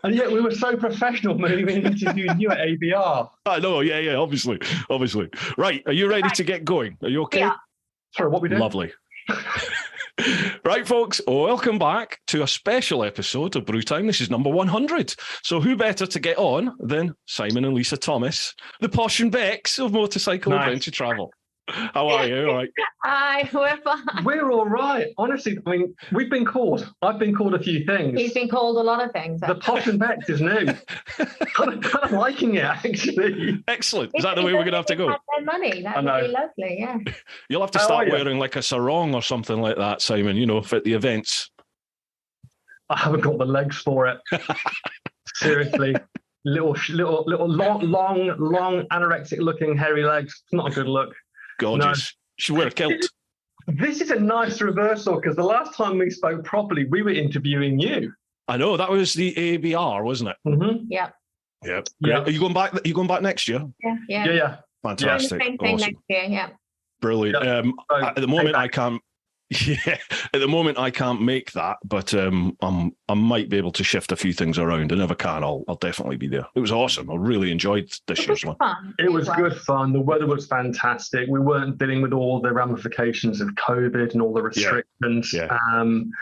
And yet we were so professional moving into you at ABR. I know, yeah, obviously. Right, are you ready to get going? Are you okay? Yeah. Sorry, what we doing? Lovely. Right, folks, welcome back to a special episode of Brew Time. This is number 100. So who better to get on than Simon and Lisa Thomas, the Posh and Becks of Motorcycle Adventure Travel. How are you? All right. Hi, we're fine. We're all right. Honestly, I mean, we've been called. I've been called a few things. He's been called a lot of things. The Posh and Becks is new. kind of liking it, actually. Excellent. Is that the way we're going to have to go? Their money. That'd be lovely, yeah. You'll have to start wearing like a sarong or something like that, Simon, for the events. I haven't got the legs for it. Seriously. Little long anorexic looking hairy legs. It's not a good look. Gorgeous. No. Should wear a kilt. This is a nice reversal because the last time we spoke properly, we were interviewing you. I know, that was the ABR, wasn't it? Mm-hmm. Yep. Yep. Are you going back? Are you going back next year? Yeah. Fantastic. Same thing next year. Yeah. Brilliant. At the moment, I can't. Yeah, at the moment I can't make that, but I might be able to shift a few things around. And if I can, I'll definitely be there. It was awesome. I really enjoyed this year's one. It was good fun. The weather was fantastic. We weren't dealing with all the ramifications of COVID and all the restrictions. Yeah. I mean,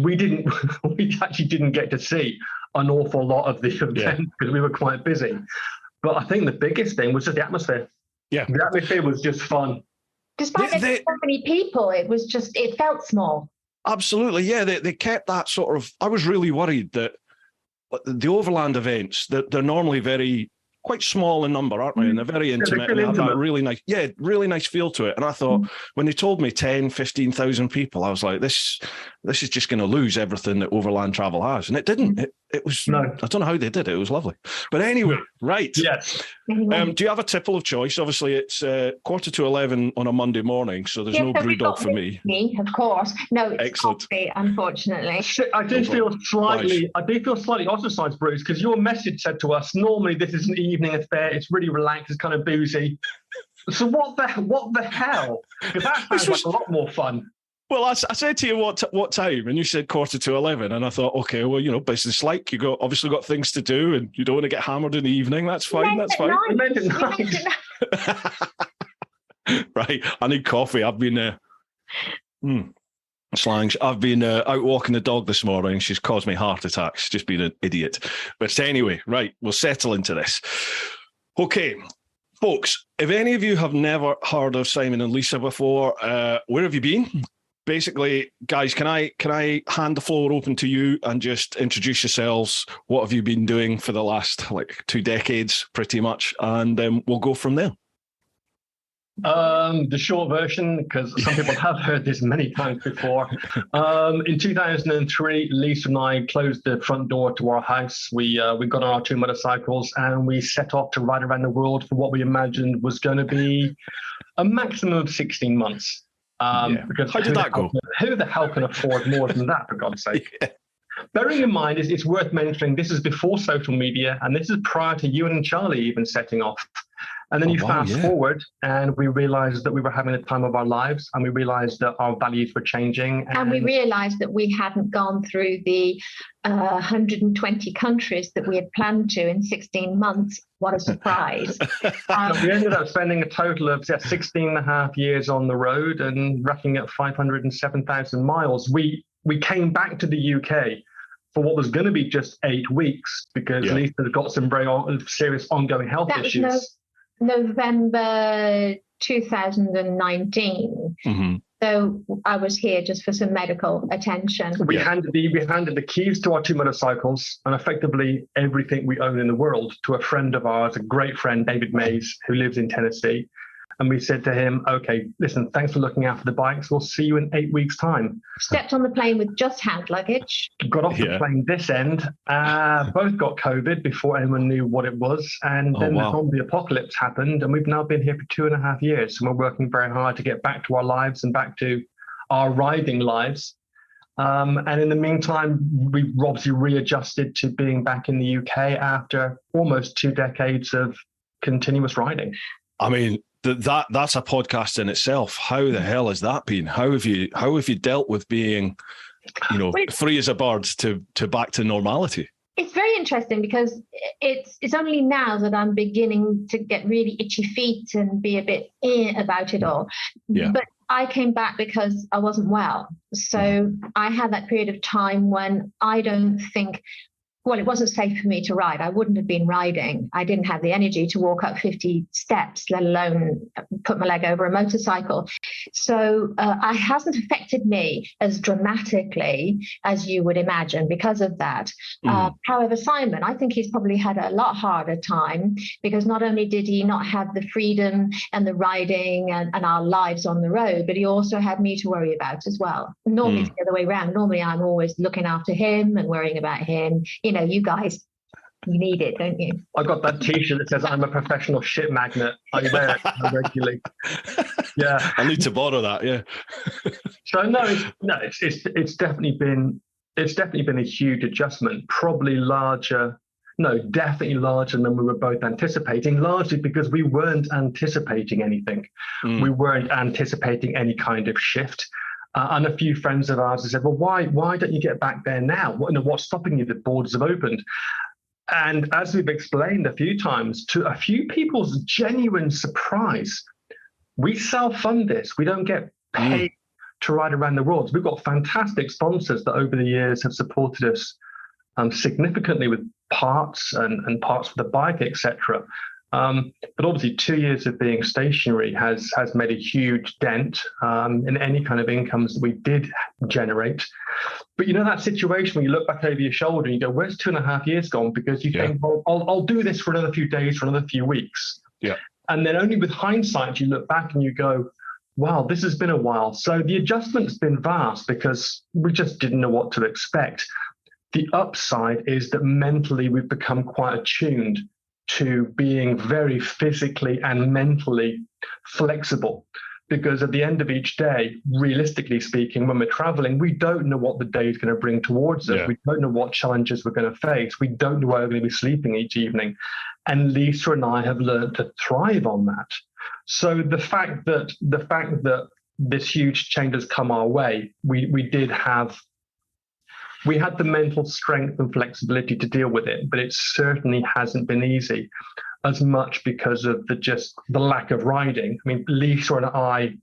we actually didn't get to see an awful lot of the event because we were quite busy. But I think the biggest thing was just the atmosphere. Yeah, the atmosphere was just fun. Despite so many people, it felt small. Absolutely, yeah. They kept that sort of. I was really worried that the overland events, they're normally quite small in number, aren't they? And they're very intimate. And they have that really nice feel to it. And I thought when they told me 10, 15,000 people, I was like, this is just going to lose everything that overland travel has. And it didn't. It was, I don't know how they did it. It was lovely. But anyway, right. Yes. Do you have a tipple of choice? Obviously, it's 10:45 on a Monday morning, so there's no brewdog for me. Of course. No, it's excellent. Coffee, unfortunately. I do feel slightly ostracized, Bruce, because your message said to us, normally this is an evening affair. It's really relaxed. It's kind of boozy. So what the hell? Because that sounds like a lot more fun. Well, I said to you what time, and you said 11:15, and I thought, okay, well, business like you obviously got things to do, and you don't want to get hammered in the evening. That's fine. That's fine. I meant it nice. Right, I need coffee. I've been slangs. I've been out walking the dog this morning. She's caused me heart attacks. Just being an idiot. But anyway, right, we'll settle into this. Okay. Folks, if any of you have never heard of Simon and Lisa before, where have you been? Basically, guys, can I hand the floor open to you and just introduce yourselves? What have you been doing for the last 2 decades, pretty much, and we'll go from there. The short version, because some people have heard this many times before. In 2003, Lisa and I closed the front door to our house. We got on our 2 motorcycles and we set off to ride around the world for what we imagined was going to be a maximum of 16 months. Because how did that go? Who the hell can afford more than that, for God's sake? Yeah. Bearing in mind, it's worth mentioning, this is before social media, and this is prior to you and Charlie even setting off. And then fast forward, and we realized that we were having the time of our lives, and we realized that our values were changing. And we realized that we hadn't gone through the 120 countries that we had planned to in 16 months. What a surprise. We ended up spending a total of 16 and a half years on the road and racking up 507,000 miles. We came back to the UK for what was going to be just 8 weeks because Lisa had got some very serious ongoing health issues. Was November 2019. Mm-hmm. So I was here just for some medical attention. We handed the keys to our 2 motorcycles and effectively everything we own in the world to a friend of ours, a great friend, David Mays, who lives in Tennessee. And we said to him, okay, listen, thanks for looking after the bikes. We'll see you in 8 weeks' time. Stepped on the plane with just hand luggage. Got off the plane this end. Both got COVID before anyone knew what it was. And then the zombie apocalypse happened. And we've now been here for 2.5 years. And we're working very hard to get back to our lives and back to our riding lives. And in the meantime, we obviously readjusted to being back in the UK after almost 2 decades of continuous riding. I mean, that's a podcast in itself. How the hell has that been? How have you dealt with being free as a bird to back to normality. It's very interesting because it's only now that I'm beginning to get really itchy feet and be a bit about it all. Yeah. But I came back because I wasn't well. So I had that period of time when I don't think, well, it wasn't safe for me to ride. I wouldn't have been riding. I didn't have the energy to walk up 50 steps, let alone put my leg over a motorcycle. So it hasn't affected me as dramatically as you would imagine because of that. However, Simon, I think he's probably had a lot harder time because not only did he not have the freedom and the riding and our lives on the road, but he also had me to worry about as well. Normally it's the other way around. Normally I'm always looking after him and worrying about him. You guys, you need it, don't you? I got that T-shirt that says "I'm a professional shit magnet." I wear it regularly. Yeah, I need to borrow that. Yeah. So it's definitely been a huge adjustment. Probably definitely larger than we were both anticipating. Largely because we weren't anticipating anything. We weren't anticipating any kind of shift. And a few friends of ours have said, well, why don't you get back there now? What's stopping you? The borders have opened. And as we've explained a few times, to a few people's genuine surprise, we self-fund this. We don't get paid to ride around the world. We've got fantastic sponsors that over the years have supported us significantly with parts and parts for the bike, etc. But obviously 2 years of being stationary has made a huge dent in any kind of incomes that we did generate. But that situation when you look back over your shoulder and you go, where's 2.5 years gone? Because you think, well, I'll do this for another few days, for another few weeks. Yeah. And then only with hindsight, you look back and you go, wow, this has been a while. So the adjustment's been vast because we just didn't know what to expect. The upside is that mentally we've become quite attuned to being very physically and mentally flexible. Because at the end of each day, realistically speaking, when we're traveling, we don't know what the day is going to bring towards us. Yeah. We don't know what challenges we're going to face. We don't know where we're going to be sleeping each evening. And Lisa and I have learned to thrive on that. So the fact that this huge change has come our way, we had the mental strength and flexibility to deal with it, but it certainly hasn't been easy, as much because of the lack of riding. I mean, Lisa and I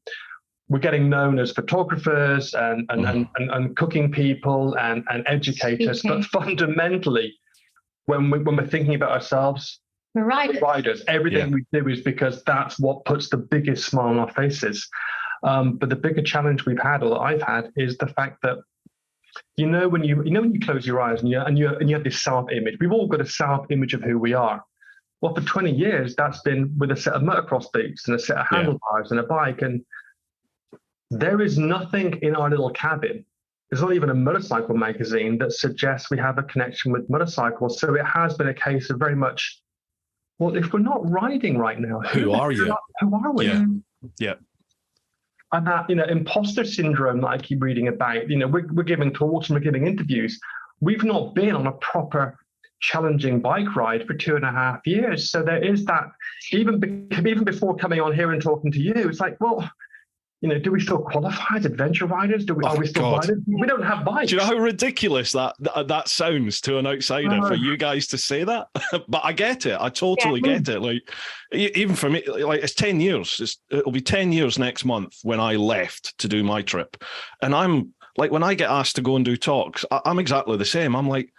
were getting known as photographers and cooking people and educators, but fundamentally, when we're thinking about ourselves, we're riders. Everything we do is because that's what puts the biggest smile on our faces. But the bigger challenge we've had, or that I've had, is the fact that when you close your eyes and you have this self-image. We've all got a self-image of who we are. Well, for 20 years, that's been with a set of motocross boots and a set of handlebars and a bike. And there is nothing in our little cabin. There's not even a motorcycle magazine that suggests we have a connection with motorcycles. So it has been a case of very much, well, if we're not riding right now, who are you? Who are we? Yeah. And that, imposter syndrome that I keep reading about, we're giving talks and we're giving interviews. We've not been on a proper challenging bike ride for 2.5 years. So there is that, even before coming on here and talking to you, it's like, well, do we still qualify as adventure riders? Are we still riders? We don't have bikes. Do you know how ridiculous that sounds to an outsider for you guys to say that? But I get it. I totally get it. Like, even for me, like, it's 10 years. It'll be 10 years next month when I left to do my trip. And I'm like, when I get asked to go and do talks, I'm exactly the same. I'm like,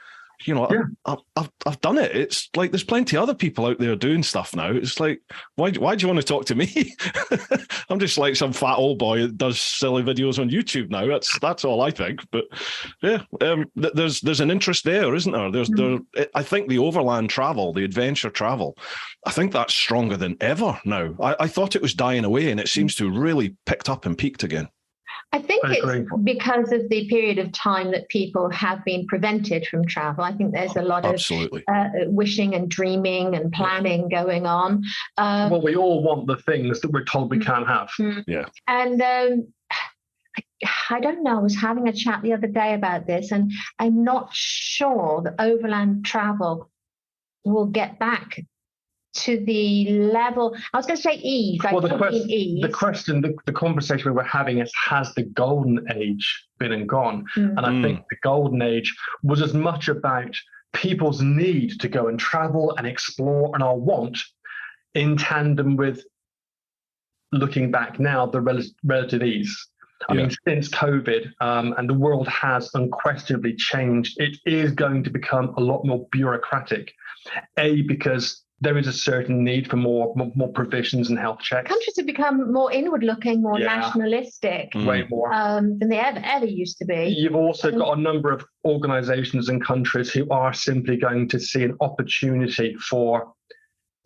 I've done it. It's like there's plenty of other people out there doing stuff now. It's like, why do you want to talk to me? I'm just like some fat old boy that does silly videos on YouTube now. That's all I think. But there's an interest there, isn't there? I think the overland travel, the adventure travel, I think that's stronger than ever now. I thought it was dying away, and it seems to really picked up and peaked again. I think it's because of the period of time that people have been prevented from travel. I think there's a lot of wishing and dreaming and planning going on. Well, we all want the things that we're told we can't have. Yeah. And I don't know, I was having a chat the other day about this, and I'm not sure that overland travel will get back to the level, I was going to say ease. Well, the conversation we were having is, has the golden age been and gone? And I think the golden age was as much about people's need to go and travel and explore and our want, in tandem with, looking back now, the relative ease. I mean, since COVID, and the world has unquestionably changed, it is going to become a lot more bureaucratic. Because there is a certain need for more provisions and health checks. Countries have become more inward-looking, more nationalistic, way more than they ever used to be. You've also got a number of organisations and countries who are simply going to see an opportunity for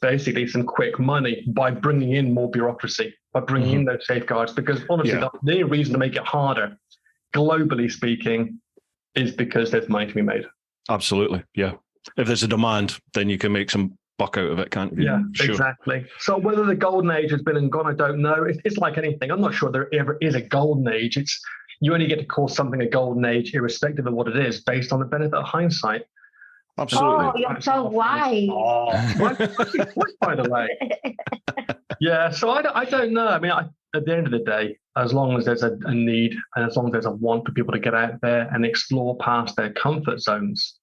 basically some quick money by bringing in more bureaucracy, by bringing in those safeguards. Because honestly, the only reason to make it harder, globally speaking, is because there's money to be made. Absolutely, yeah. If there's a demand, then you can make some buck out of it, can't you? Yeah, sure. Exactly. So whether the golden age has been and gone, I don't know. It's like anything. I'm not sure there ever is a golden age. You only get to call something a golden age irrespective of what it is, based on the benefit of hindsight. Absolutely. Oh, you're so wise. What, by the way? Yeah, so I don't know. I mean, at the end of the day, as long as there's a need and as long as there's a want for people to get out there and explore past their comfort zones,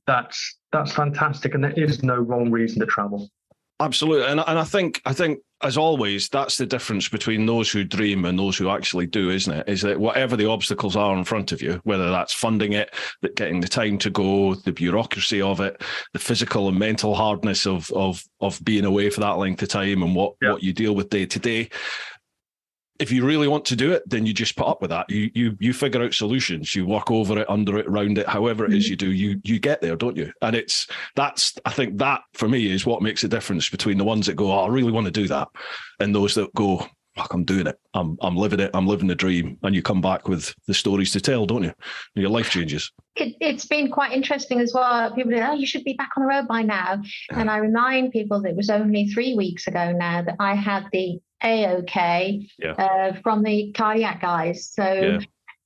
that's fantastic, and there is no wrong reason to travel. Absolutely, and I think as always, that's the difference between those who dream and those who actually do, isn't it? Is that whatever the obstacles are in front of you, whether that's funding it, getting the time to go, the bureaucracy of it, the physical and mental hardness of being away for that length of time, and what you deal with day to day. If you really want to do it, then you just put up with that. You figure out solutions. You work over it, under it, around it, however it is you do. You get there, don't you? And I think that for me is what makes a difference between the ones that go, I really want to do that, and those that go, fuck, I'm doing it. I'm living it. I'm living the dream. And you come back with the stories to tell, don't you? And your life changes. It's been quite interesting as well. People say, you should be back on the road by now. And I remind people that it was only 3 weeks ago now that I had the AOK from the cardiac guys. So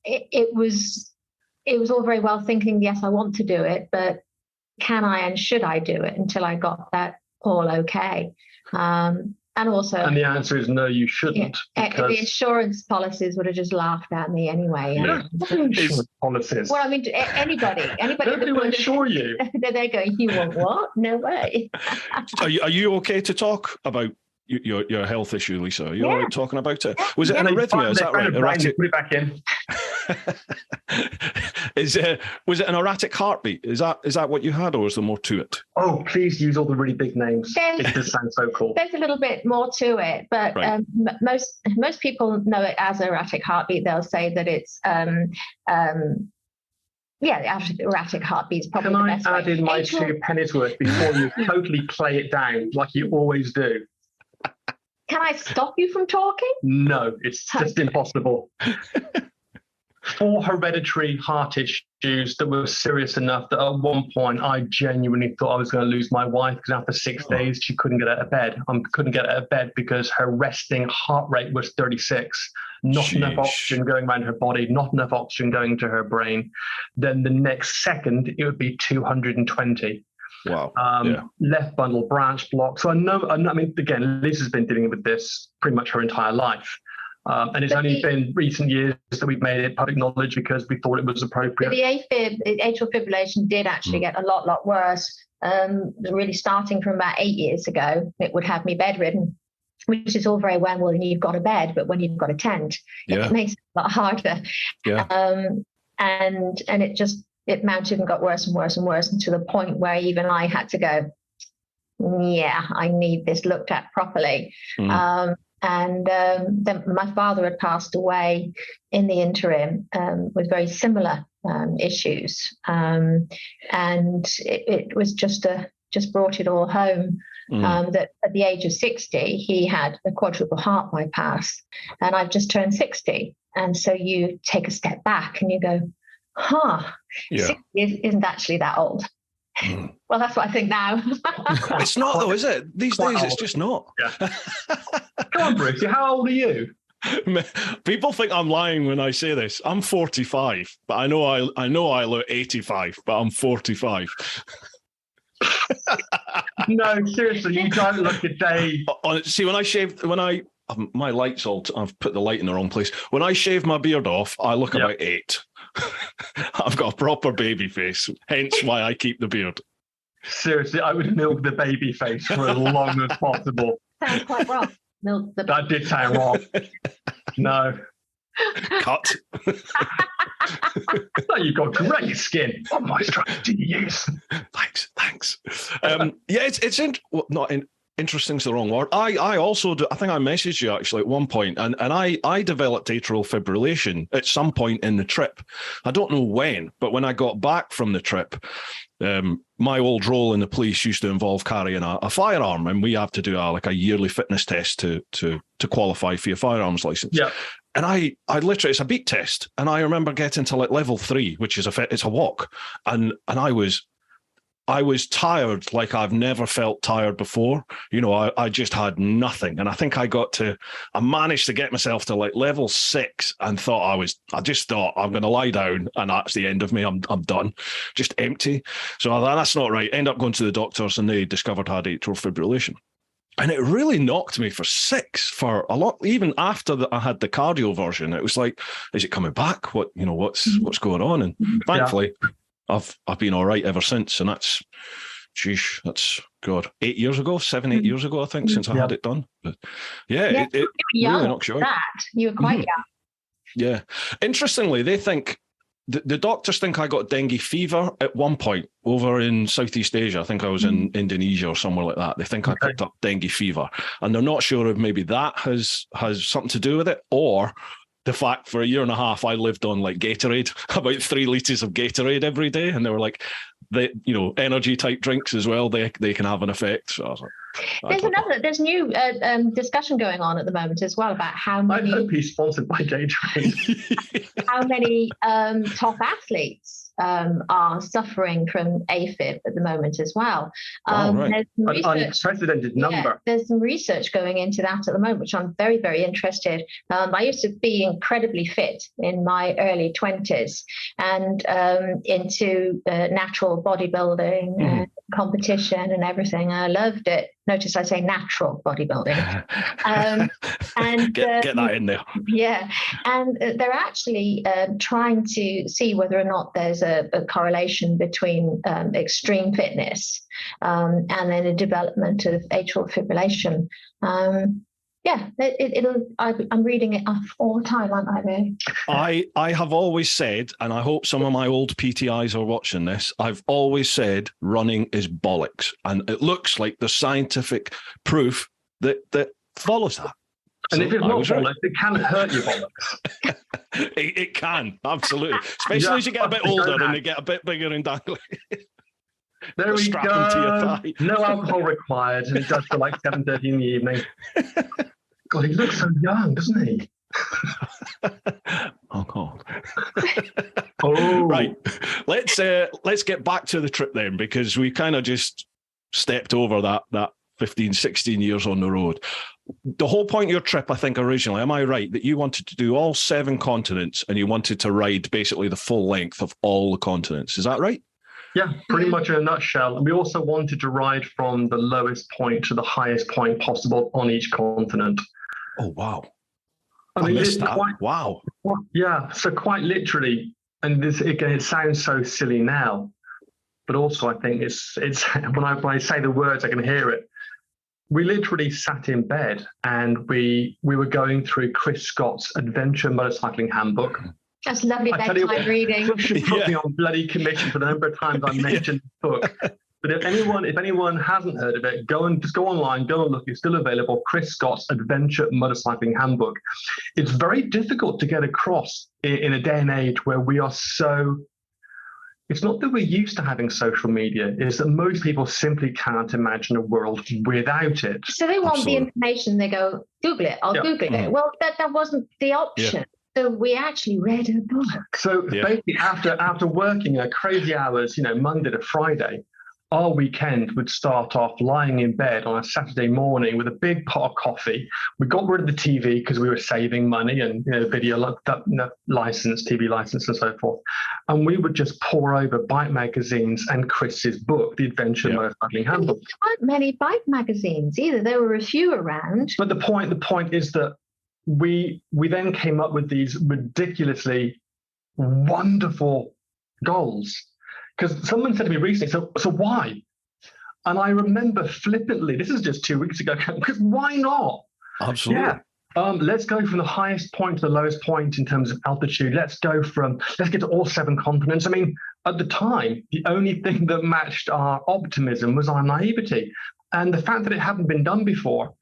it was all very well thinking, yes, I want to do it, but can I and should I do it, until I got that all okay. And the answer is no, you shouldn't. The insurance policies would have just laughed at me anyway. Insurance policies. Well, I mean, anybody Nobody will insure you. They're going, you want what? No way. Are you okay to talk about your health issue, Lisa? Are you all right talking about it? Was it an arrhythmia? Is that right? Erratic. Put it back in. Was it an erratic heartbeat? Is that what you had, or is there more to it? Oh, please use all the really big names. It just sounds so cool. There's a little bit more to it, but most people know it as erratic heartbeat. They'll say that it's the erratic heartbeat is probably the best way. Can I add in my 2 pennies worth before you totally play it down like you always do? Can I stop you from talking? No, it's just impossible. 4 hereditary heart issues that were serious enough that at one point I genuinely thought I was going to lose my wife, because after 6 days she couldn't get out of bed. Couldn't get out of bed because her resting heart rate was 36. Not enough oxygen going around her body, not enough oxygen going to her brain. Then the next second it would be 220. Wow. Left bundle branch block. So I mean, again, Liz has been dealing with this pretty much her entire life. And it's only been recent years that we've made it public knowledge because we thought it was appropriate. The atrial fibrillation did actually get a lot worse. Really starting from about 8 years ago, it would have me bedridden, which is all very well when you've got a bed, but when you've got a tent, it makes it a lot harder. Yeah. And it mounted and got worse and worse and worse, and to the point where even I had to go, I need this looked at properly. And then my father had passed away in the interim with very similar issues. And it was just brought it all home. That at the age of 60, he had a quadruple heart bypass, and I've just turned 60. And so you take a step back and you go, 60 isn't actually that old. Well, that's what I think now. It's not, though, is it? These days, it's just not. Yeah. Come on, Bruce. How old are you? People think I'm lying when I say this. I'm 45, but I know I look 85, but I'm 45. No, seriously, you don't look a day. See, my light's I've put the light in the wrong place. When I shave my beard off, I look about 8. I've got a proper baby face, hence why I keep the beard. Seriously, I would milk the baby face for as long as possible. Sounds quite wrong. Milk the That did sound wrong. No. Cut. No, you've got great skin. What moisturizer do you use? Thanks. Interesting's the wrong word. I also do. I think I messaged you actually at one point, and I developed atrial fibrillation at some point in the trip. I don't know when, but when I got back from the trip, my old role in the police used to involve carrying a firearm, and we have to do a yearly fitness test to qualify for your firearms license. Yeah. And I literally, it's a beat test, and I remember getting to like level 3, which is it's a walk, and I was tired like I've never felt tired before. You know, I just had nothing. And I think I managed to get myself to like level 6 and I just thought I'm going to lie down and that's the end of me. I'm done. Just empty. So I thought, that's not right. End up going to the doctors and they discovered I had atrial fibrillation. And it really knocked me for 6 for a lot. Even after I had the cardio version, it was like, is it coming back? What's going on? And thankfully, I've been all right ever since. And that's 8 years ago, 7-8 years ago, I think, since I had it done. But it really knocks you out. You were quite young. Yeah. Interestingly, they think the doctors think I got dengue fever at one point over in Southeast Asia. I think I was in Indonesia or somewhere like that. They think I picked up dengue fever, and they're not sure if maybe that has something to do with it, or the fact for a year and a half I lived on like Gatorade, about 3 litres of Gatorade every day, and they were like, energy type drinks as well, they can have an effect. So I was like, there's new discussion going on at the moment as well about how many. I hope he's sponsored by Gatorade. How many top athletes are suffering from AFib at the moment as well. Right. An unprecedented number. There's some research going into that at the moment, which I'm very, very interested. I used to be incredibly fit in my early 20s and into natural bodybuilding, competition and everything. I loved it. Notice I say natural bodybuilding. And get that in there. Yeah. And they're actually trying to see whether or not there's a correlation between extreme fitness and then the development of atrial fibrillation. I'm reading it all the time, aren't I, really? I have always said, and I hope some of my old PTIs are watching this, I've always said running is bollocks. And it looks like the scientific proof that follows that. And if it's not bollocks, it can hurt your bollocks. It can, absolutely. Especially as you get a bit older and they get a bit bigger and dangly. There we go. No alcohol required, and it does for like 7:30 in the evening. God, he looks so young, doesn't he? Oh God. Oh, right. Let's get back to the trip then, because we kind of just stepped over that 15, 16 years on the road. The whole point of your trip, I think originally, am I right, that you wanted to do all 7 continents and you wanted to ride basically the full length of all the continents? Is that right? Yeah, pretty much in a nutshell. And we also wanted to ride from the lowest point to the highest point possible on each continent. Oh, wow. I mean, missed that. Wow. Yeah, so quite literally, and this again, it sounds so silly now, but also I think it's when I say the words, I can hear it. We literally sat in bed and we were going through Chris Scott's Adventure Motorcycling Handbook. That's lovely bedtime reading. She put me on bloody commission for the number of times I mentioned the book. But if anyone hasn't heard of it, go online, go and look. It's still available. Chris Scott's Adventure Motorcycling Handbook. It's very difficult to get across in a day and age where we are so. It's not that we're used to having social media. It's that most people simply can't imagine a world without it. So they want the information. They go, Google it. I'll Google it. Well, that wasn't the option. Yeah. So we actually read a book. So basically, after working crazy hours, Monday to Friday, our weekend would start off lying in bed on a Saturday morning with a big pot of coffee. We got rid of the TV because we were saving money and video license, TV license, and so forth. And we would just pore over bike magazines and Chris's book, The Adventure Motorcycling Handbook. There weren't many bike magazines either. There were a few around. But the point is that we then came up with these ridiculously wonderful goals. Because someone said to me recently, so why? And I remember flippantly, this is just 2 weeks ago, because why not? Absolutely. Yeah. Let's go from the highest point to the lowest point in terms of altitude. Let's get to all 7 continents. I mean, at the time, the only thing that matched our optimism was our naivety. And the fact that it hadn't been done before,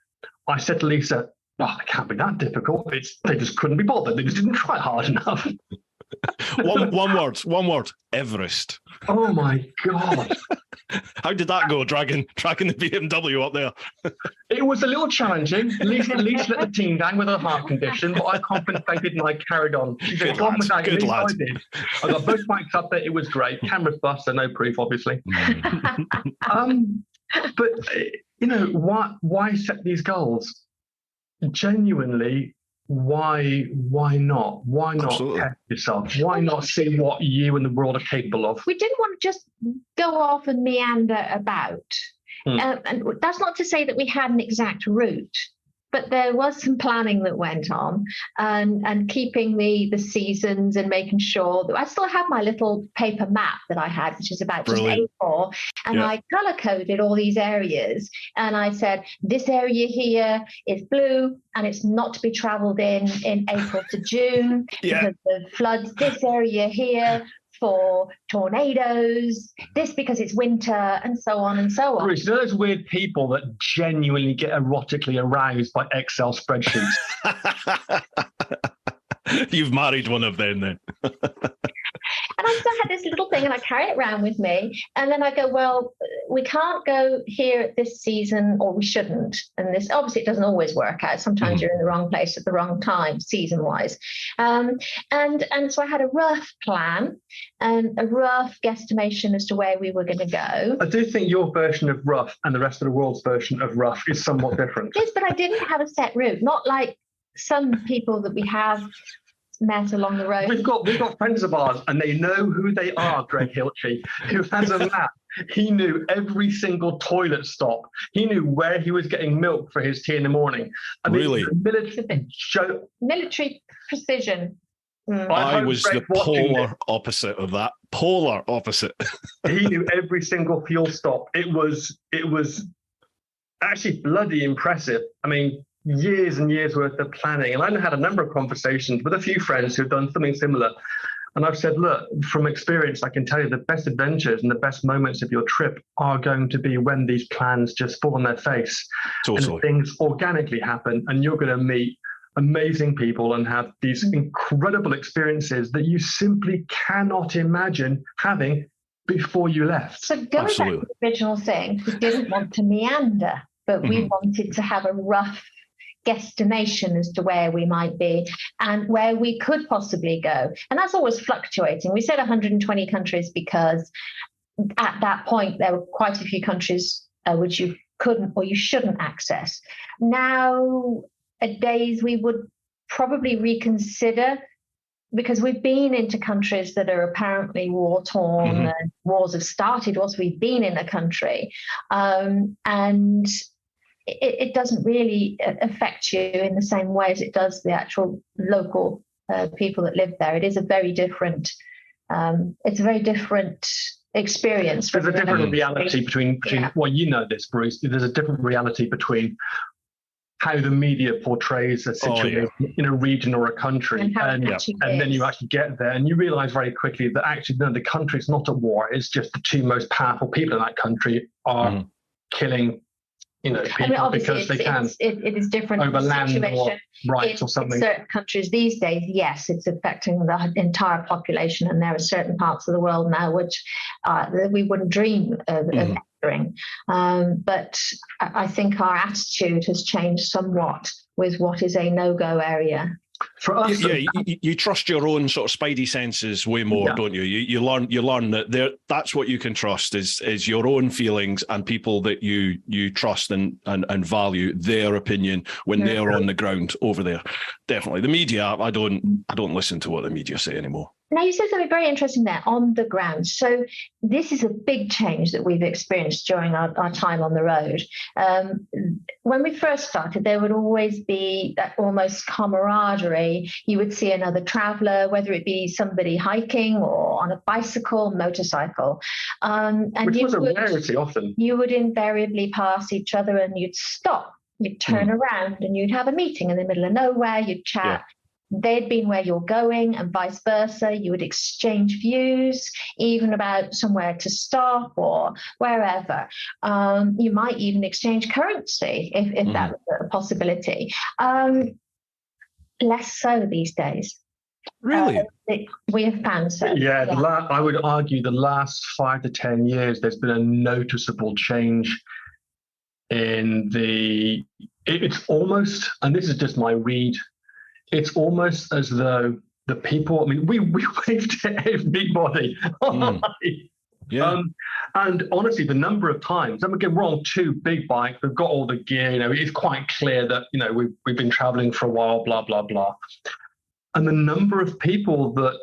I said to Lisa, oh, it can't be that difficult. They just couldn't be bothered. They just didn't try hard enough. one word, Everest. Oh my God. How did that go, dragging the BMW up there? It was a little challenging. Lisa let the team down with her heart condition, but I compensated and I carried on. She said, Good lad. I did. I got both bikes up there. It was great. Camera's bust, so no proof, obviously. But, why set these goals? Genuinely, why not? Why not Absolutely. test yourself? Why not see what you and the world are capable of? We didn't want to just go off and meander about. And that's not to say that we had an exact route, but there was some planning that went on, and keeping the seasons and making sure that I still have my little paper map that I had, which is about just A4, and I color coded all these areas. And I said, this area here is blue and it's not to be traveled in April to June because of floods. This area here for tornadoes, this because it's winter, and so on and so on. Bruce, those weird people that genuinely get erotically aroused by Excel spreadsheets. You've married one of them then. And I still had this little thing and I carry it around with me. And then I go, well, we can't go here at this season, or we shouldn't. And this, obviously, it doesn't always work out. Sometimes you're in the wrong place at the wrong time, season-wise. And so I had a rough plan and a rough guesstimation as to where we were going to go. I do think your version of rough and the rest of the world's version of rough is somewhat different. Yes, but I didn't have a set route, not like some people that we have met along the road. We've got friends of ours, and they know who they are. Greg Hilchey, who has a map. He knew every single toilet stop. He knew where he was getting milk for his tea in the morning. I mean, really? Military precision. I was the polar opposite of that. Polar opposite. He knew every single fuel stop. It was actually bloody impressive. I mean, years and years worth of planning. And I had a number of conversations with a few friends who've done something similar. And I've said, look, from experience, I can tell you the best adventures and the best moments of your trip are going to be when these plans just fall on their face. Totally. And things organically happen, and you're going to meet amazing people and have these incredible experiences that you simply cannot imagine having before you left. So going back to the original thing, we didn't want to meander, but we wanted to have a rough guesstimation as to where we might be and where we could possibly go. And that's always fluctuating. We said 120 countries because at that point there were quite a few countries which you couldn't or you shouldn't access. Now, days we would probably reconsider, because we've been into countries that are apparently war-torn, and wars have started whilst we've been in a country. And it doesn't really affect you in the same way as it does the actual local people that live there. It is a very different, experience. There's a different reality between well, you know this, Bruce. There's a different reality between how the media portrays a situation in a region or a country, and then you actually get there and you realize very quickly that actually no, the country's not at war. It's just the two most powerful people in that country are killing people because they can. It is different overland or rights or something. In certain countries these days, yes, it's affecting the entire population, and there are certain parts of the world now which we wouldn't dream of entering. But I think our attitude has changed somewhat with what is a no-go area. For us, you trust your own sort of spidey senses way more, don't you? You learn that that's what you can trust is your own feelings and people that you trust and value their opinion when they're on the ground over there. Definitely, the media. I don't listen to what the media say anymore. Now, you said something very interesting there, on the ground. So this is a big change that we've experienced during our time on the road. When we first started, there would always be that almost camaraderie. You would see another traveller, whether it be somebody hiking or on a bicycle, motorcycle. Which was a rarity often. You would invariably pass each other and you'd stop. You'd turn around and you'd have a meeting in the middle of nowhere. You'd chat. Yeah. They'd been where you're going and vice versa. You would exchange views, even about somewhere to stop or wherever. You might even exchange currency if that was a possibility. Less so these days. Really? We have found so. Yeah, I would argue the last 5 to 10 years, there's been a noticeable change in it's almost, and this is just my read, it's almost as though the people, I mean, we waved to everybody. Yeah. And honestly, the number of times, and again, we're on 2 big bikes, we've got all the gear, it's quite clear that, we've been traveling for a while, blah, blah, blah. And the number of people that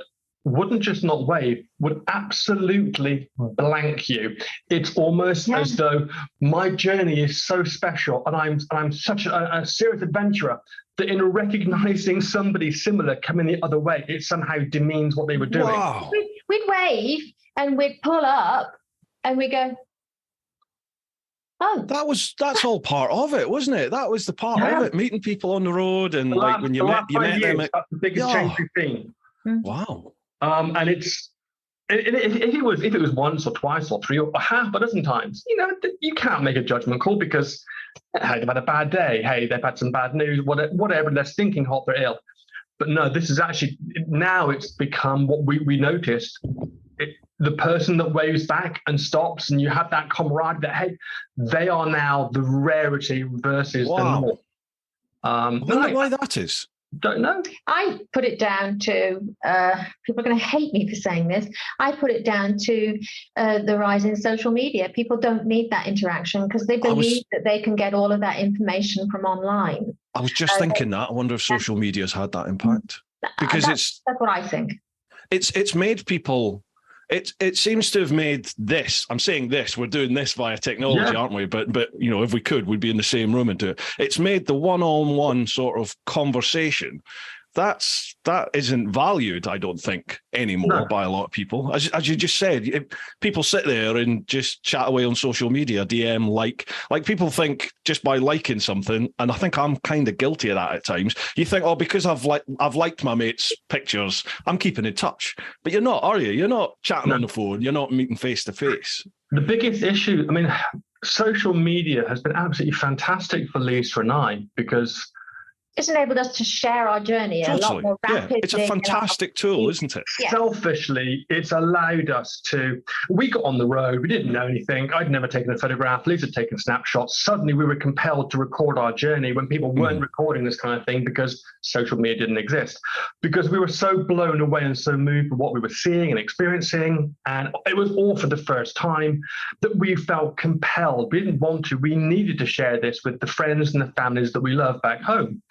wouldn't just not wave, would absolutely blank you. It's almost as though my journey is so special and I'm such a serious adventurer that in recognizing somebody similar coming the other way, it somehow demeans what they were doing. Wow. We'd wave and we'd pull up and we go, oh. That's all part of it, wasn't it? That was the part of it, meeting people on the road and when you met them. That's the biggest change we've seen. Wow. And if it was once or twice or 3 or half a dozen times, you can't make a judgment call because hey, they've had a bad day. Hey, they've had some bad news. Whatever. They're stinking hot. They're ill. But no, this is actually now it's become what we noticed. The person that waves back and stops, and you have that camaraderie. That hey, they are now the rarity versus the norm. I wonder why that is. Don't know. I put it down to, people are going to hate me for saying this, I put it down to the rise in social media. People don't need that interaction because they believe that they can get all of that information from online. I was just thinking that. I wonder if social media has had that impact. Because that's what I think. It's made people... It seems to have made this. I'm saying this. We're doing this via technology, aren't we? But if we could, we'd be in the same room and do it. It's made the one-on-one sort of conversation. That isn't valued, I don't think, anymore by a lot of people. As you just said, people sit there and just chat away on social media, DM, like people think just by liking something, and I think I'm kind of guilty of that at times. You think, because I've liked my mate's pictures, I'm keeping in touch. But you're not, are you? You're not chatting on the phone. You're not meeting face to face. The biggest issue, I mean, social media has been absolutely fantastic for Lisa and I because it's enabled us to share our journey a lot more rapidly. It's a fantastic tool, isn't it? Yeah. Selfishly, it's allowed us to... We got on the road. We didn't know anything. I'd never taken a photograph. Lisa had taken snapshots. Suddenly, we were compelled to record our journey when people weren't recording this kind of thing because social media didn't exist. Because we were so blown away and so moved by what we were seeing and experiencing. And it was all for the first time that we felt compelled. We didn't want to. We needed to share this with the friends and the families that we love back home.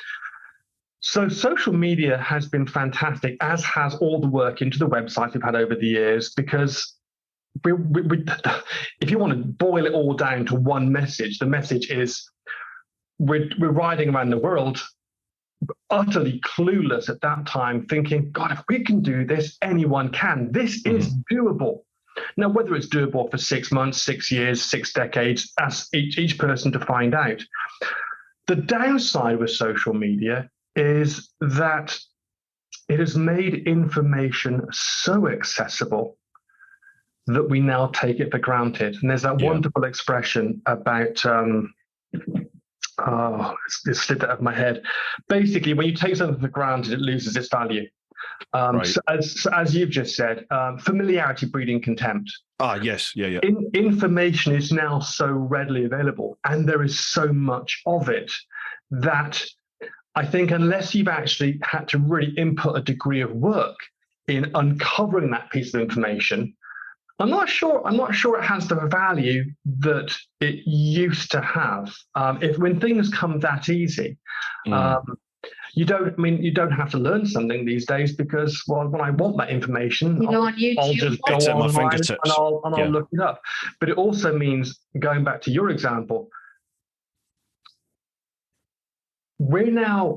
So social media has been fantastic, as has all the work into the website we've had over the years, because we if you want to boil it all down to one message, the message is we're riding around the world utterly clueless at that time, thinking, God, if we can do this, anyone can. This is doable. Now, whether it's doable for 6 months, 6 years, 6 decades, ask each person to find out. The downside with social media is that it has made information so accessible that we now take it for granted. And there's that wonderful expression about, it slipped out of my head. Basically, when you take something for granted, it loses its value. So as you've just said, familiarity breeding contempt. Yes. Yeah. Information is now so readily available, and there is so much of it that I think unless you've actually had to really input a degree of work in uncovering that piece of information, I'm not sure it has the value that it used to have. If when things come that easy, you don't have to learn something these days because, well, when I want that information, I'll just go online and I'll look it up. But it also means, going back to your example, we're now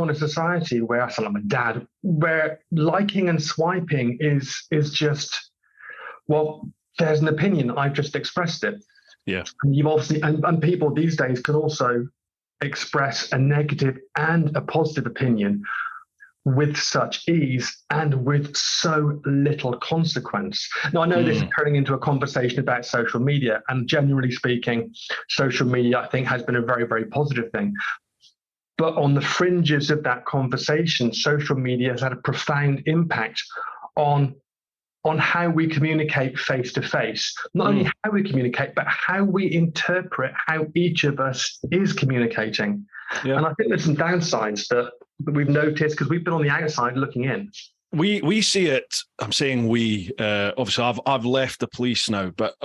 in a society where, I sound like my dad, where liking and swiping is just, well, there's an opinion, I've just expressed it. Yeah. And you've obviously, and people these days can also express a negative and a positive opinion with such ease and with so little consequence. Now, I know this is turning into a conversation about social media, and generally speaking, social media, I think, has been a very, very positive thing. But on the fringes of that conversation, social media has had a profound impact on how we communicate face to face. Not only how we communicate, but how we interpret how each of us is communicating. Yeah. And I think there's some downsides that we've noticed because we've been on the outside looking in. We see it. I'm saying we. Obviously, I've left the police now, but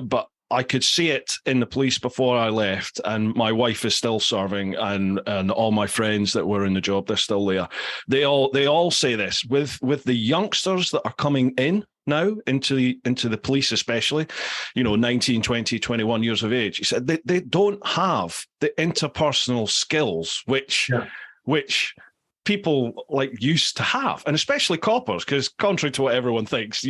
I could see it in the police before I left, and my wife is still serving, and all my friends that were in the job, they're still there. They all say this with the youngsters that are coming in now into the police, especially, 19, 20, 21 years of age. He said they don't have the interpersonal skills which people like used to have, and especially coppers, because contrary to what everyone thinks,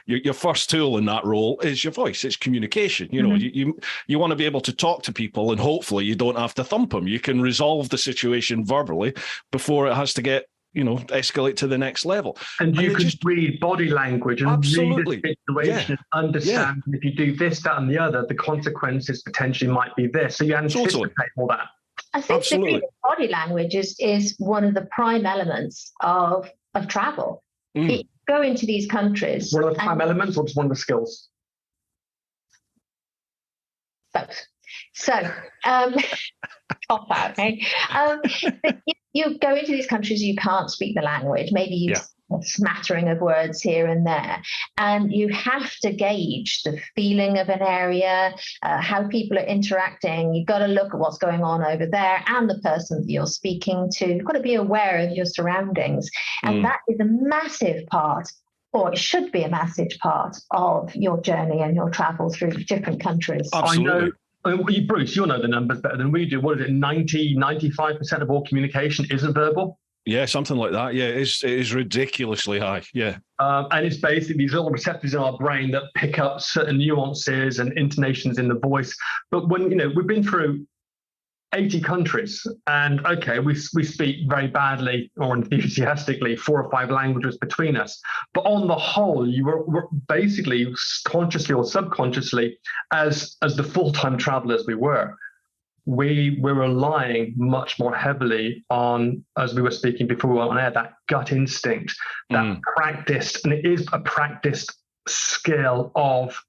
your first tool in that role is your voice. It's communication. You want to be able to talk to people, and hopefully you don't have to thump them. You can resolve the situation verbally before it has to get escalate to the next level. And you can read body language and absolutely read the situation, understand if you do this, that, and the other, the consequences potentially might be this. So you anticipate all that. I think the body language is one of the prime elements of travel. You go into these countries. One of the prime elements, or just one of the skills? Both. So, pop out, okay? You go into these countries, you can't speak the language. Maybe you a smattering of words here and there, and you have to gauge the feeling of an area, how people are interacting. You've got to look at what's going on over there and the person that you're speaking to. You've got to be aware of your surroundings, and that is a massive part, or it should be a massive part of your journey and your travel through different countries. Absolutely. I know, Bruce, you'll know the numbers better than we do. What is it, 95% of all communication isn't verbal? Yeah, something like that. Yeah, it is ridiculously high. Yeah. And it's basically these little receptors in our brain that pick up certain nuances and intonations in the voice. But when, we've been through 80 countries, and okay, we speak very badly or enthusiastically 4 or 5 languages between us. But on the whole, we're basically consciously or subconsciously, as the full-time travelers we were relying much more heavily on, as we were speaking before we went on air, that gut instinct, that practiced, and it is a practiced skill of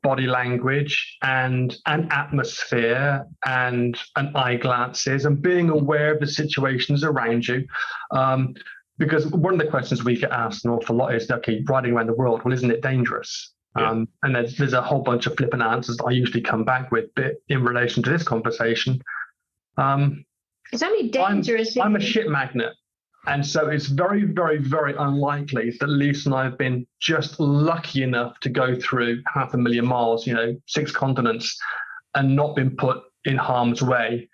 body language and atmosphere and eye glances and being aware of the situations around you. Because one of the questions we get asked an awful lot is, okay, riding around the world, well, isn't it dangerous? Yeah. And there's a whole bunch of flippant answers that I usually come back with, but in relation to this conversation, it's only dangerous. I'm a shit magnet, and so it's very, very, very unlikely that Lisa and I have been just lucky enough to go through 500,000 miles, 6 continents, and not been put in harm's way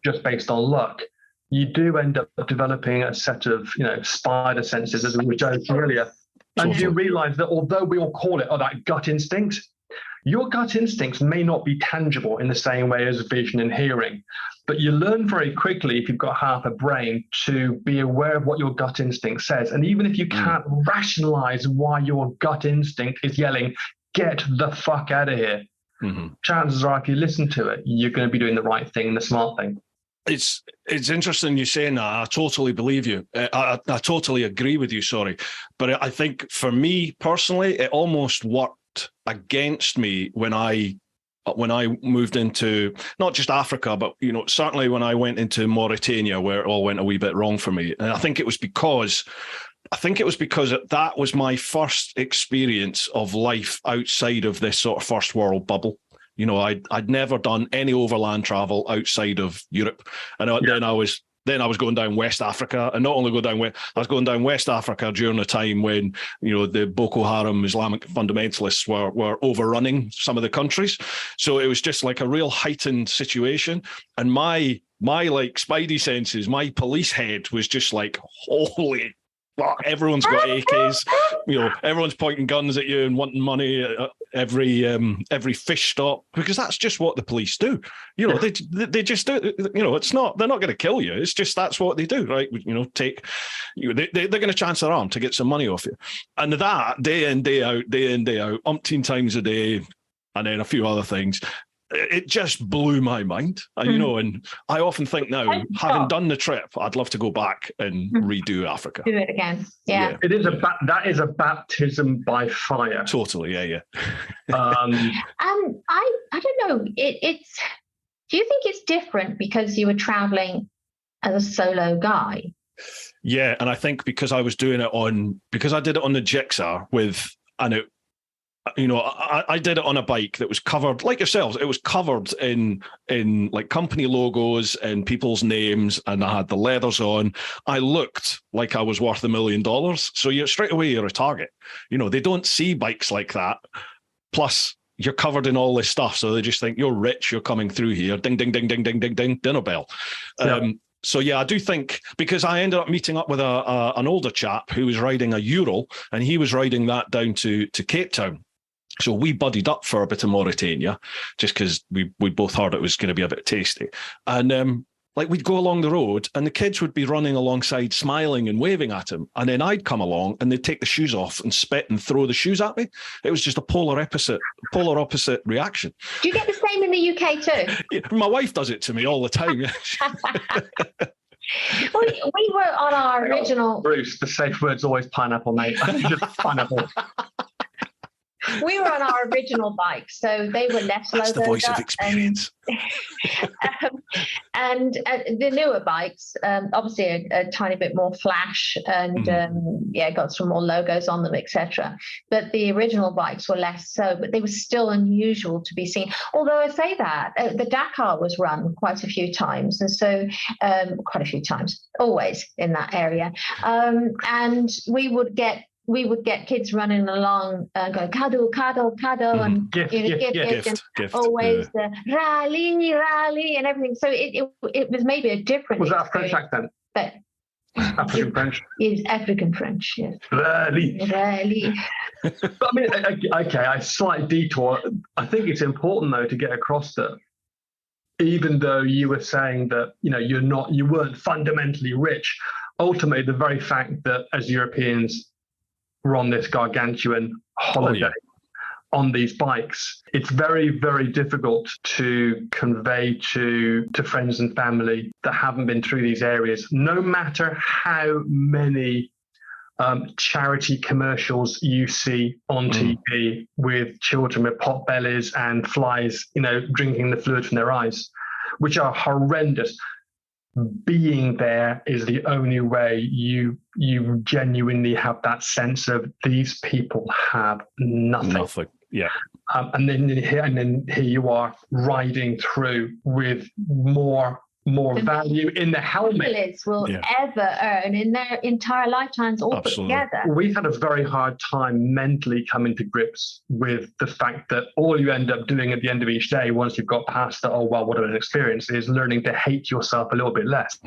just based on luck. You do end up developing a set of spider senses, as we were joking earlier. And you realize that although we all call it that gut instinct, your gut instincts may not be tangible in the same way as vision and hearing. But you learn very quickly, if you've got half a brain, to be aware of what your gut instinct says. And even if you can't rationalize why your gut instinct is yelling, get the fuck out of here, chances are if you listen to it, you're going to be doing the right thing and the smart thing. It's interesting you saying that. I totally believe you. I totally agree with you, sorry. But I think for me personally, it almost worked against me when I when I moved into not just Africa, but, you know, certainly when I went into Mauritania, where it all went a wee bit wrong for me. And I think it was because that was my first experience of life outside of this sort of first world bubble. You know, I'd never done any overland travel outside of Europe. And then I was going down West Africa, and not only I was going down West Africa during a time when, you know, the Boko Haram Islamic fundamentalists were overrunning some of the countries. So it was just like a real heightened situation. And my like spidey senses, my police head was just like, holy, well, everyone's got AKs, you know, everyone's pointing guns at you and wanting money at every fish stop, because that's just what the police do. You know, they just do. You know, they're not going to kill you. It's just that's what they do, right? You know, they're going to chance their arm to get some money off you, and that day in day out, umpteen times a day, and then a few other things. It just blew my mind, you know, and I often think now, having done the trip, I'd love to go back and redo Africa. Do it again. Yeah. It is that is a baptism by fire. Totally. Yeah. And I don't know. It's. Do you think it's different because you were traveling as a solo guy? Yeah, and I think because I did it on the Jigsaw you know, I did it on a bike that was covered, like yourselves, it was covered in like company logos and people's names, and I had the leathers on. I looked like I was worth $1 million. So straight away you're a target. You know, they don't see bikes like that. Plus, you're covered in all this stuff, so they just think you're rich, you're coming through here. Ding, ding, ding, ding, ding, ding, ding, dinner bell. Yeah. So yeah, I do think, because I ended up meeting up with an older chap who was riding a Ural, and he was riding that down to Cape Town. So we buddied up for a bit of Mauritania, just because we both heard it was going to be a bit tasty. And like we'd go along the road, and the kids would be running alongside, smiling and waving at him. And then I'd come along, and they'd take the shoes off and spit and throw the shoes at me. It was just a polar opposite reaction. Do you get the same in the UK too? Yeah, my wife does it to me all the time. We were on our original. Bruce, the safe word's always pineapple, mate. Just pineapple. We were on our original bikes, so they were less low. That's the voice of experience. And the newer bikes, obviously a tiny bit more flash, and got some more logos on them, etc. But the original bikes were less so, but they were still unusual to be seen. Although I say that the Dakar was run quite a few times, and so always in that area, and we would get kids running along, going cuddle, and gift, always the rally, and everything. So it was maybe a different. Was that a French accent? But African French. Is African French? Yes. Rally. But I mean, okay, I slight detour. I think it's important though to get across that, even though you were saying that you weren't fundamentally rich, ultimately the very fact that as Europeans we're on this gargantuan holiday on these bikes, it's very, very difficult to convey to friends and family that haven't been through these areas, no matter how many charity commercials you see on TV with children with pot bellies and flies, drinking the fluid from their eyes, which are horrendous. Being there is the only way you genuinely have that sense of these people have nothing. Yeah. And then here you are riding through with more value in the helmet will ever earn in their entire lifetimes all put together. We had a very hard time mentally coming to grips with the fact that all you end up doing at the end of each day, once you've got past the what an experience, is learning to hate yourself a little bit less.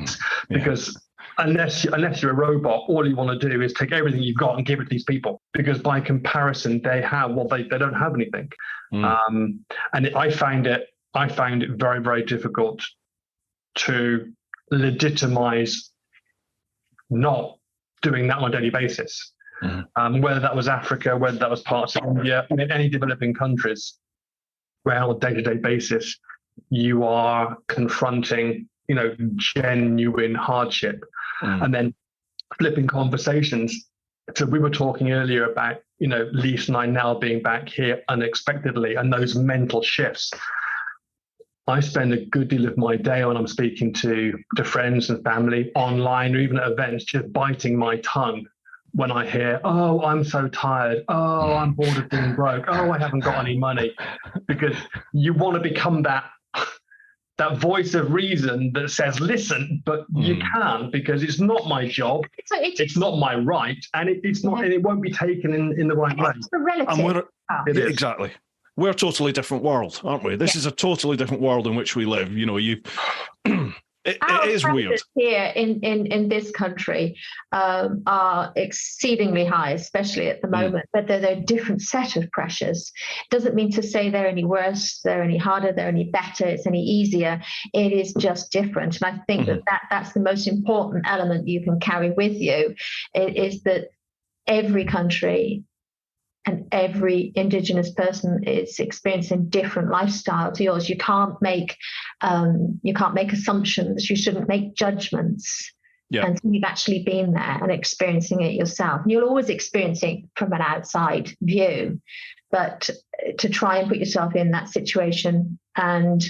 Because unless you're a robot, all you want to do is take everything you've got and give it to these people, because by comparison they don't have anything. And I found it very, very difficult to legitimize not doing that on a daily basis. Whether that was Africa, whether that was parts of India, any developing countries, where on a day-to-day basis you are confronting, genuine hardship, and then flipping conversations. So we were talking earlier about, Lisa and I now being back here unexpectedly, and those mental shifts. I spend a good deal of my day when I'm speaking to friends and family online or even at events, just biting my tongue when I hear, oh, I'm so tired. Oh, I'm bored of being broke. Oh, I haven't got any money. Because you want to become that voice of reason that says, listen, but you can't, because it's not my job. It's not my right. And it's not, and it won't be taken in the right way. It's the relative. Exactly. We're a totally different world, aren't we? This is a totally different world in which we live. It is weird. Here in this country are exceedingly high, especially at the moment, but they're a different set of pressures. Doesn't mean to say they're any worse, they're any harder, they're any better, it's any easier. It is just different. And I think that's the most important element you can carry with you, is that every country and every Indigenous person is experiencing different lifestyle to yours. You can't make assumptions. You shouldn't make judgments until you've actually been there and experiencing it yourself. And you'll always experience it from an outside view, but to try and put yourself in that situation and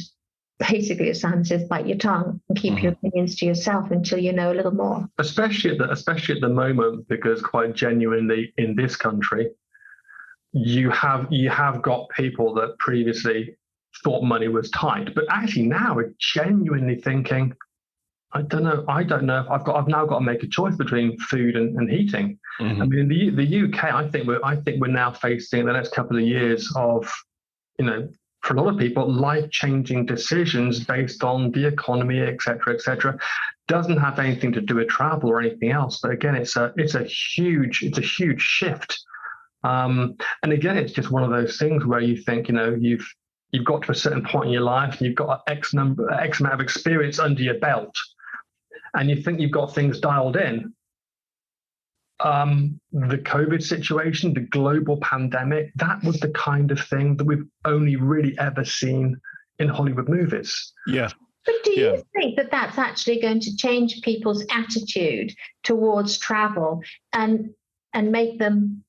basically, as Sam says, bite your tongue and keep your opinions to yourself until you know a little more. Especially at the moment, because quite genuinely in this country, you have got people that previously thought money was tight, but actually now are genuinely thinking, I don't know if I've now got to make a choice between food and heating. I mean, the UK, I think we're now facing the next couple of years of, for a lot of people, life-changing decisions based on the economy, et cetera. Doesn't have anything to do with travel or anything else, but again, it's a huge shift. And again, it's just one of those things where you think, you've got to a certain point in your life, you've got X amount of experience under your belt, and you think you've got things dialed in. The COVID situation, the global pandemic, that was the kind of thing that we've only really ever seen in Hollywood movies. Yeah. But do you think that that's actually going to change people's attitude towards travel and make them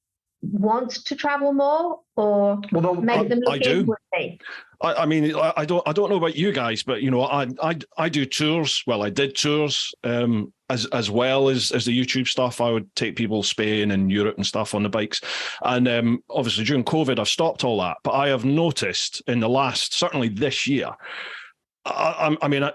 want to travel more, or make them look inwardly? I mean, I don't know about you guys, but I do tours. Well, I did tours as well as the YouTube stuff. I would take people Spain and Europe and stuff on the bikes, and obviously during COVID, I've stopped all that. But I have noticed in the last, certainly this year, I mean,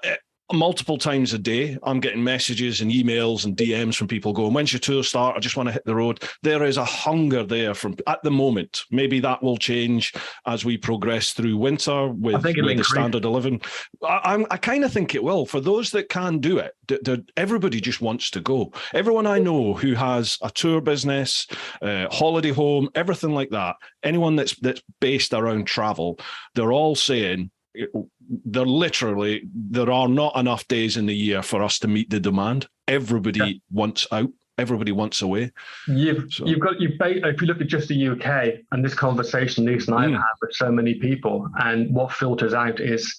multiple times a day, I'm getting messages and emails and DMs from people going, when's your tour start? I just want to hit the road. There is a hunger there at the moment. Maybe that will change as we progress through winter with the standard of living. I kind of think it will. For those that can do it, everybody just wants to go. Everyone I know who has a tour business, holiday home, everything like that, anyone that's based around travel, they're all saying, there are not enough days in the year for us to meet the demand. Everybody wants out. Everybody wants away. If you look at just the UK and this conversation Lisa and I have had with so many people, and what filters out is,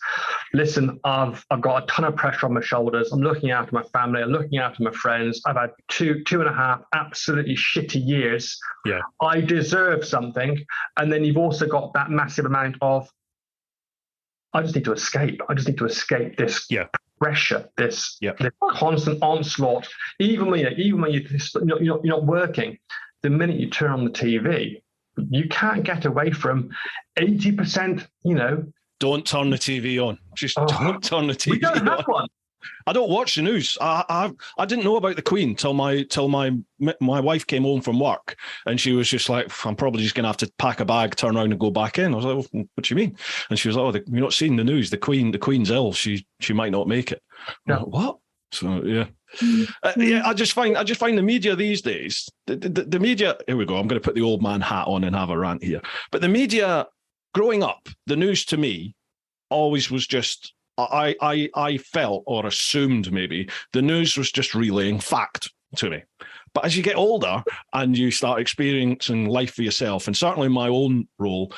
listen, I've got a ton of pressure on my shoulders. I'm looking after my family. I'm looking after my friends. I've had two and a half absolutely shitty years. Yeah, I deserve something. And then you've also got that massive amount of, I just need to escape. I just need to escape this pressure, this constant onslaught. Even when you're not working, the minute you turn on the TV, you can't get away from 80%. Don't turn the TV on. Just don't turn the TV on. We don't have one. I don't watch the news. I didn't know about the Queen till my wife came home from work, and she was just like, I'm probably just going to have to pack a bag, turn around and go back in. I was like, well, what do you mean? And she was like, oh, you're not seeing the news. The Queen's ill. She might not make it. Yeah. Like, what? So I just find the media these days, the media. Here we go. I'm going to put the old man hat on and have a rant here. But the media, growing up, the news to me always was just. I felt or assumed maybe the news was just relaying fact to me. But as you get older and you start experiencing life for yourself, and certainly my own role,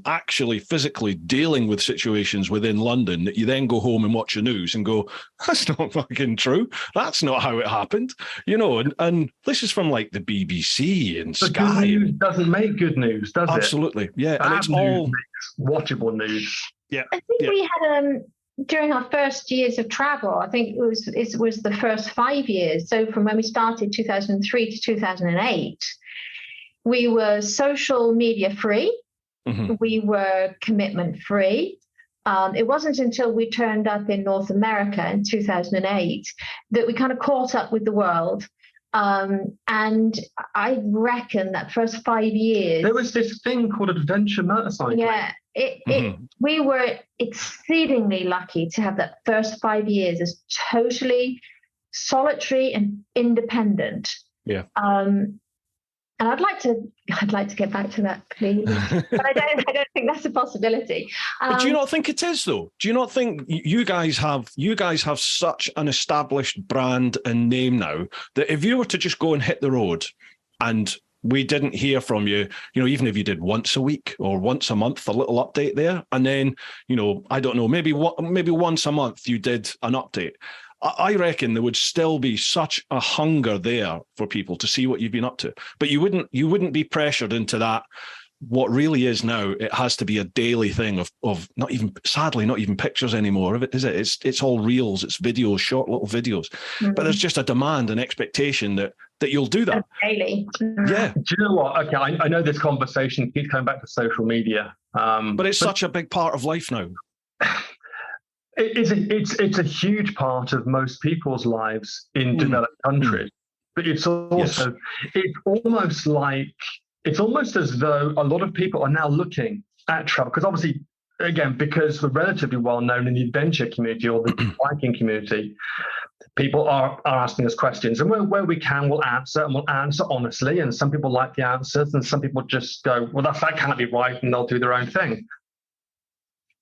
actually physically dealing with situations within London, that you then go home and watch the news and go, that's not fucking true. That's not how it happened. And this is from like the BBC and Sky. Good news doesn't make good news, does it? Absolutely. Yeah. Bad and it's news all makes watchable news. Yeah. I think we had during our first years of travel, I think it was the first 5 years. So from when we started 2003 to 2008, we were social media free. Mm-hmm. We were commitment free. It wasn't until we turned up in North America in 2008 that we kind of caught up with the world. And I reckon that first 5 years... There was this thing called adventure motorcycling. Yeah, we were exceedingly lucky to have that first 5 years as totally solitary and independent. Yeah. And I'd like to get back to that, please. But I don't think that's a possibility. But do you not think it is, though? Do you not think you guys have such an established brand and name now that if you were to just go and hit the road and we didn't hear from you, even if you did once a week or once a month, a little update there, and then, I don't know, maybe once a month you did an update, I reckon there would still be such a hunger there for people to see what you've been up to. But you wouldn't be pressured into that. What really is now, it has to be a daily thing of not even pictures anymore, is it? It's all reels, it's videos, short little videos. Mm-hmm. But there's just a demand and expectation that you'll do that. Daily. Yeah. Do you know what? Okay, I know this conversation keeps coming back to social media. But it's such a big part of life now. It's a huge part of most people's lives in developed countries, but it's also it's almost as though a lot of people are now looking at travel, because obviously, again, because we're relatively well known in the adventure community or the biking community, people are asking us questions, and where we can, we'll answer, and we'll answer honestly. And some people like the answers, and some people just go, well, that can't be right, and they'll do their own thing.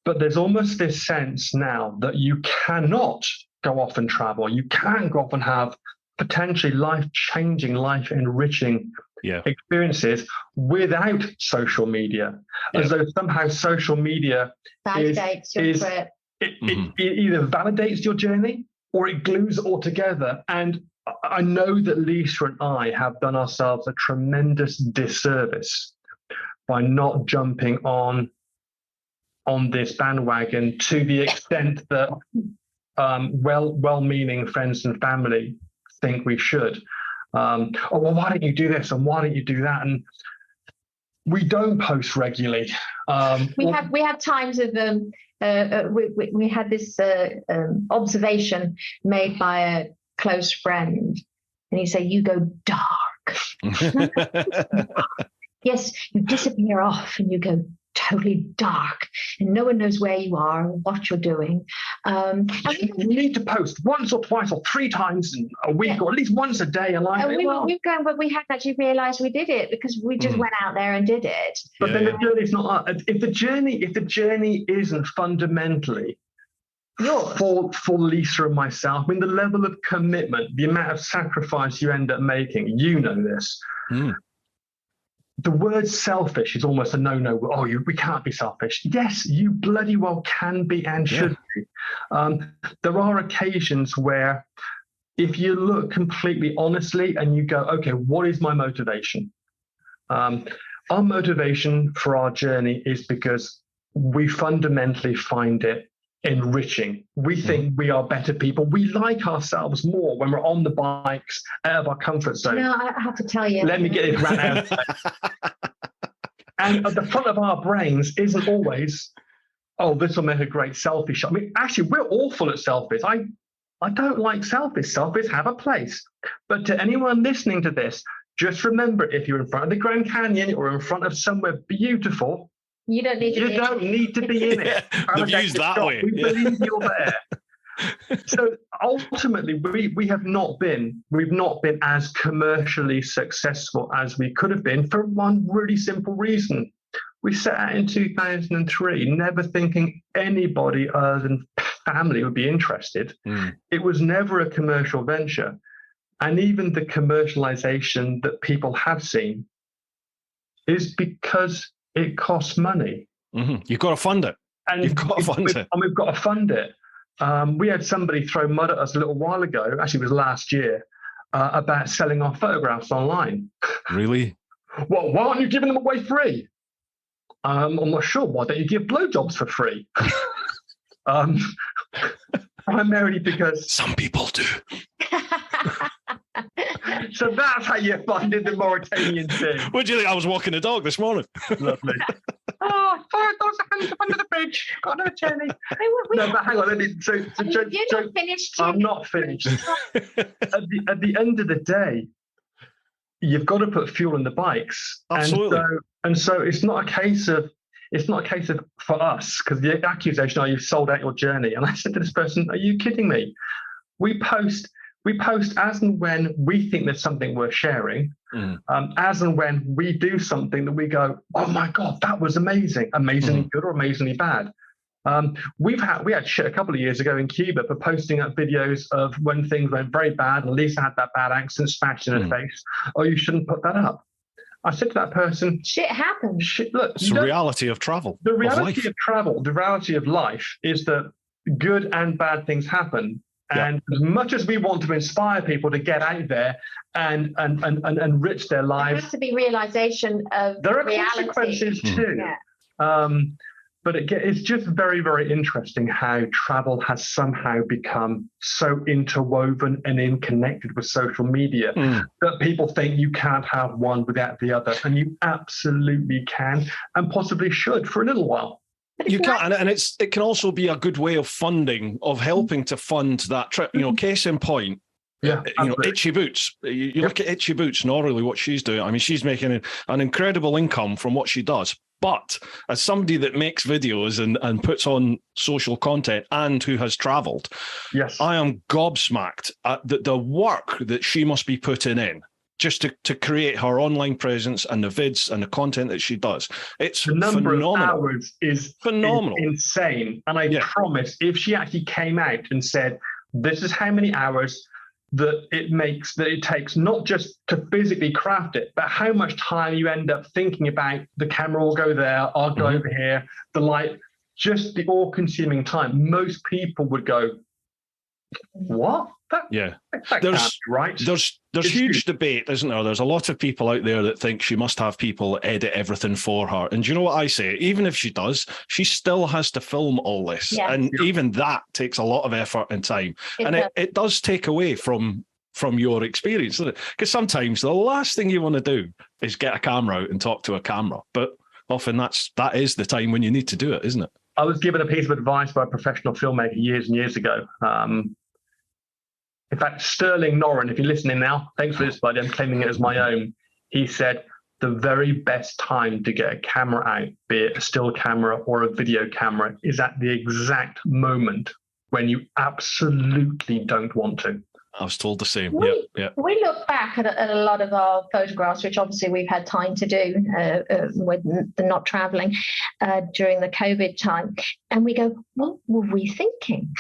But there's almost this sense now that you cannot go off and travel. You can't go off and have potentially life-changing, life-enriching experiences without social media. Yeah. As though somehow social media validates your trip. It either validates your journey or it glues it all together. And I know that Lisa and I have done ourselves a tremendous disservice by not jumping on this bandwagon to the extent that well-meaning friends and family think we should. Well, why don't you do this and why don't you do that? And we don't post regularly. We have times of we had this observation made by a close friend, and he said, "You go dark." Yes, you disappear off and you go totally dark, and no one knows where you are or what you're doing. You need to post once or twice or 3 times a week, or at least once a day. We've gone, but we hadn't actually realised we did it because we just went out there and did it. But then the journey's not. If the journey isn't fundamentally yours for Lisa and myself, I mean, the level of commitment, the amount of sacrifice you end up making, you know this. The word selfish is almost a no-no. Oh, we can't be selfish. Yes, you bloody well can be and should be. There are occasions where if you look completely honestly and you go, okay, what is my motivation? Our motivation for our journey is because we fundamentally find it enriching. We think we are better people. We like ourselves more when we're on the bikes out of our comfort zone. No, I have to tell you. Let me get it right out. And at the front of our brains isn't always, oh, this will make a great selfie shot. I mean, actually, we're awful at selfies. I don't like selfies. Selfies have a place. But to anyone listening to this, just remember, if you're in front of the Grand Canyon or in front of somewhere beautiful, you don't need to be in it. The view's that way. We believe you're there. So ultimately, we've not been as commercially successful as we could have been for one really simple reason. We set out in 2003, never thinking anybody other than family would be interested. It was never a commercial venture. And even the commercialization that people have seen is because it costs money. Mm-hmm. You've got to fund it. And you've got to fund it. And we've got to fund it. We had somebody throw mud at us a little while ago, actually it was last year, about selling our photographs online. Really? Well, why aren't you giving them away free? I'm not sure. Why don't you give blowjobs for free? Primarily because some people do. So that's how you funded the Mauritanian thing. What do you think? I was walking the dog this morning. Lovely. Oh, those hands up under the bridge. Got another journey. No, but hang on. You're not finished. I'm not finished. At the end of the day, you've got to put fuel in the bikes. Absolutely. And so it's not a case of for us, because the accusation, you've sold out your journey. And I said to this person, are you kidding me? We post as and when we think there's something worth sharing, as and when we do something that we go, oh my God, that was amazingly good or amazingly bad. We had shit a couple of years ago in Cuba for posting up videos of when things went very bad and Lisa had that bad accident smashed in her face. Oh, you shouldn't put that up. I said to that person, shit happens. Look, it's the reality of travel. The reality of travel, the reality of life is that good and bad things happen. And as much as we want to inspire people to get out there and enrich their lives, there has to be realization of there are reality. Consequences too. Yeah. But it's just very, very interesting how travel has somehow become so interwoven and connected with social media that people think you can't have one without the other, and you absolutely can and possibly should for a little while. You can, and it can also be a good way of funding, of helping to fund that trip. You know, case in point, Itchy Boots. You look at Itchy Boots, not really what she's doing. I mean, she's making an incredible income from what she does. But as somebody that makes videos and puts on social content and who has traveled, yes, I am gobsmacked at the work that she must be putting in just to create her online presence and the vids and the content that she does. It's the number phenomenal. Of hours is phenomenal, insane. And I promise, if she actually came out and said, "This is how many hours that it takes, not just to physically craft it, but how much time you end up thinking about the camera will go there, I'll go over here, the light, just the all-consuming time." Most people would go, "What?" There's right. There's huge debate, isn't there? There's a lot of people out there that think she must have people edit everything for her. And do you know what I say? Even if she does, she still has to film all this. Yeah. And even that takes a lot of effort and time. It does take away from your experience, doesn't it? Because sometimes the last thing you want to do is get a camera out and talk to a camera. But often that is the time when you need to do it, isn't it? I was given a piece of advice by a professional filmmaker years and years ago. In fact, Sterling Norrin, if you're listening now, thanks for this, buddy. I'm claiming it as my own. He said, the very best time to get a camera out, be it a still camera or a video camera, is at the exact moment when you absolutely don't want to. I was told the same. We look back at a lot of our photographs, which obviously we've had time to do with not traveling during the COVID time. And we go, what were we thinking?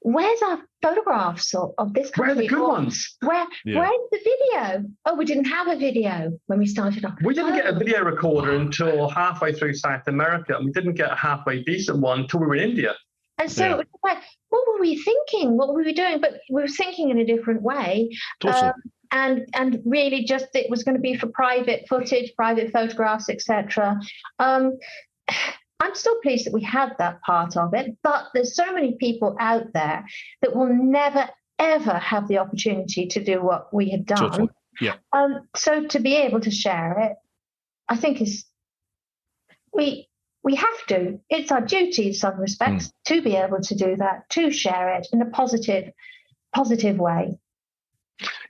Where's our photographs of this country? Where are the good ones? Where's the video? Oh, we didn't have a video when we started off. We didn't get a video recorder until halfway through South America, and we didn't get a halfway decent one until we were in India. And so it was like, what were we thinking? What were we doing? But we were thinking in a different way. Totally. And really just it was going to be for private footage, private photographs, etc. I'm still pleased that we had that part of it, but there's so many people out there that will never, ever have the opportunity to do what we had done. Totally. Yeah. So to be able to share it, I think we have to. It's our duty in some respects to be able to do that, to share it in a positive way.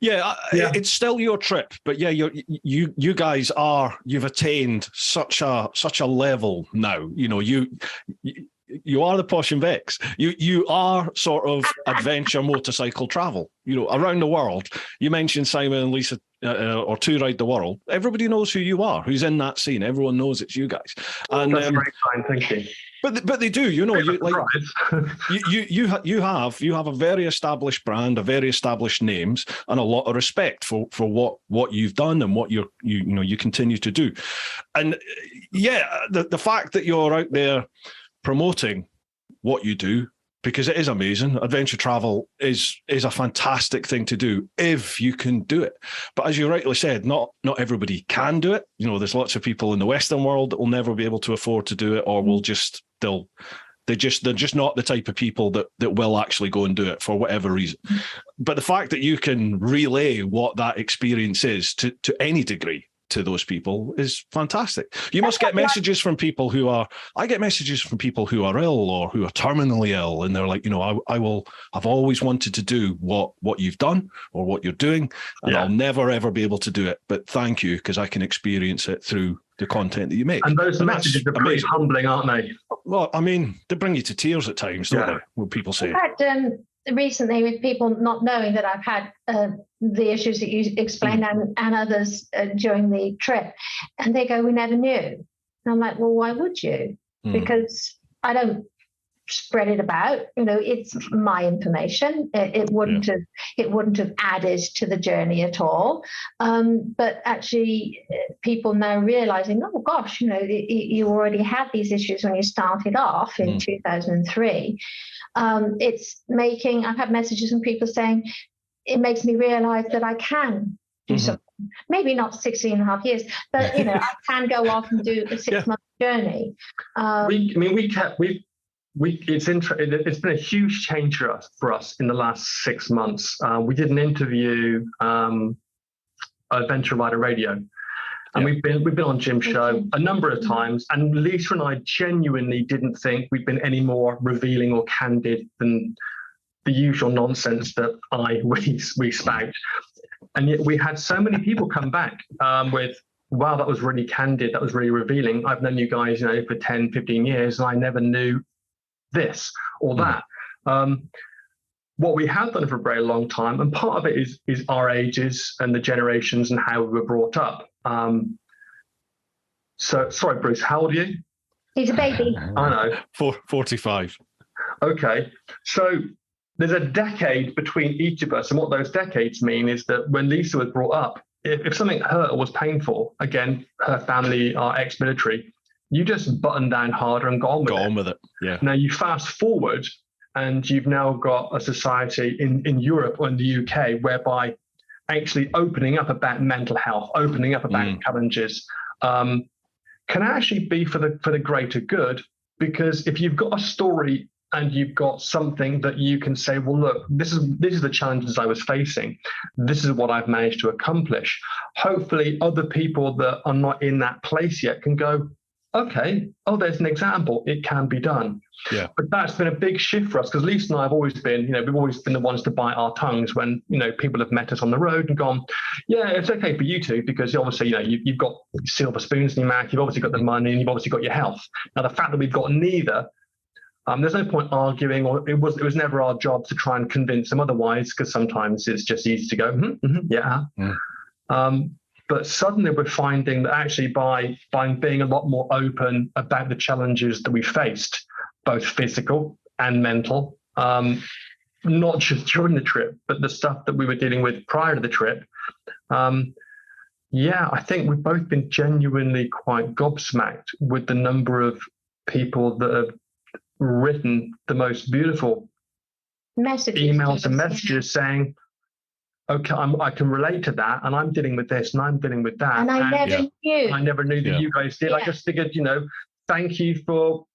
Yeah, it's still your trip, but you guys you've attained such a level now. You know, You are the Posh and Vex. You are sort of adventure motorcycle travel, around the world. You mentioned Simon and Lisa or Two Ride the World. Everybody knows who you are, who's in that scene. Everyone knows it's you guys. And that's very kind, thank you. But they do, you have a very established brand, a very established names, and a lot of respect for what you've done and what you continue to do. And the fact that you're out there promoting what you do, because it is amazing. Adventure travel is a fantastic thing to do if you can do it. But as you rightly said, not everybody can do it. There's lots of people in the Western world that will never be able to afford to do it, or will just they're just not the type of people that will actually go and do it for whatever reason. But the fact that you can relay what that experience is to any degree to those people is fantastic. You must get messages from people I get messages from people who are ill or who are terminally ill, and they're like, I've always wanted to do what you've done or what you're doing, and I'll never ever be able to do it, but thank you, because I can experience it through the content that you make. And those messages are pretty humbling, aren't they? Well, I mean, they bring you to tears at times, don't they? When people say recently, with people not knowing that I've had the issues that you explained and others during the trip, and they go, "We never knew." And I'm like, "Well, why would you?" Because I don't spread it about. It's my information. It wouldn't have added to the journey at all. But actually, people now realizing, oh gosh, you already had these issues when you started off in 2003. I've had messages from people saying, it makes me realize that I can do something. Maybe not 16 and a half years, but I can go off and do a 6-month journey. It's been a huge change for us in the last 6 months. We did an interview, Adventure Rider Radio, and we've been on Jim's show a number of times, and Lisa and I genuinely didn't think we'd been any more revealing or candid than the usual nonsense that we spout. And yet we had so many people come back with, wow, that was really candid, that was really revealing. I've known you guys, for 10, 15 years, and I never knew this or that. What we have done for a very long time, and part of it is our ages and the generations and how we were brought up. So, sorry, Bruce, how old are you? He's a baby. I know. 45. Okay. So there's a decade between each of us, and what those decades mean is that when Lisa was brought up, if something hurt or was painful, again, her family are ex-military, you just button down harder and go on with it. Yeah. Now you fast forward, and you've now got a society in Europe or in the UK whereby actually opening up about mental health, opening up about challenges, can actually be for the greater good. Because if you've got a story and you've got something that you can say, well, look, this is the challenges I was facing, this is what I've managed to accomplish. Hopefully other people that are not in that place yet can go, okay, there's an example, it can be done. Yeah. But that's been a big shift for us, because Lisa and I have always been, we've always been the ones to bite our tongues when, people have met us on the road and gone, yeah, it's okay for you two, because obviously, you've got silver spoons in your mouth, you've obviously got the money, and you've obviously got your health. Now, the fact that we've got neither, there's no point arguing, or it was never our job to try and convince them otherwise, because sometimes it's just easy to go, yeah. But suddenly we're finding that actually by being a lot more open about the challenges that we faced, both physical and mental, not just during the trip, but the stuff that we were dealing with prior to the trip. I think we've both been genuinely quite gobsmacked with the number of people that have written the most beautiful emails and messages saying, okay, I can relate to that, and I'm dealing with this, and I'm dealing with that. And I never knew. I never knew that you guys did. Yeah. I just figured, thank you for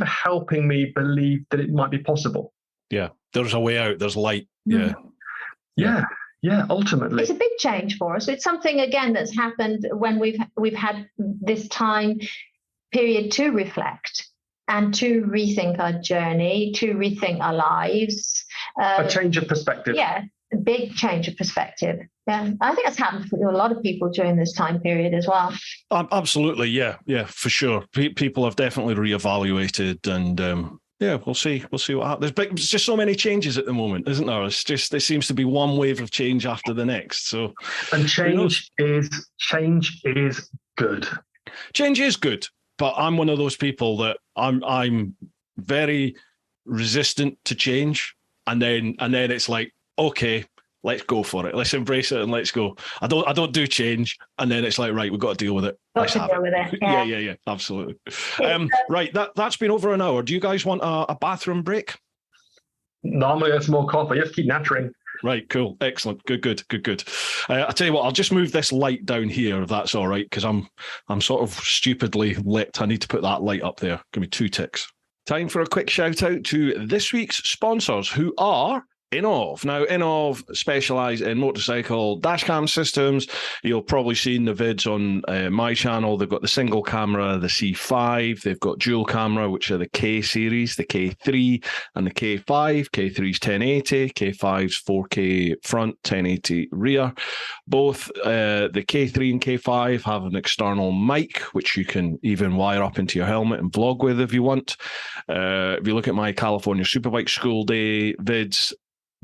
helping me believe that it might be possible. Yeah, there's a way out. There's light. Yeah. Ultimately, it's a big change for us. It's something again that's happened when we've had this time period to reflect and to rethink our journey, to rethink our lives. A change of perspective. Yeah. A big change of perspective. Yeah, I think that's happened for a lot of people during this time period as well. Absolutely, yeah, for sure. People have definitely reevaluated, and Yeah, we'll see. We'll see what happens. There's just so many changes at the moment, isn't there? It's just there seems to be one wave of change after the next. So, and change is good. Change is good, but I'm one of those people that I'm very resistant to change, and then it's like, okay, let's go for it. Let's embrace it and let's go. I don't do change, and then it's like, right, we've got to deal with it. Got to deal with it. Yeah, absolutely. Right, that's been over an hour. Do you guys want a bathroom break? Normally, it's more coffee. Just keep nattering. Right, cool, excellent, good. I'll tell you what, I'll just move this light down here if that's all right, because I'm sort of stupidly lit. I need to put that light up there. Give me 2 ticks. Time for a quick shout out to this week's sponsors, who are Innov. Now, Innov specialise in motorcycle dashcam systems. You'll probably seen the vids on my channel. They've got the single camera, the C5. They've got dual camera, which are the K series, the K3 and the K5. K3's 1080, K5's 4K front, 1080 rear. Both the K3 and K5 have an external mic, which you can even wire up into your helmet and vlog with if you want. If you look at my California Superbike School Day vids,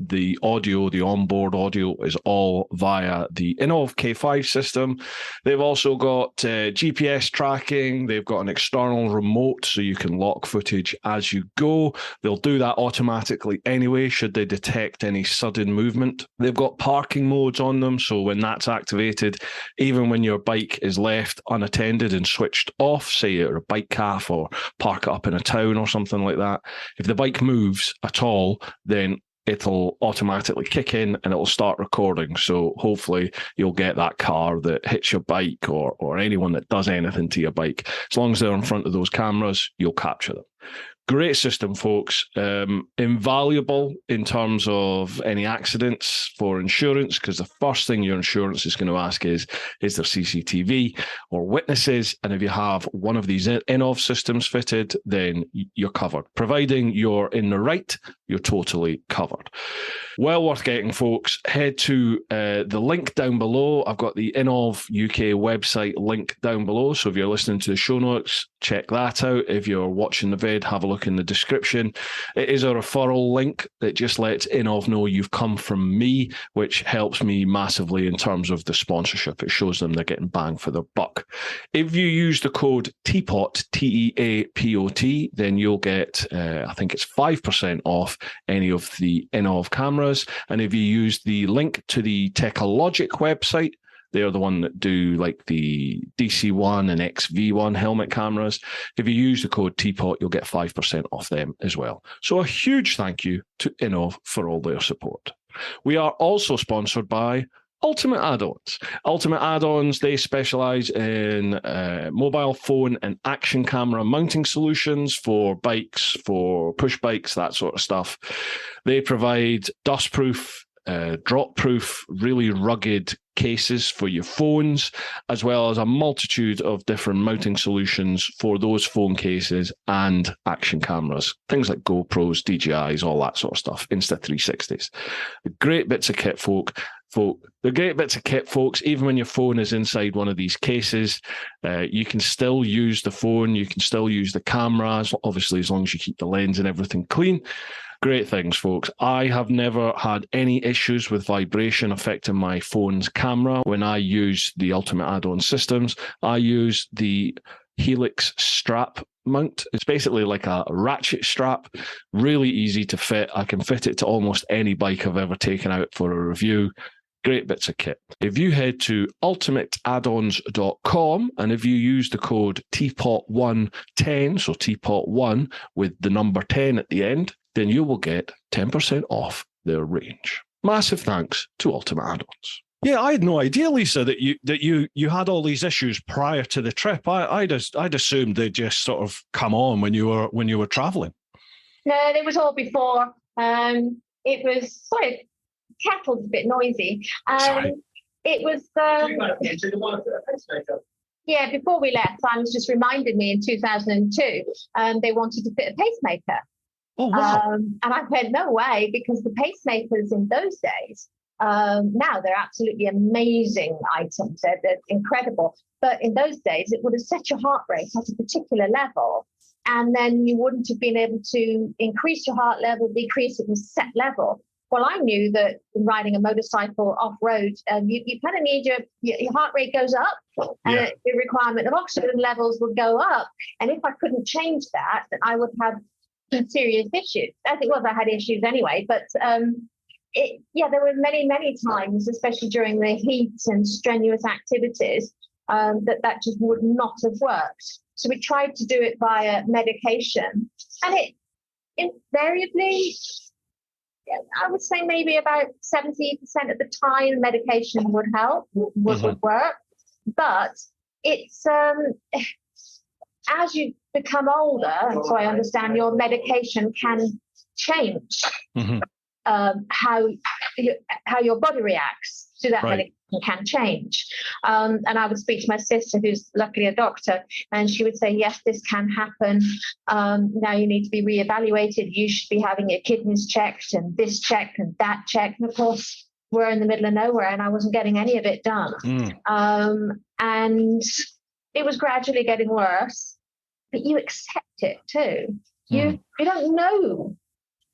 the audio, the onboard audio is all via the Innov K5 system. They've also got GPS tracking. They've got an external remote so you can lock footage as you go. They'll do that automatically anyway, should they detect any sudden movement. They've got parking modes on them, so when that's activated, even when your bike is left unattended and switched off, say you're a bike calf or park it up in a town or something like that, if the bike moves at all, then it'll automatically kick in and it'll start recording. So hopefully you'll get that car that hits your bike or anyone that does anything to your bike. As long as they're in front of those cameras, you'll capture them. Great system, folks. Invaluable in terms of any accidents for insurance, because the first thing your insurance is going to ask is there CCTV or witnesses? And if you have one of these Innov systems fitted, then you're covered. Providing you're in the right, you're totally covered. Well worth getting, folks. Head to the link down below. I've got the Innov UK website link down below. So if you're listening to the show notes, check that out. If you're watching the vid, have a look in the description. It is a referral link that just lets Innov know you've come from me, which helps me massively in terms of the sponsorship. It shows them they're getting bang for their buck. If you use the code TEAPOT, TEAPOT, then you'll get, I think it's 5% off any of the Innov cameras. And if you use the link to the Techologic website, they're the one that do like the DC1 and XV1 helmet cameras. If you use the code TEAPOT, you'll get 5% off them as well. So a huge thank you to Innov for all their support. We are also sponsored by Ultimate Add-ons. Ultimate Add-ons, they specialize in mobile phone and action camera mounting solutions for bikes, for push bikes, that sort of stuff. They provide dustproof, drop-proof, really rugged cases for your phones, as well as a multitude of different mounting solutions for those phone cases and action cameras. Things like GoPros, DJIs, all that sort of stuff, Insta360s. Great bits of kit, They're great bits of kit, folks. Even when your phone is inside one of these cases, you can still use the phone, you can still use the camera, obviously as long as you keep the lens and everything clean. Great things, folks. I have never had any issues with vibration affecting my phone's camera when I use the Ultimate Add-on systems. I use the Helix strap mount. It's basically like a ratchet strap, really easy to fit. I can fit it to almost any bike I've ever taken out for a review. Great bits of kit. If you head to ultimateaddons.com and if you use the code TeapotOne10, so TeapotOne with the number 10 at the end, then you will get 10% off their range. Massive thanks to Ultimate Add-ons. Yeah, I had no idea, Lisa, that you had all these issues prior to the trip. I'd assumed they'd just sort of come on when you were traveling. No, it was all before. It was sorry, kettle's a bit noisy. It was. Yeah, before we left, Simon just reminded me in 2002, they wanted to fit a pacemaker. Oh, wow. And I went, no way, because the pacemakers in those days, now they're absolutely amazing items. They're incredible. But in those days, it would have set your heart rate at a particular level. and then you wouldn't have been able to increase your heart level, decrease it in set level. Well, I knew that riding a motorcycle off-road, you kind of need your heart rate goes up, and the requirement of oxygen levels would go up. And if I couldn't change that, then I would have some serious issues. I had issues anyway, but there were many, many times, especially during the heat and strenuous activities, that just would not have worked. So we tried to do it via medication, and it invariably, I would say maybe about 70% of the time, medication would help, would work. But it's as you become older, so I understand your medication can change how your body reacts to that medication. Can change. And I would speak to my sister, who's luckily a doctor, and she would say, yes, this can happen. Now you need to be reevaluated. You should be having your kidneys checked and this checked and that checked. And of course, we're in the middle of nowhere, and I wasn't getting any of it done. And it was gradually getting worse, but you accept it too. You don't know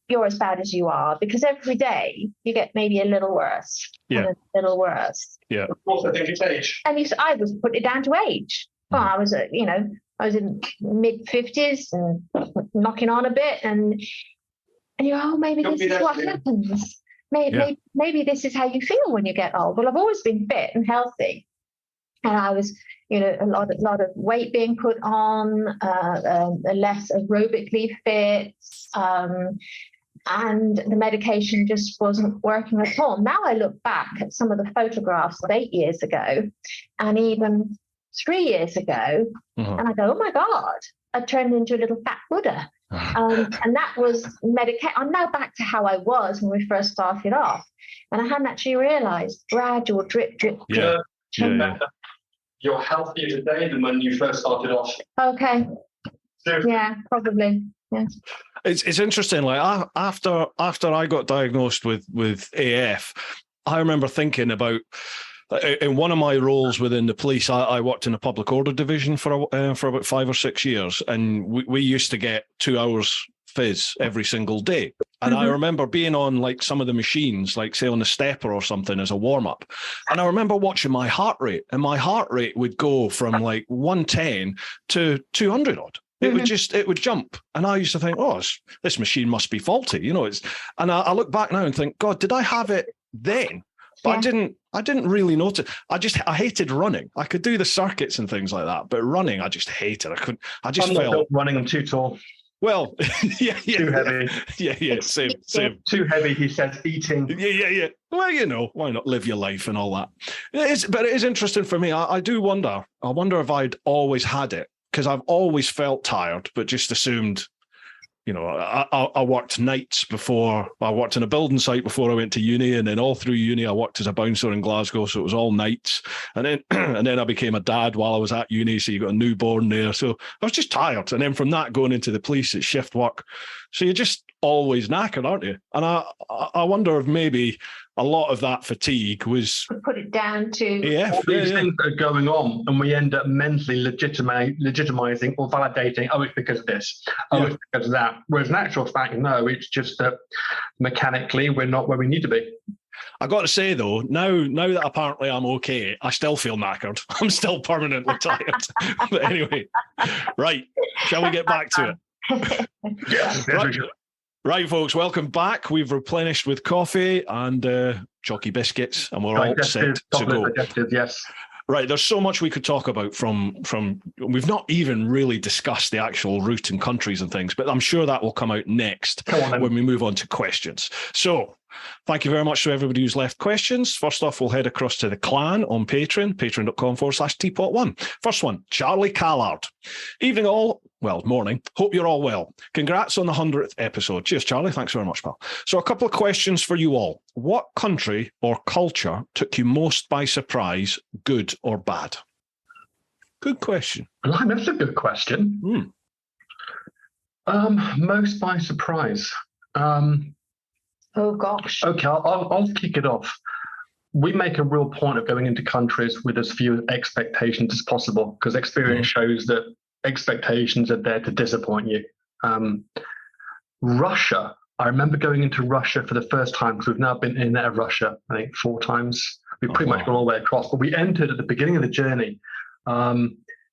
you're as bad as you are, because every day you get maybe a little worse and a little worse. Yeah. Of course, I think it's age. And I was putting it down to age. Well, I was, I was in mid-50s and knocking on a bit, and maybe this is what happens. Maybe this is how you feel when you get old. Well, I've always been fit and healthy, and I was, a lot of weight being put on, less aerobically fit. And the medication just wasn't working at all. Now I look back at some of the photographs of 8 years ago and even 3 years ago, and I go, oh my God, I turned into a little fat Buddha. And that was medication. I'm now back to how I was when we first started off. And I hadn't actually realized gradual drip. You're healthier today than when you first started off. Okay. Yeah, probably. Yeah. It's interesting. Like after I got diagnosed with AF, I remember thinking about, in one of my roles within the police, I worked in a public order division for about 5 or 6 years, and we used to get 2 hours fizz every single day. And I remember being on like some of the machines, like say on the stepper or something as a warm up. And I remember watching my heart rate, and my heart rate would go from like 110 to 200 odd. It would jump. And I used to think, this machine must be faulty. And I look back now and think, God, did I have it then? But I didn't really notice. I hated running. I could do the circuits and things like that, but running, I just hated. I just felt running. I'm too tall. Well, too heavy. Yeah, same. Too heavy, he says, eating. Yeah. Well, why not live your life and all that? But it is interesting for me. I do wonder. I wonder if I'd always had it, because I've always felt tired, but just assumed, I worked nights before. I worked in a building site before I went to uni, and then all through uni I worked as a bouncer in Glasgow, so it was all nights. And then and then I became a dad while I was at uni, so you got a newborn there. So I was just tired. And then from that, going into the police, it's shift work. So you're just always knackered, aren't you? And I wonder if maybe a lot of that fatigue was... Put it down to... all these things that are going on, and we end up mentally legitimizing or validating, it's because of this, it's because of that. Whereas in actual fact, no, it's just that mechanically we're not where we need to be. I got to say, though, now that apparently I'm okay, I still feel knackered. I'm still permanently tired. But anyway, right, shall we get back to it? Yeah. Right, folks, welcome back. We've replenished with coffee and chalky biscuits, and we're all set to go. Yes. Right, there's so much we could talk about from we've not even really discussed the actual route and countries and things, but I'm sure that will come out next when we move on to questions. So thank you very much to everybody who's left questions. First off, we'll head across to the clan on Patreon, patreon.com/TeapotOne. First one, Charlie Callard. Evening all. Well, morning. Hope you're all well. Congrats on the 100th episode. Cheers, Charlie. Thanks very much, pal. So a couple of questions for you all. What country or culture took you most by surprise, good or bad? Good question. That's a good question. Most by surprise. Oh, gosh. Okay, I'll kick it off. We make a real point of going into countries with as few expectations as possible, because experience shows that expectations are there to disappoint you. Russia, I remember going into Russia for the first time, because we've now been in and out of Russia, I think 4 times. We've pretty much gone all the way across, but we entered at the beginning of the journey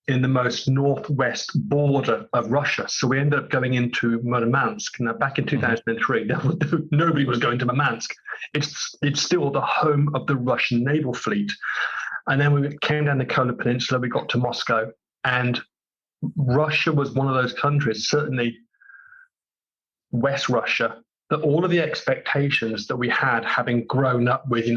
in the most northwest border of Russia. So we ended up going into Murmansk. Now, back in 2003, nobody was going to Murmansk. It's still the home of the Russian naval fleet. And then we came down the Kola Peninsula, we got to Moscow, and Russia was one of those countries, certainly West Russia, that all of the expectations that we had, having grown up with,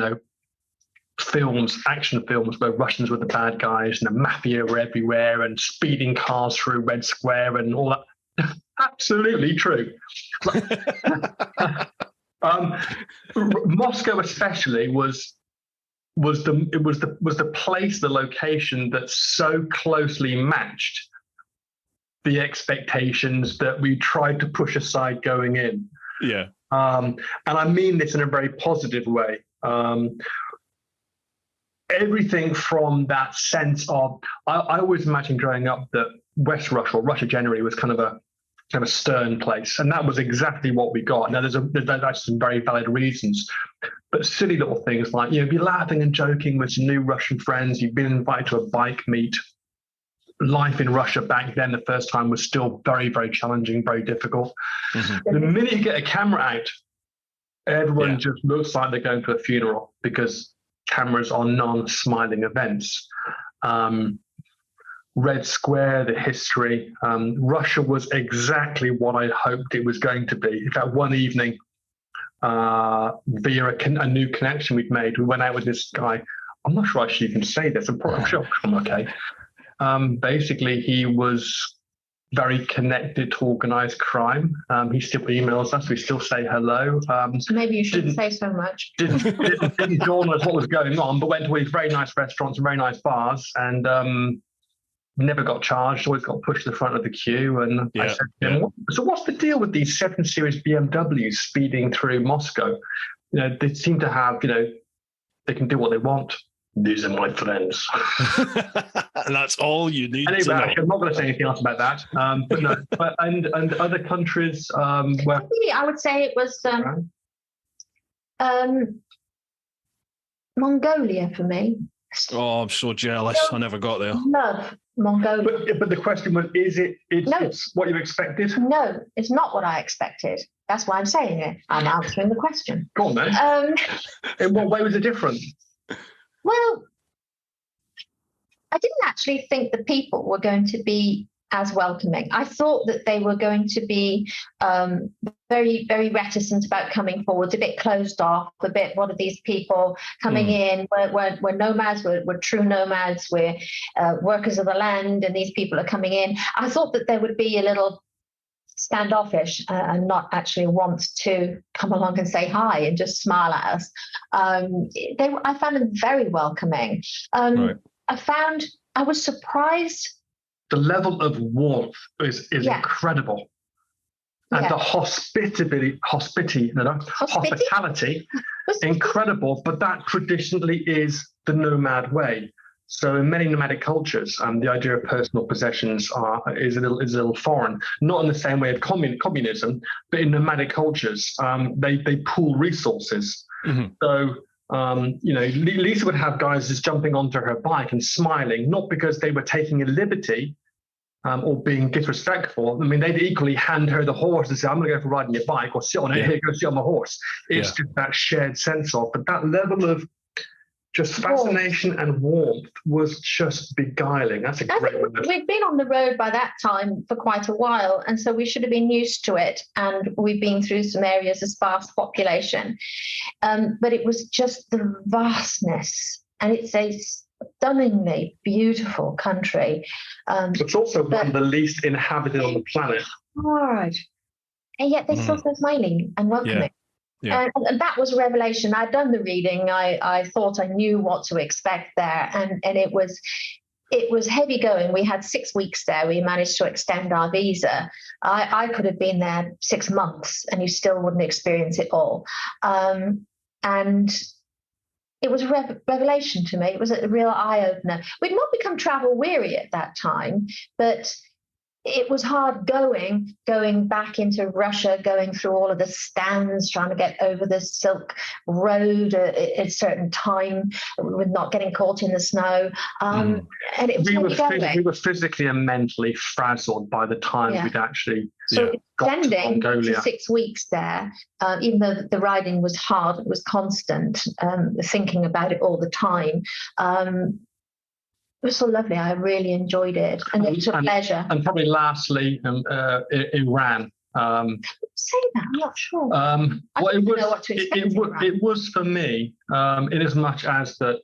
films, action films where Russians were the bad guys and the mafia were everywhere and speeding cars through Red Square and all that. Absolutely true. Moscow especially was the place, the location that so closely matched the expectations that we tried to push aside going in. Yeah. And I mean this in a very positive way. Everything from that sense of, I always imagined growing up that West Russia, or Russia generally, was kind of a stern place, and that was exactly what we got. Now, there's some very valid reasons, but silly little things like, be laughing and joking with some new Russian friends. You've been invited to a bike meet. Life in Russia back then, the first time, was still very, very challenging, very difficult. The minute you get a camera out, everyone just looks like they're going to a funeral, because cameras are non-smiling events. Red Square, the history. Russia was exactly what I hoped it was going to be. In fact, one evening, via a new connection we'd made, we went out with this guy. I'm not sure I should even say this. I'm sure I'm okay. Basically, he was very connected to organised crime. He still emails us. We still say hello. Maybe you shouldn't say so much. Didn't dawn on us what was going on, but went to these very nice restaurants and very nice bars, and never got charged. Always got pushed to the front of the queue. And I said to him, "So what's the deal with these 7 Series BMWs speeding through Moscow? They seem to have, they can do what they want. These are my friends." And that's all you need anyway, to know. I'm not going to say anything else about that. But no, and other countries where I would say it was Mongolia for me. Oh, I'm so jealous. I never got there. Love Mongolia. But the question was, it's what you expected? No, it's not what I expected. That's why I'm saying it. I'm answering the question. Go on then. In what way was it different? Well, I didn't actually think the people were going to be as welcoming. I thought that they were going to be very, very reticent about coming forward, a bit closed off, a bit, what are these people coming in? We're nomads, we're true nomads, we're workers of the land, and these people are coming in. I thought that they would be a little standoffish and not actually want to come along and say hi and just smile at us. I found them very welcoming. Right. I was surprised. The level of warmth is incredible. And the hospitality, incredible. But that traditionally is the nomad way. So in many nomadic cultures, the idea of personal possessions is a little foreign. Not in the same way of communism, but in nomadic cultures, they pool resources. So Lisa would have guys just jumping onto her bike and smiling, not because they were taking a liberty or being disrespectful. I mean, they'd equally hand her the horse and say, "I'm going to go for riding your bike," or "Sit on it, here, go sit on the horse." It's just that shared sense of, but that level of just fascination and warmth was just beguiling. That's a great word. We'd been on the road by that time for quite a while, and so we should have been used to it. And we've been through some areas of sparse population. But it was just the vastness. And it's a stunningly beautiful country. It's also one of the least inhabited on the planet. Hard. And yet they're still so smiling and welcoming. Yeah. And that was a revelation. I'd done the reading. I thought I knew what to expect there, and it was heavy going. We had 6 weeks there. We managed to extend our visa. I could have been there 6 months, and you still wouldn't experience it all. And it was a revelation to me. It was a real eye opener. We'd not become travel weary at that time, but it was hard going back into Russia, going through all of the stands, trying to get over the Silk Road at a certain time with not getting caught in the snow. And it was we were physically and mentally frazzled by the time we'd actually got to Mongolia. To 6 weeks there, even though the riding was hard, it was constant, thinking about it all the time. It was so lovely. I really enjoyed it, and it was a pleasure. And probably lastly, Iran. Say that, I'm not sure. I don't know what to expect. It was for me, in as much as that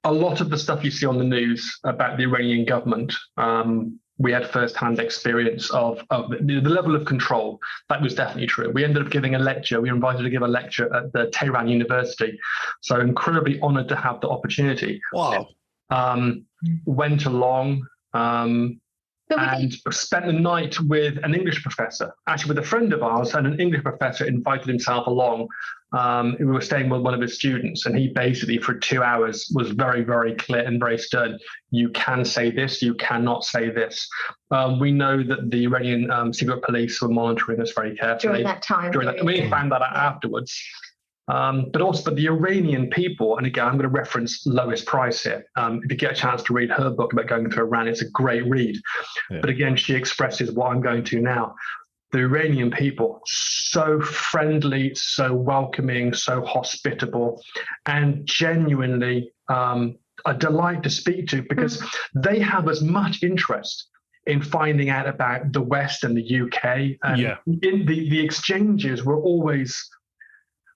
a lot of the stuff you see on the news about the Iranian government, we had first-hand experience of the level of control. That was definitely true. We ended up giving a lecture. We were invited to give a lecture at the Tehran University. So incredibly honored to have the opportunity. Wow. Went along and spent the night with an English professor, actually with a friend of ours, and an English professor invited himself along. We were staying with one of his students, and he basically for 2 hours was very, very clear and very stern. You can say this, you cannot say this. We know that the Iranian secret police were monitoring us very carefully. During that time. We found that out afterwards. But the Iranian people, and again, I'm going to reference Lois Price here. If you get a chance to read her book about going to Iran, it's a great read. Yeah. But again, she expresses what I'm going to now. The Iranian people, so friendly, so welcoming, so hospitable, and genuinely a delight to speak to, because they have as much interest in finding out about the West and the UK. And in the exchanges were always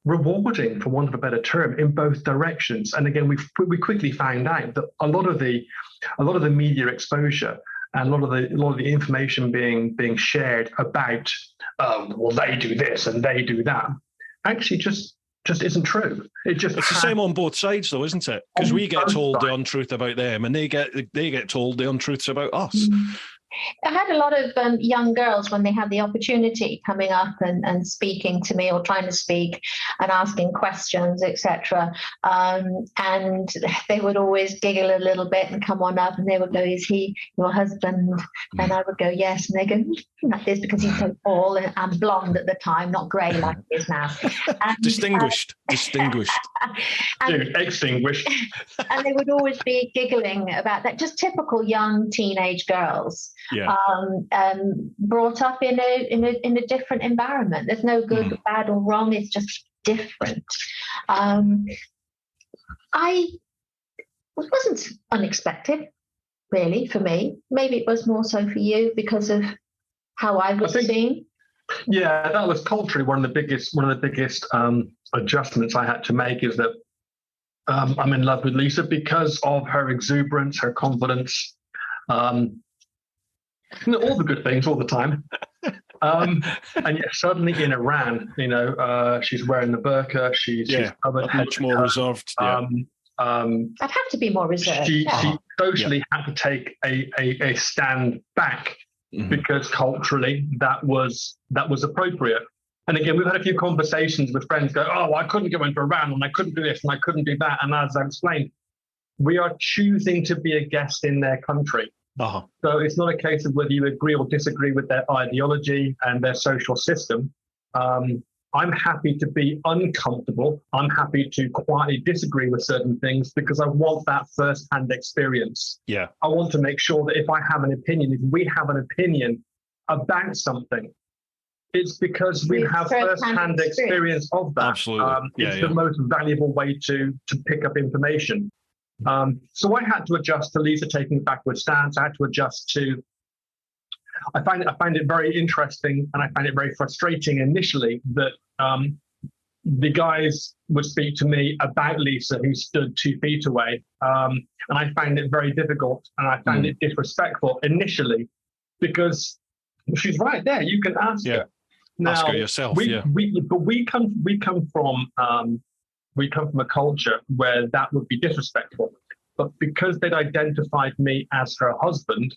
rewarding, for want of a better term, in both directions. And again, we quickly found out that a lot of the media exposure and a lot of the information being shared about, well, they do this and they do that, actually just isn't true. It's the same on both sides, though, isn't it? Because we get told the untruth about them, and they get told the untruths about us. I had a lot of young girls, when they had the opportunity, coming up and speaking to me, or trying to speak and asking questions, etc. And they would always giggle a little bit and come on up, and they would go, "Is he your husband?" And I would go, "Yes." And they go, "Like this," because he's so tall and blonde at the time, not grey like he is now. And, distinguished. Dude, extinguished. And they would always be giggling about that. Just typical young teenage girls. Yeah. Brought up in a different environment. There's no good, bad, or wrong. It's just different. It wasn't unexpected, really, for me. Maybe it was more so for you because of how I was seen. Yeah, that was culturally one of the biggest adjustments I had to make. Is that I'm in love with Lisa because of her exuberance, her confidence. All the good things all the time. And yet suddenly in Iran, she's wearing the burqa, she's covered, much more reserved. I'd have to be more reserved. She socially had to take a stand back because culturally that was appropriate. And again, we've had a few conversations with friends go, "Oh, I couldn't go into Iran, and I couldn't do this, and I couldn't do that." And as I explained, we are choosing to be a guest in their country. Uh-huh. So it's not a case of whether you agree or disagree with their ideology and their social system. I'm happy to be uncomfortable. I'm happy to quietly disagree with certain things because I want that first-hand experience. Yeah. I want to make sure that if I have an opinion, if we have an opinion about something, it's because we have first-hand experience of that. Absolutely. It's the most valuable way to pick up information. So I had to adjust to Lisa taking a backward stance. I had to adjust to. I find it very interesting, and I find it very frustrating initially that the guys would speak to me about Lisa, who stood 2 feet away, and I found it very difficult, and I found it disrespectful initially, because she's right there. You can ask her. Now, ask her yourself. But we come from a culture where that would be disrespectful. But because they'd identified me as her husband,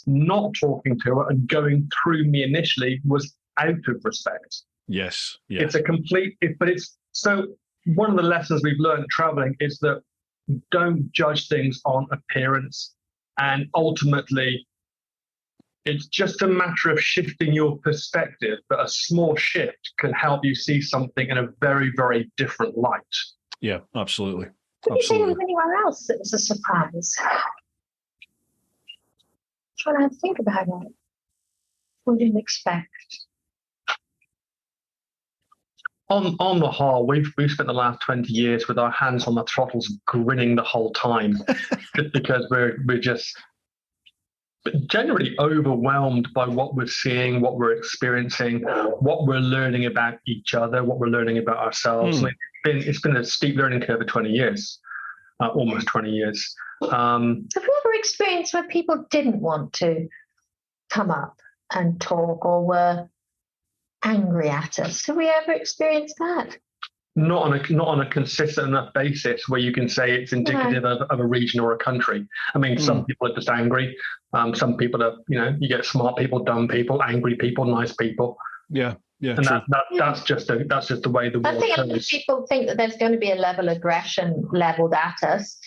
not talking to her and going through me initially was out of respect. Yes. Yeah. It's a complete, so one of the lessons we've learned traveling is that don't judge things on appearance. And ultimately, It's just a matter of shifting your perspective, but a small shift can help you see something in a very, very different light. Yeah, absolutely. Did you see there was anywhere else that was a surprise? I'm trying to think about it. What didn't expect. On the whole, we've spent the last 20 years with our hands on the throttles, grinning the whole time, just because we're just generally overwhelmed by what we're seeing, what we're experiencing, what we're learning about each other, what we're learning about ourselves. It's been a steep learning curve of 20 years, almost 20 years. Have you ever experienced where people didn't want to come up and talk or were angry at us? Have we ever experienced that? Not on a consistent enough basis where you can say it's indicative of a region or a country. I mean, some people are just angry. Some people are, you get smart people, dumb people, angry people, nice people. Yeah, and true. That's just the way the world I think a lot of people think that there's going to be a level of aggression leveled at us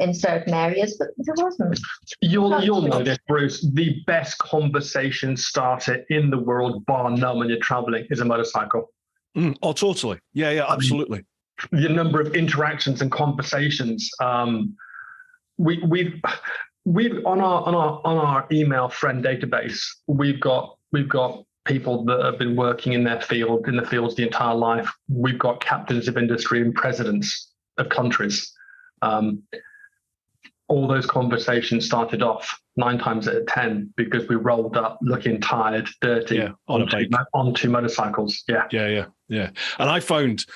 in certain areas, but there wasn't. You'll know this, Bruce. The best conversation starter in the world, bar none, when you're traveling, is a motorcycle. Oh, totally. Yeah, absolutely. The number of interactions and conversations. We've on our email friend database, we've got people that have been working in the fields the entire life. We've got captains of industry and presidents of countries. All those conversations started off 9 times out of 10 because we rolled up looking tired, dirty, on a bike, onto motorcycles. Yeah. And I found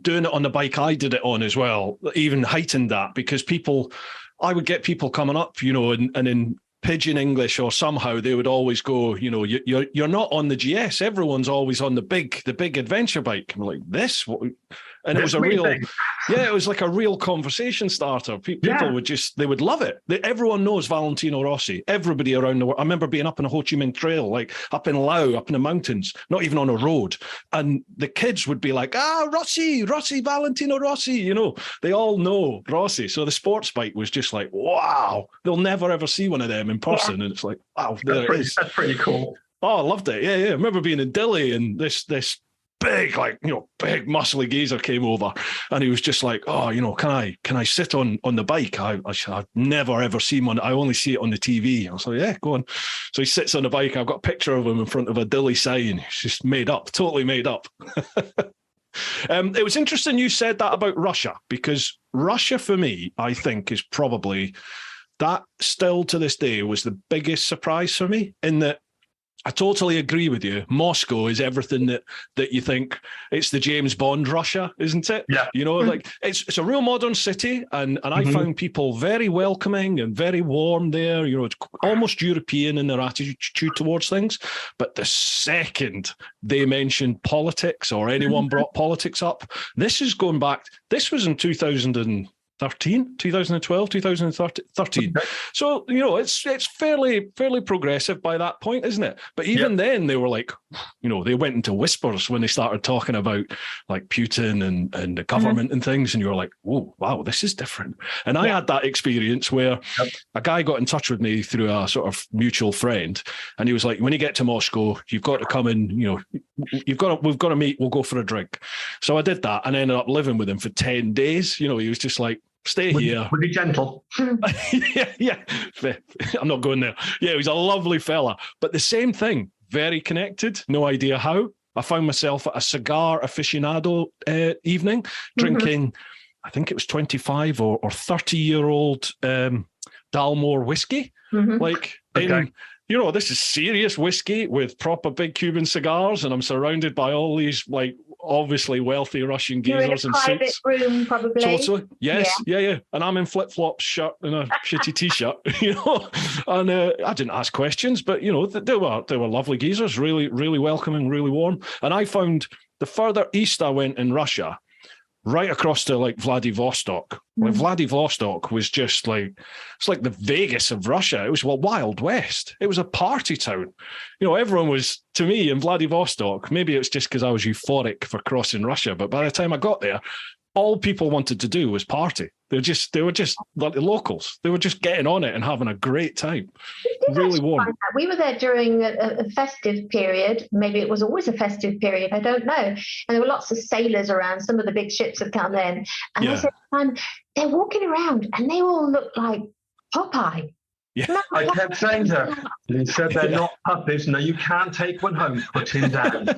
doing it on the bike I did it on as well even heightened that, because I would get people coming up, and in pidgin English or somehow they would always go, you're not on the GS. Everyone's always on the big adventure bike. I'm like, this? And it was it was like a real conversation starter. People they would love it. Everyone knows Valentino Rossi. Everybody around the world. I remember being up on a Ho Chi Minh Trail, like up in Laos, up in the mountains, not even on a road. And the kids would be like, Rossi, Valentino Rossi. They all know Rossi. So the sports bike was just like, wow, they'll never ever see one of them in person. And it's like, wow, there it is. That's pretty cool. Oh, I loved it. Yeah. I remember being in Delhi and this big, big muscly geezer came over and he was just like, can I sit on the bike? I've never ever seen one. I only see it on the TV. I was like, yeah, go on. So he sits on the bike. I've got a picture of him in front of a Dilly sign. It's just made up, totally made up. It was interesting you said that about Russia, because Russia for me, I think, is probably that still to this day was the biggest surprise for me, in that I totally agree with you. Moscow is everything that you think. It's the James Bond Russia, isn't it? Yeah. Like it's a real modern city, and I found people very welcoming and very warm there. It's almost European in their attitude towards things. But the second they mentioned politics or anyone brought politics up, this is going back. This was in 2012, 2013. Okay. So, it's fairly progressive by that point, isn't it? But even then they were like, they went into whispers when they started talking about like Putin and the government and things. And you were like, whoa, wow, this is different. And I had that experience where a guy got in touch with me through a sort of mutual friend. And he was like, when you get to Moscow, you've got to come in, we've got to meet, we'll go for a drink. So I did that and ended up living with him for 10 days. He was just like, stay here. Would be gentle. yeah. I'm not going there. Yeah, he was a lovely fella. But the same thing, very connected, no idea how. I found myself at a cigar aficionado evening, drinking, I think it was 25 or 30-year-old Dalmore whiskey. This is serious whiskey with proper big Cuban cigars, and I'm surrounded by all these like obviously wealthy Russian geezers and suits. Room, probably. Totally. Yes. Yeah. And I'm in flip-flops, shirt and a shitty t-shirt, And I didn't ask questions, but they were lovely geezers, really, really welcoming, really warm. And I found the further east I went in Russia, right across to like Vladivostok. Like Vladivostok was just like, it's like the Vegas of Russia. It was Wild West. It was a party town. Everyone was, to me, in Vladivostok, maybe it's just because I was euphoric for crossing Russia, but by the time I got there, all people wanted to do was party. They were just like the locals. They were just getting on it and having a great time. Really warm. We were there during a festive period. Maybe it was always a festive period. I don't know. And there were lots of sailors around. Some of the big ships had come in. And I said, they're walking around and they all look like Popeye. Yeah. I kept saying to her, you said they're not puppies. No, you can't take one home. Put him down.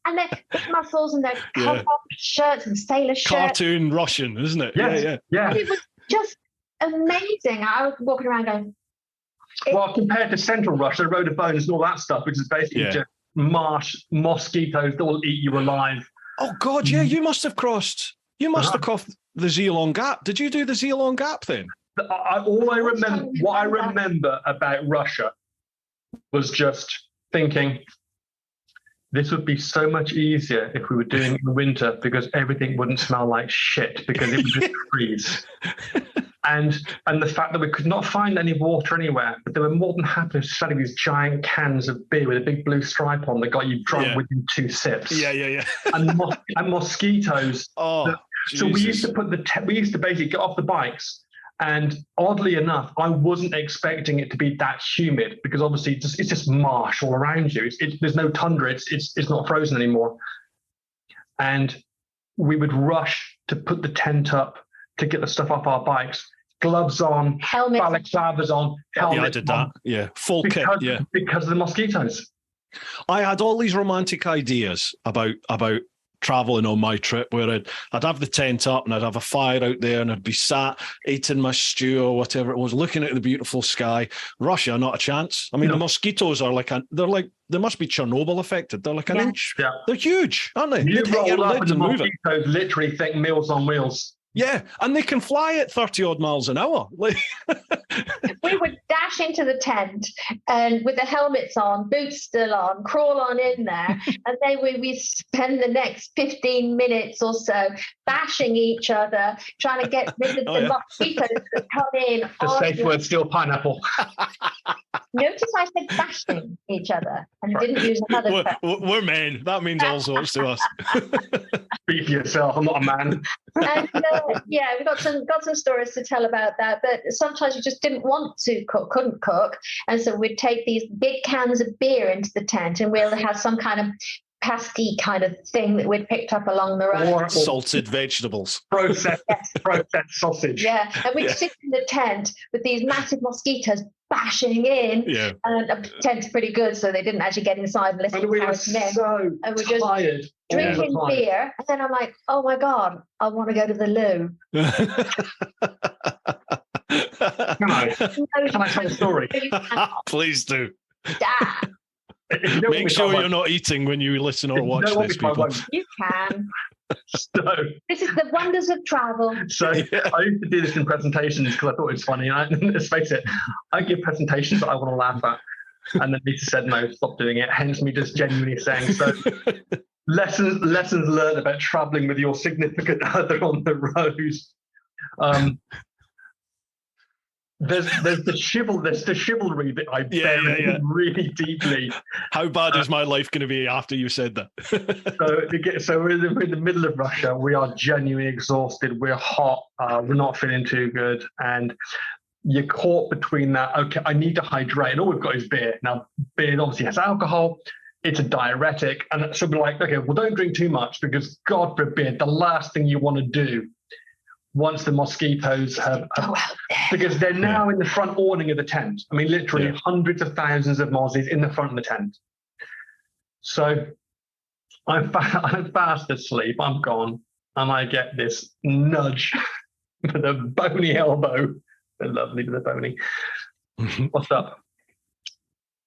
And their big muscles and their cut-off shirts and sailor shirts. Cartoon Russian, isn't it? Yes. Yeah. It was just amazing. I was walking around going... Well, compared to Central Russia, the Road of Bones and all that stuff, which is basically just marsh mosquitoes that will eat you alive. Oh, God, yeah, you must have crossed the Zeeland Gap. Did you do the Zeeland Gap then? What I remember about Russia was just thinking this would be so much easier if we were doing it in winter because everything wouldn't smell like shit because it would just freeze. And the fact that we could not find any water anywhere, but they were more than happy selling these giant cans of beer with a big blue stripe on that got you drunk within 2 sips. Yeah. And mosquitoes. Oh, so we used to basically get off the bikes. And oddly enough, I wasn't expecting it to be that humid because obviously it's just marsh all around you. There's no tundra. It's not frozen anymore. And we would rush to put the tent up to get the stuff off our bikes. Gloves on, helmets, balaclavas on, helmets. Yeah, I did that. Yeah, full kit. Yeah, because of the mosquitoes. I had all these romantic ideas about traveling on my trip where I'd have the tent up and I'd have a fire out there and I'd be sat eating my stew or whatever it was, looking at the beautiful sky. Russia, not a chance. I mean, the mosquitoes are they must be Chernobyl affected. They're like an inch. Yeah. They're huge, aren't they? You roll up and the mosquitoes literally think Meals on Wheels. Yeah, and they can fly at 30 odd miles an hour. We would dash into the tent and with the helmets on, boots still on, crawl on in there, and then we spend the next 15 minutes or so bashing each other, trying to get rid of the mosquitoes that come in. The safe word, still pineapple. Notice I said bashing each other and didn't use another term. We're men. That means all sorts to us. Speak for yourself. I'm not a man. And we've got some stories to tell about that. But sometimes we just didn't want to cook, couldn't cook, and so we'd take these big cans of beer into the tent, and we'll have some kind of pasty kind of thing that we'd picked up along the road. Or salted vegetables. Processed sausage. Yeah, and we'd sit in the tent with these massive mosquitoes bashing in. Yeah. And the tent's pretty good, so they didn't actually get inside unless we were so tired. Drinking beer, and then I'm like, oh my God, I want to go to the loo. Can I tell a story? Please do. Dad. Make sure you're not eating when you listen or watch this, people. You can. So, this is the wonders of travel. So I used to do this in presentations because I thought it was funny. And let's face it, I give presentations that I want to laugh at. And then Lisa said, no, stop doing it. Hence me just genuinely saying, so lessons learned about traveling with your significant other on the road. There's the chivalry that I bury really deeply. How bad is my life going to be after you said that? So we're in the middle of Russia. We are genuinely exhausted. We're hot. We're not feeling too good. And you're caught between that. Okay, I need to hydrate. And all we've got is beer. Now, beer obviously has alcohol. It's a diuretic. And so we're like, okay, well, don't drink too much because God forbid, the last thing you want to do once the mosquitoes have because they're now in the front awning of the tent. I mean, literally hundreds of thousands of mozzies in the front of the tent. So I'm fast asleep. I'm gone. And I get this nudge with a bony elbow. They're lovely with a bony. What's up?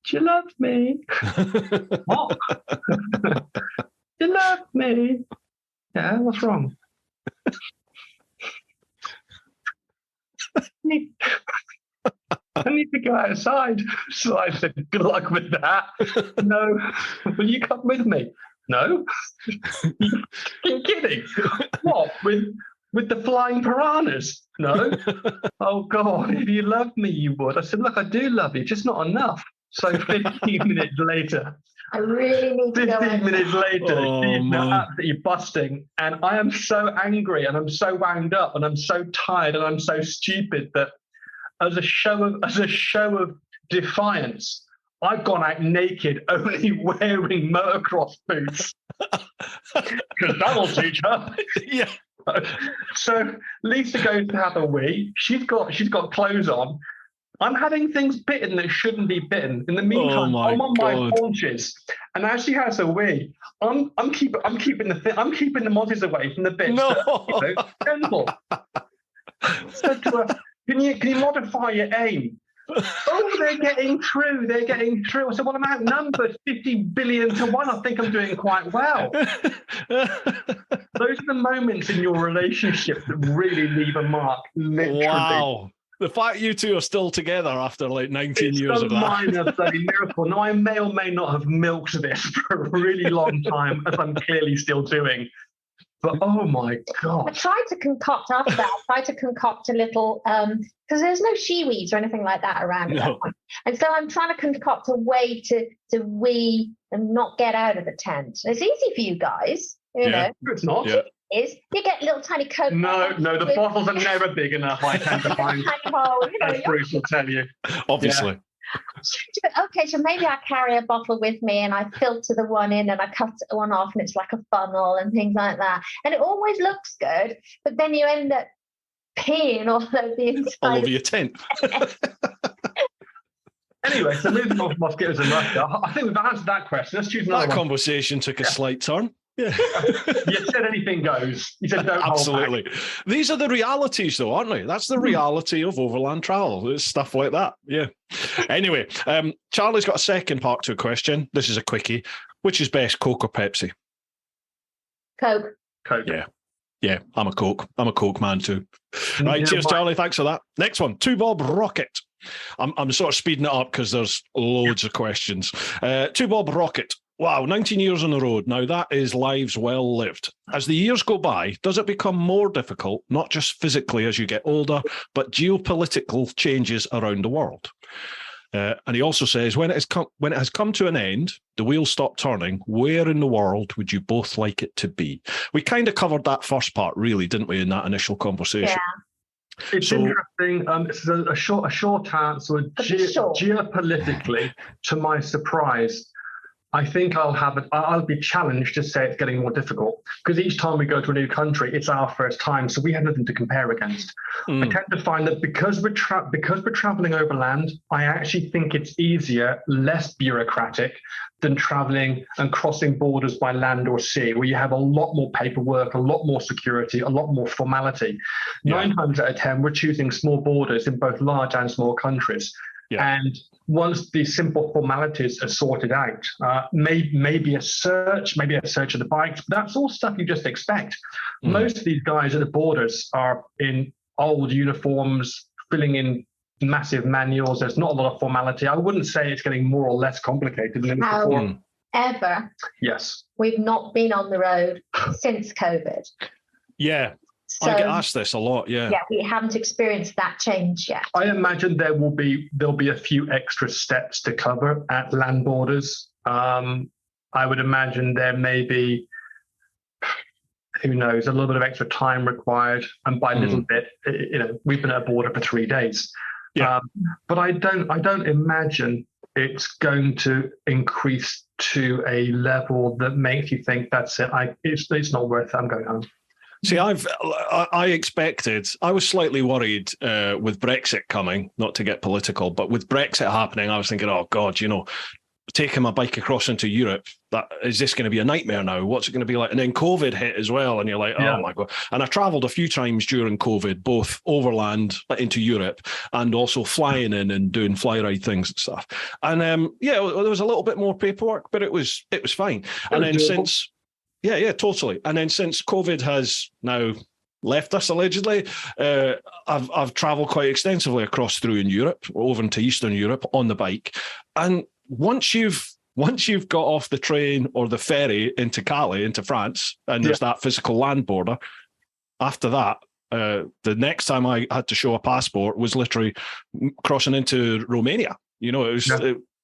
Do you love me? What? Do you love me? Yeah, what's wrong? I need to go outside. So I said, good luck with that. No. Will you come with me? No. You're kidding. What? With the flying piranhas? No. Oh, God, if you loved me, you would. I said, look, I do love you, just not enough. So 15 minutes later, I really need to 15 minutes later, she's now man. absolutely busting. And I am so angry and I'm so wound up and I'm so tired and I'm so stupid that as a show of defiance, I've gone out naked, only wearing motocross boots. Because that'll teach her. Yeah. So Lisa goes to have a wee. She's got clothes on. I'm having things bitten that shouldn't be bitten. In the meantime, I'm on my haunches, and as she has a wee, I'm keeping the mozzies away from the bits. No. Gentle. Said to her, can you modify your aim? Oh, they're getting through. I said, well, I'm outnumbered 50 billion to 1. I think I'm doing quite well. Those are the moments in your relationship that really leave a mark, literally. Wow. The fact you two are still together after like 19 years of that. It's a minor bloody miracle. Now, I may or may not have milked this for a really long time, as I'm clearly still doing. But oh my God. I tried to concoct after that. I tried to concoct a little, because there's no shiweeds or anything like that around. No. And so I'm trying to concoct a way to wee and not get out of the tent. It's easy for you guys, you know. It's not. Yeah. Is you get little tiny coat. No, the bottles are never big enough. I tend to find. As Bruce will tell you. Obviously. Yeah. Okay, so maybe I carry a bottle with me and I filter the one in and I cut one off and it's like a funnel and things like that. And it always looks good, but then you end up peeing all over the inside. All over your tent. Anyway, so moving on from mosquitoes and Russia, I think we've answered that question. Let's choose another That one. conversation took a slight turn. Yeah. You said anything goes. You said don't Absolutely. hold back. These are the realities, though, aren't they? That's the reality of overland travel. It's stuff like that. Yeah. Anyway, Charlie's got a second part to a question. This is a quickie. Which is best, Coke or Pepsi? Coke. Yeah. Yeah, I'm a Coke man too. Right, cheers, Charlie. Thanks for that. Next one, Two Bob Rocket. I'm sort of speeding it up because there's loads of questions. Two Bob Rocket. Wow, 19 years on the road. Now, that is lives well lived. As the years go by, does it become more difficult, not just physically as you get older, but geopolitical changes around the world? And he also says, when it has come to an end, the wheel stopped turning, where in the world would you both like it to be? We kind of covered that first part, really, didn't we, in that initial conversation? Yeah. It's interesting. It's a short answer. Geopolitically, to my surprise, I think I'll be challenged to say it's getting more difficult because each time we go to a new country, it's our first time, so we have nothing to compare against. I tend to find that because we're traveling overland, I actually think it's easier, less bureaucratic than traveling and crossing borders by land or sea, where you have a lot more paperwork, a lot more security, a lot more formality. Yeah. 9 times out of 10, we're choosing small borders in both large and small countries. Yeah. And once these simple formalities are sorted out, maybe a search of the bikes, but that's all stuff you just expect. Most of these guys at the borders are in old uniforms, filling in massive manuals. There's not a lot of formality. I wouldn't say it's getting more or less complicated than it was before. Ever. Yes. We've not been on the road since COVID. Yeah. So, I get asked this a lot, yeah. Yeah, we haven't experienced that change yet. I imagine there'll be a few extra steps to cover at land borders. I would imagine there may be, who knows, a little bit of extra time required, and by a little bit, we've been at a border for 3 days. Yeah. But I don't imagine it's going to increase to a level that makes you think that's it. It's not worth it. I'm going home. See, I was slightly worried with Brexit coming, not to get political, but with Brexit happening, I was thinking, oh God, taking my bike across into Europe, is this going to be a nightmare now? What's it going to be like? And then COVID hit as well, and you're like, oh my God. And I travelled a few times during COVID, both overland into Europe and also flying in and doing fly ride things and stuff. And there was a little bit more paperwork, but it was fine. And then since... Yeah, totally. And then since COVID has now left us, allegedly, I've travelled quite extensively across through in Europe, over into Eastern Europe on the bike. And once you've got off the train or the ferry into Calais, into France, and there's that physical land border, after that, the next time I had to show a passport was literally crossing into Romania. It was...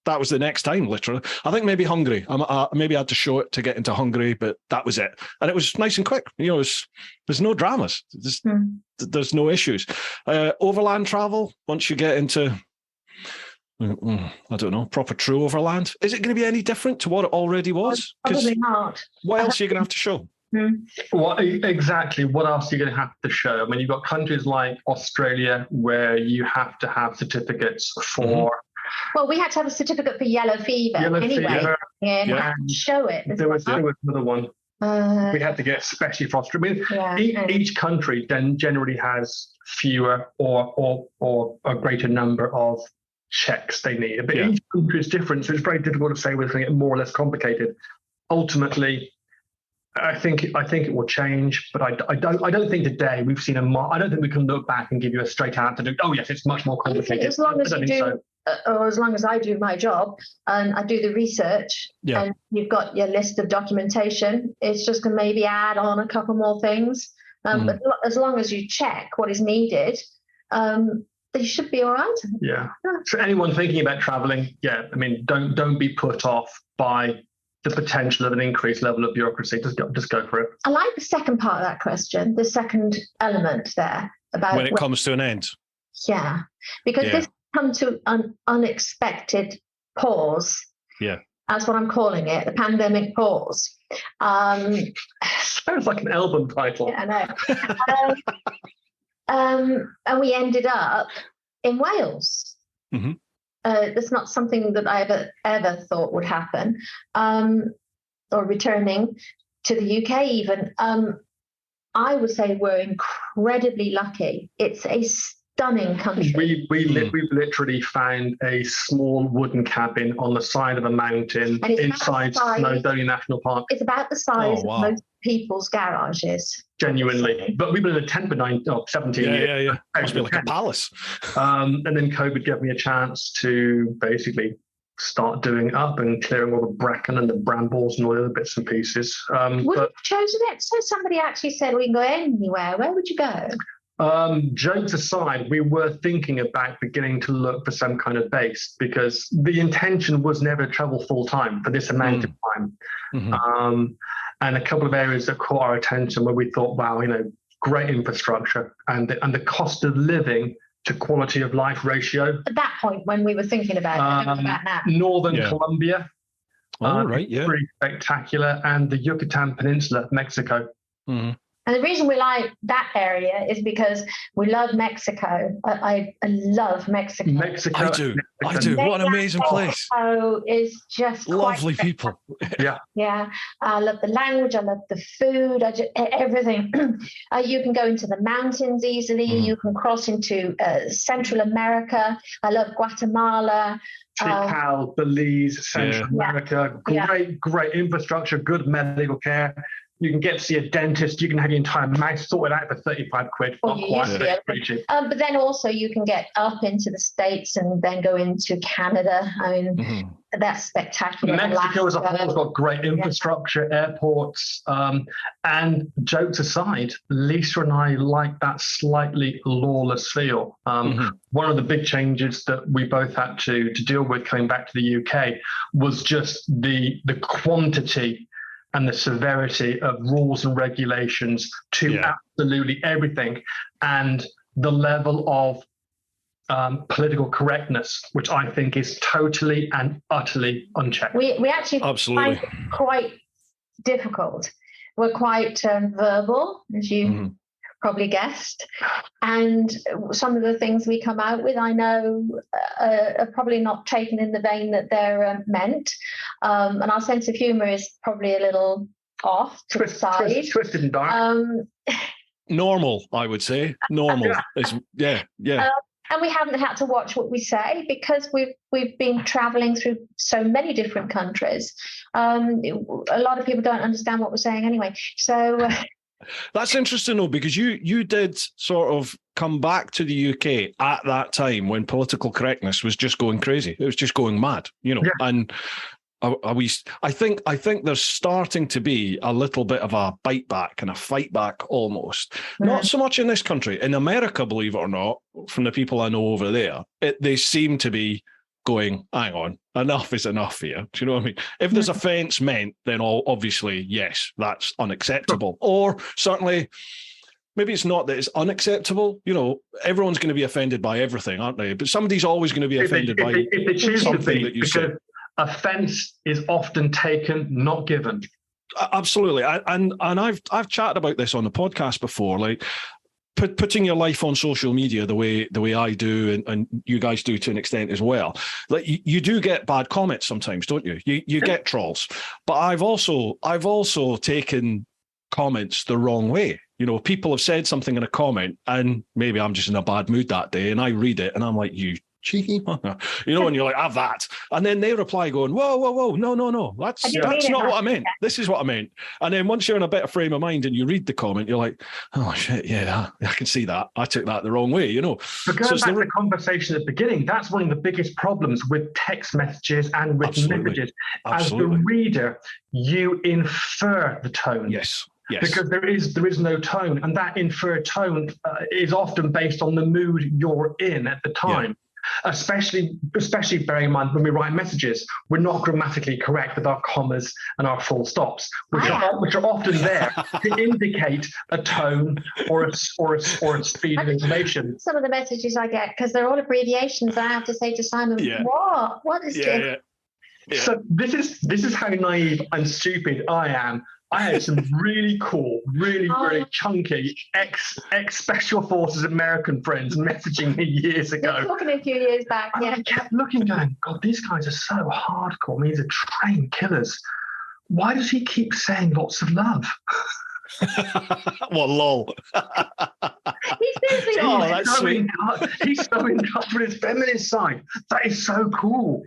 that was the next time, literally. I think maybe Hungary. Maybe I had to show it to get into Hungary, but that was it. And it was nice and quick. There's no dramas. There's no issues. Overland travel, once you get into, I don't know, proper true overland, is it going to be any different to what it already was? Probably not. What else are you going to have to show? Well, exactly. What else are you going to have to show? I mean, you've got countries like Australia where you have to have certificates for. Well, we had to have a certificate for yellow fever anyway, and show it. There was another one. We had to get especially for Australia. I mean, each country then generally has fewer or a greater number of checks they need. But each country is different, so it's very difficult to say whether it's more or less complicated. Ultimately, I think it will change, but I don't think today we've seen I don't think we can look back and give you a straight answer to, oh yes, it's much more complicated. As long as you do, or as long as I do my job and I do the research, and you've got your list of documentation, it's just going to maybe add on a couple more things. But as long as you check what is needed, you should be all right. Yeah. So anyone thinking about traveling, I mean, don't be put off by the potential of an increased level of bureaucracy. Just go for it. I like the second part of that question, the second element there about when it comes to an end. Yeah, because this come to an unexpected pause. Yeah, that's what I'm calling it, the pandemic pause. Sounds like an album title. Yeah, I know. And we ended up in Wales. That's not something that I ever thought would happen, or returning to the UK even. I would say we're incredibly lucky. It's a stunning country. We've literally found a small wooden cabin on the side of a mountain inside Snowdonia National Park. It's about the size of most people's garages. Genuinely. But we've been in a tent for 17 years. Yeah. Must be like a palace. And then COVID gave me a chance to basically start doing up and clearing all the bracken and the brambles and all the other bits and pieces. Would you have chosen it? So somebody actually said we can go anywhere. Where would you go? Jokes aside, we were thinking about beginning to look for some kind of base because the intention was never to travel full time for this amount of time. And a couple of areas that caught our attention where we thought, wow, great infrastructure and the cost of living to quality of life ratio. At that point, when we were thinking about that. Northern Colombia. Pretty spectacular. And the Yucatan Peninsula, Mexico. And the reason we like that area is because we love Mexico. I love Mexico. I do. What an amazing place. Mexico is just lovely people. Yeah. I love the language. I love the food. Everything. You can go into the mountains easily. You can cross into Central America. I love Guatemala. Tikal, Belize, Central America. Great infrastructure, good medical care. You can get to see a dentist. You can have your entire mouth sorted out for 35 quid. But then also you can get up into the States and then go into Canada. I mean, that's spectacular. Mexico as a whole has got great infrastructure, airports. And jokes aside, Lisa and I like that slightly lawless feel. One of the big changes that we both had to deal with coming back to the UK was just the quantity and the severity of rules and regulations to absolutely everything, and the level of political correctness, which I think is totally and utterly unchecked. We actually find it quite difficult. We're quite verbal, as you probably guessed, and some of the things we come out with, I know, are probably not taken in the vein that they're meant, and our sense of humour is probably a little off to the side, twisted and dark. Normal, I would say. Normal. And we haven't had to watch what we say because we've been travelling through so many different countries. A lot of people don't understand what we're saying anyway. So. That's interesting though, because you did sort of come back to the UK at that time when political correctness was just going crazy. It was just going mad, and I think there's starting to be a little bit of a bite back and a fight back almost. Not so much in this country. In America, believe it or not, from the people I know over there, they seem to be going, hang on, enough is enough here. Do you know what I mean? If there's offence meant, then obviously, yes, that's unacceptable. Or certainly, maybe it's not that it's unacceptable. You know, everyone's going to be offended by everything, aren't they? But somebody's always going to be offended by something that you say. Offence is often taken, not given. Absolutely. And I've chatted about this on the podcast before, like putting your life on social media the way I do and you guys do to an extent as well. Like you do get bad comments sometimes, don't you? You get trolls. But I've also taken comments the wrong way. You know, people have said something in a comment and maybe I'm just in a bad mood that day and I read it and I'm like, you cheeky, you know, and you're like, have that. And then they reply going, whoa, no, that's not what I meant. This is what I meant. And then once you're in a better frame of mind and you read the comment, you're like, oh shit, yeah, I can see that. I took that the wrong way, you know. But going back to the conversation at the beginning, that's one of the biggest problems with text messages and with messages. As the reader, you infer the tone. Yes. Because there is no tone, and that inferred tone is often based on the mood you're in at the time. Yeah. Especially bearing in mind when we write messages, we're not grammatically correct with our commas and our full stops, which are often there to indicate a tone or a speed of information. Some of the messages I get, because they're all abbreviations, I have to say to Simon, what is this? Yeah. So this is how naive and stupid I am. I had some really cool, really chunky ex-Special Forces American friends messaging me years ago. You're talking a few years back, and I kept looking, going, God, these guys are so hardcore. I mean, these are trained killers. Why does he keep saying lots of love? Well, lol. He's so in touch with his feminist side. That is so cool.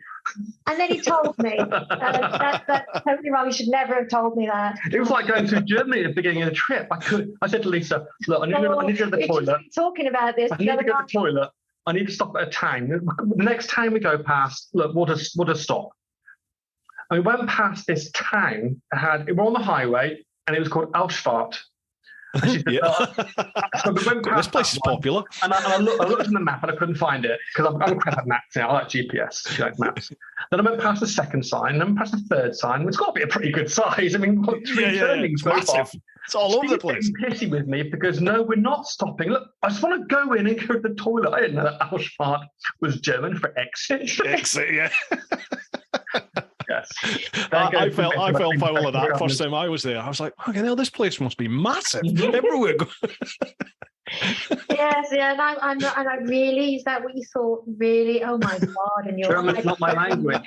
And then he told me. That's totally wrong. You should never have told me that. It was like going to Germany at the beginning of the trip. I said to Lisa, look, I need to go to the toilet. Talking about this. I need to go to the toilet. I need to stop at a town. The next town we go past, look, we'll just stop. And we went past this town. We're on the highway, and it was called Auschwitz. So we went past this place is popular. And I looked on the map and I couldn't find it because I'm crap at maps now. I like GPS, maps. Then I went past the second sign, then past the third sign. It's got to be a pretty good size. I mean, three turnings so far. It's all over the place. Pissy with me because no, we're not stopping. Look, I just want to go in and go to the toilet. I didn't know that Auschwitz was German for exit. Exit, yeah. Yes. I felt foul of that first time I was there. I was like, fucking hell, this place must be massive. Everywhere. Yes, yeah, and I'm not, and I really, is that what you thought? Really? Oh my God. And you're German's not my language.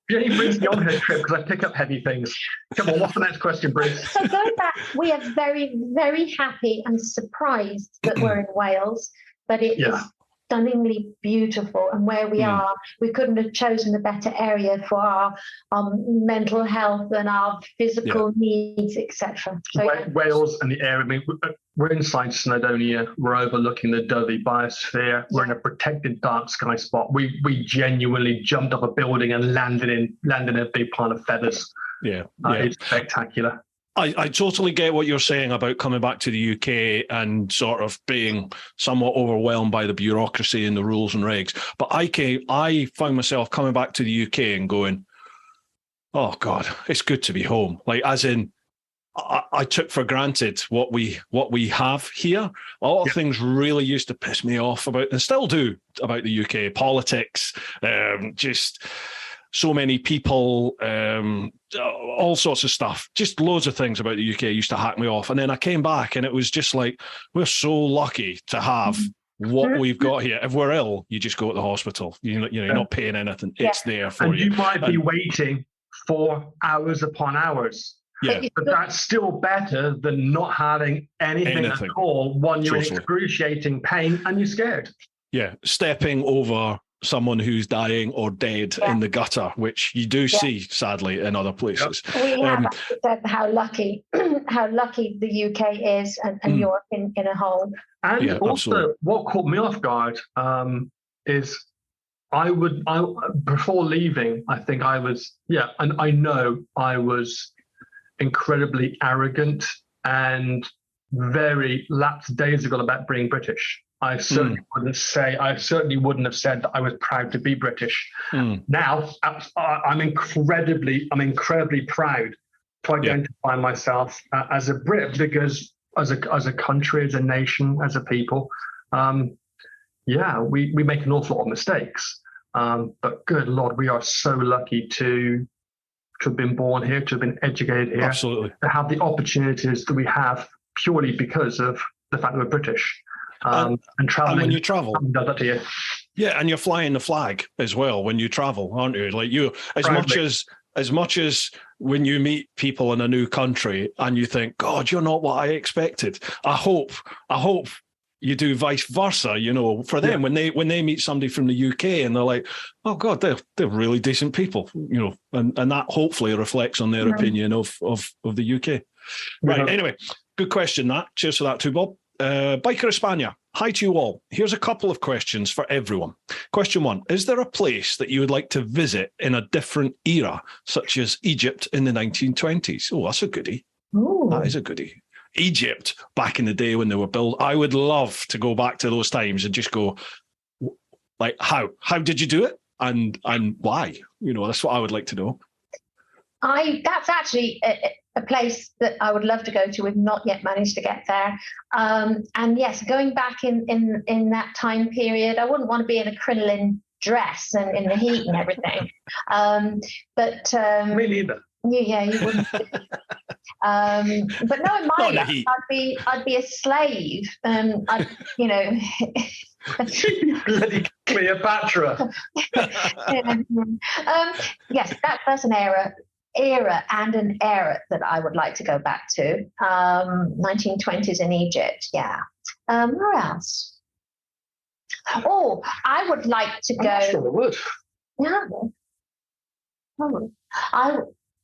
Jenny brings me on her trip because I pick up heavy things. Come on, what's the next question, Bruce? So going back, we are very, very happy and surprised that we're in Wales, but it is stunningly beautiful, and where we are, we couldn't have chosen a better area for our mental health and our physical needs, etc. So, Wales and the area. I mean, we're inside Snowdonia. We're overlooking the Dovey Biosphere. We're in a protected dark sky spot. We genuinely jumped up a building and landed in a big pile of feathers. It's spectacular. I totally get what you're saying about coming back to the UK and sort of being somewhat overwhelmed by the bureaucracy and the rules and regs. But I found myself coming back to the UK and going, oh God, it's good to be home. Like, as in, I took for granted what we have here. A lot of things really used to piss me off about, and still do, about the UK. Politics, just so many people, all sorts of stuff, just loads of things about the UK used to hack me off. And then I came back and it was just like, we're so lucky to have what we've got here. If we're ill, you just go to the hospital. You're not paying anything. It's there for you. And you might be waiting for hours upon hours. Yeah. But that's still better than not having anything at all when you're in excruciating pain and you're scared. Yeah, stepping over someone who's dying or dead in the gutter, which you do see, sadly, in other places. We have said how lucky the UK is and Europe in a whole. And also, absolutely. What caught me off guard is I before leaving, I think I was, and I know I was incredibly arrogant and very lax days ago about being British. I certainly wouldn't have said that I was proud to be British. Now, I'm incredibly proud to identify myself as a Brit, because as a country, as a nation, as a people, we make an awful lot of mistakes. But good Lord, we are so lucky to have been born here, to have been educated here, absolutely, to have the opportunities that we have purely because of the fact that we're British. And traveling, and when you travel, does that to you. Yeah, and you're flying the flag as well when you travel, aren't you? Like you, as much as when you meet people in a new country and you think, God, you're not what I expected. I hope you do vice versa, you know, for them when they meet somebody from the UK and they're like, oh God, they're really decent people, you know, and that hopefully reflects on their opinion of the UK. Right. Anyway, good question. That. Cheers for that too, Bob. Biker España, hi to you all. Here's a couple of questions for everyone. Question 1, is there a place that you would like to visit in a different era, such as Egypt in the 1920s? Oh, that's a goodie. Ooh. That is a goodie. Egypt, back in the day when they were built, I would love to go back to those times and just go, like, how did you do it? And why? You know, that's what I would like to know. That's actually a place that I would love to go to. We've not yet managed to get there. And yes, going back in that time period, I wouldn't want to be in a crinoline dress and in the heat and everything. Me neither. Yeah, you wouldn't. But no, in my life, I'd be a slave. Bloody Cleopatra. Yes, that's an era and an era that I would like to go back to. 1920s in Egypt, yeah. Where else? Oh, I would like to go. I'm sure I would. Yeah.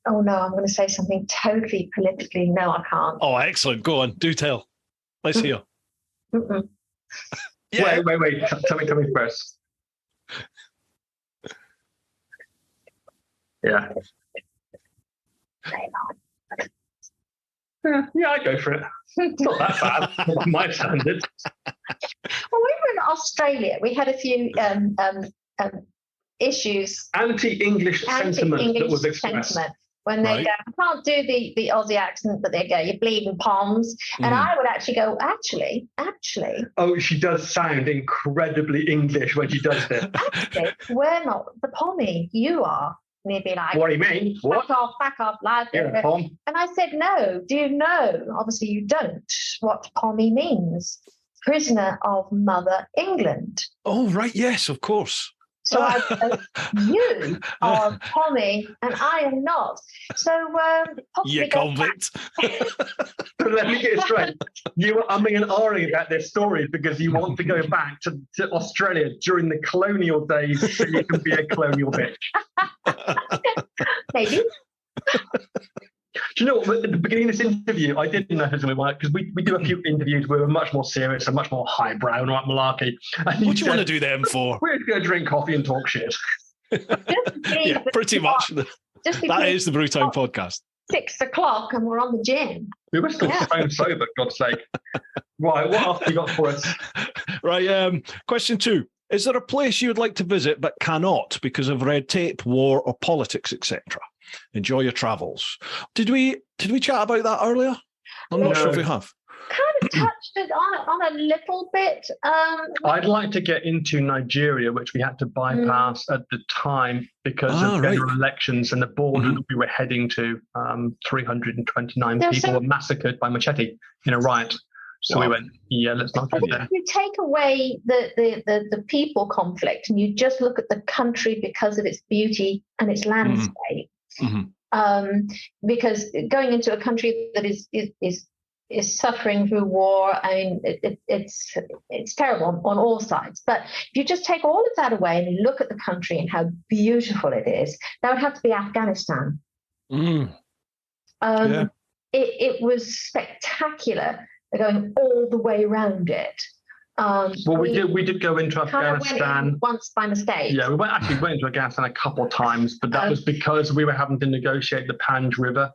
Oh no, I'm going to say something totally politically. No, I can't. Oh, excellent. Go on, do tell. Let's hear. Yeah. Wait. Tell me first. Yeah. Yeah, I'd go for it. It's not that bad by my standards. Well, we were in Australia. We had a few issues. Anti-English sentiment that was expressed. When they go, I can't do the Aussie accent, but they go, you're bleeding palms. And I would actually go, actually. Oh, she does sound incredibly English when she does this. Actually, we're not the pommy, you are. And he'd be like, what do you mean? What? Back off, lad. Yeah, pom. And I said, no, do you know? Obviously you don't, what pommy means. Prisoner of Mother England. Oh, right, yes, of course. So I go, you are Pommy and I am not. So you convict. Let me get it straight. You were umming and ahhing about this story because you want to go back to Australia during the colonial days so you can be a colonial bitch. Maybe. Do you know what? At the beginning of this interview, I didn't know who was going to work because we do a few interviews where we're much more serious and much more highbrow and like malarkey. And what do you want to do them for? We're going to drink coffee and talk shit. Yeah, pretty much. That is the Brewtime podcast. 6 o'clock and we're on the gin. We were still stone sober, God's sake. Right, what else have you got for us? Right, question 2. Is there a place you would like to visit but cannot because of red tape, war, or politics, etc.? Enjoy your travels. Did we chat about that earlier? I'm not sure if we have. Kind of touched it on a little bit. I'd like to get into Nigeria, which we had to bypass at the time because of general elections and the border that we were heading to. 329 people were massacred by machete in a riot. So we went, let's not go there. If you take away the people conflict and you just look at the country because of its beauty and its landscape, because going into a country that is suffering through war, I mean, it's terrible on all sides. But if you just take all of that away and you look at the country and how beautiful it is, that would have to be Afghanistan. It was spectacular going all the way around it. We did go into Afghanistan went once by mistake. Yeah, we went into Afghanistan a couple of times, but that was because we were having to negotiate the Panj River.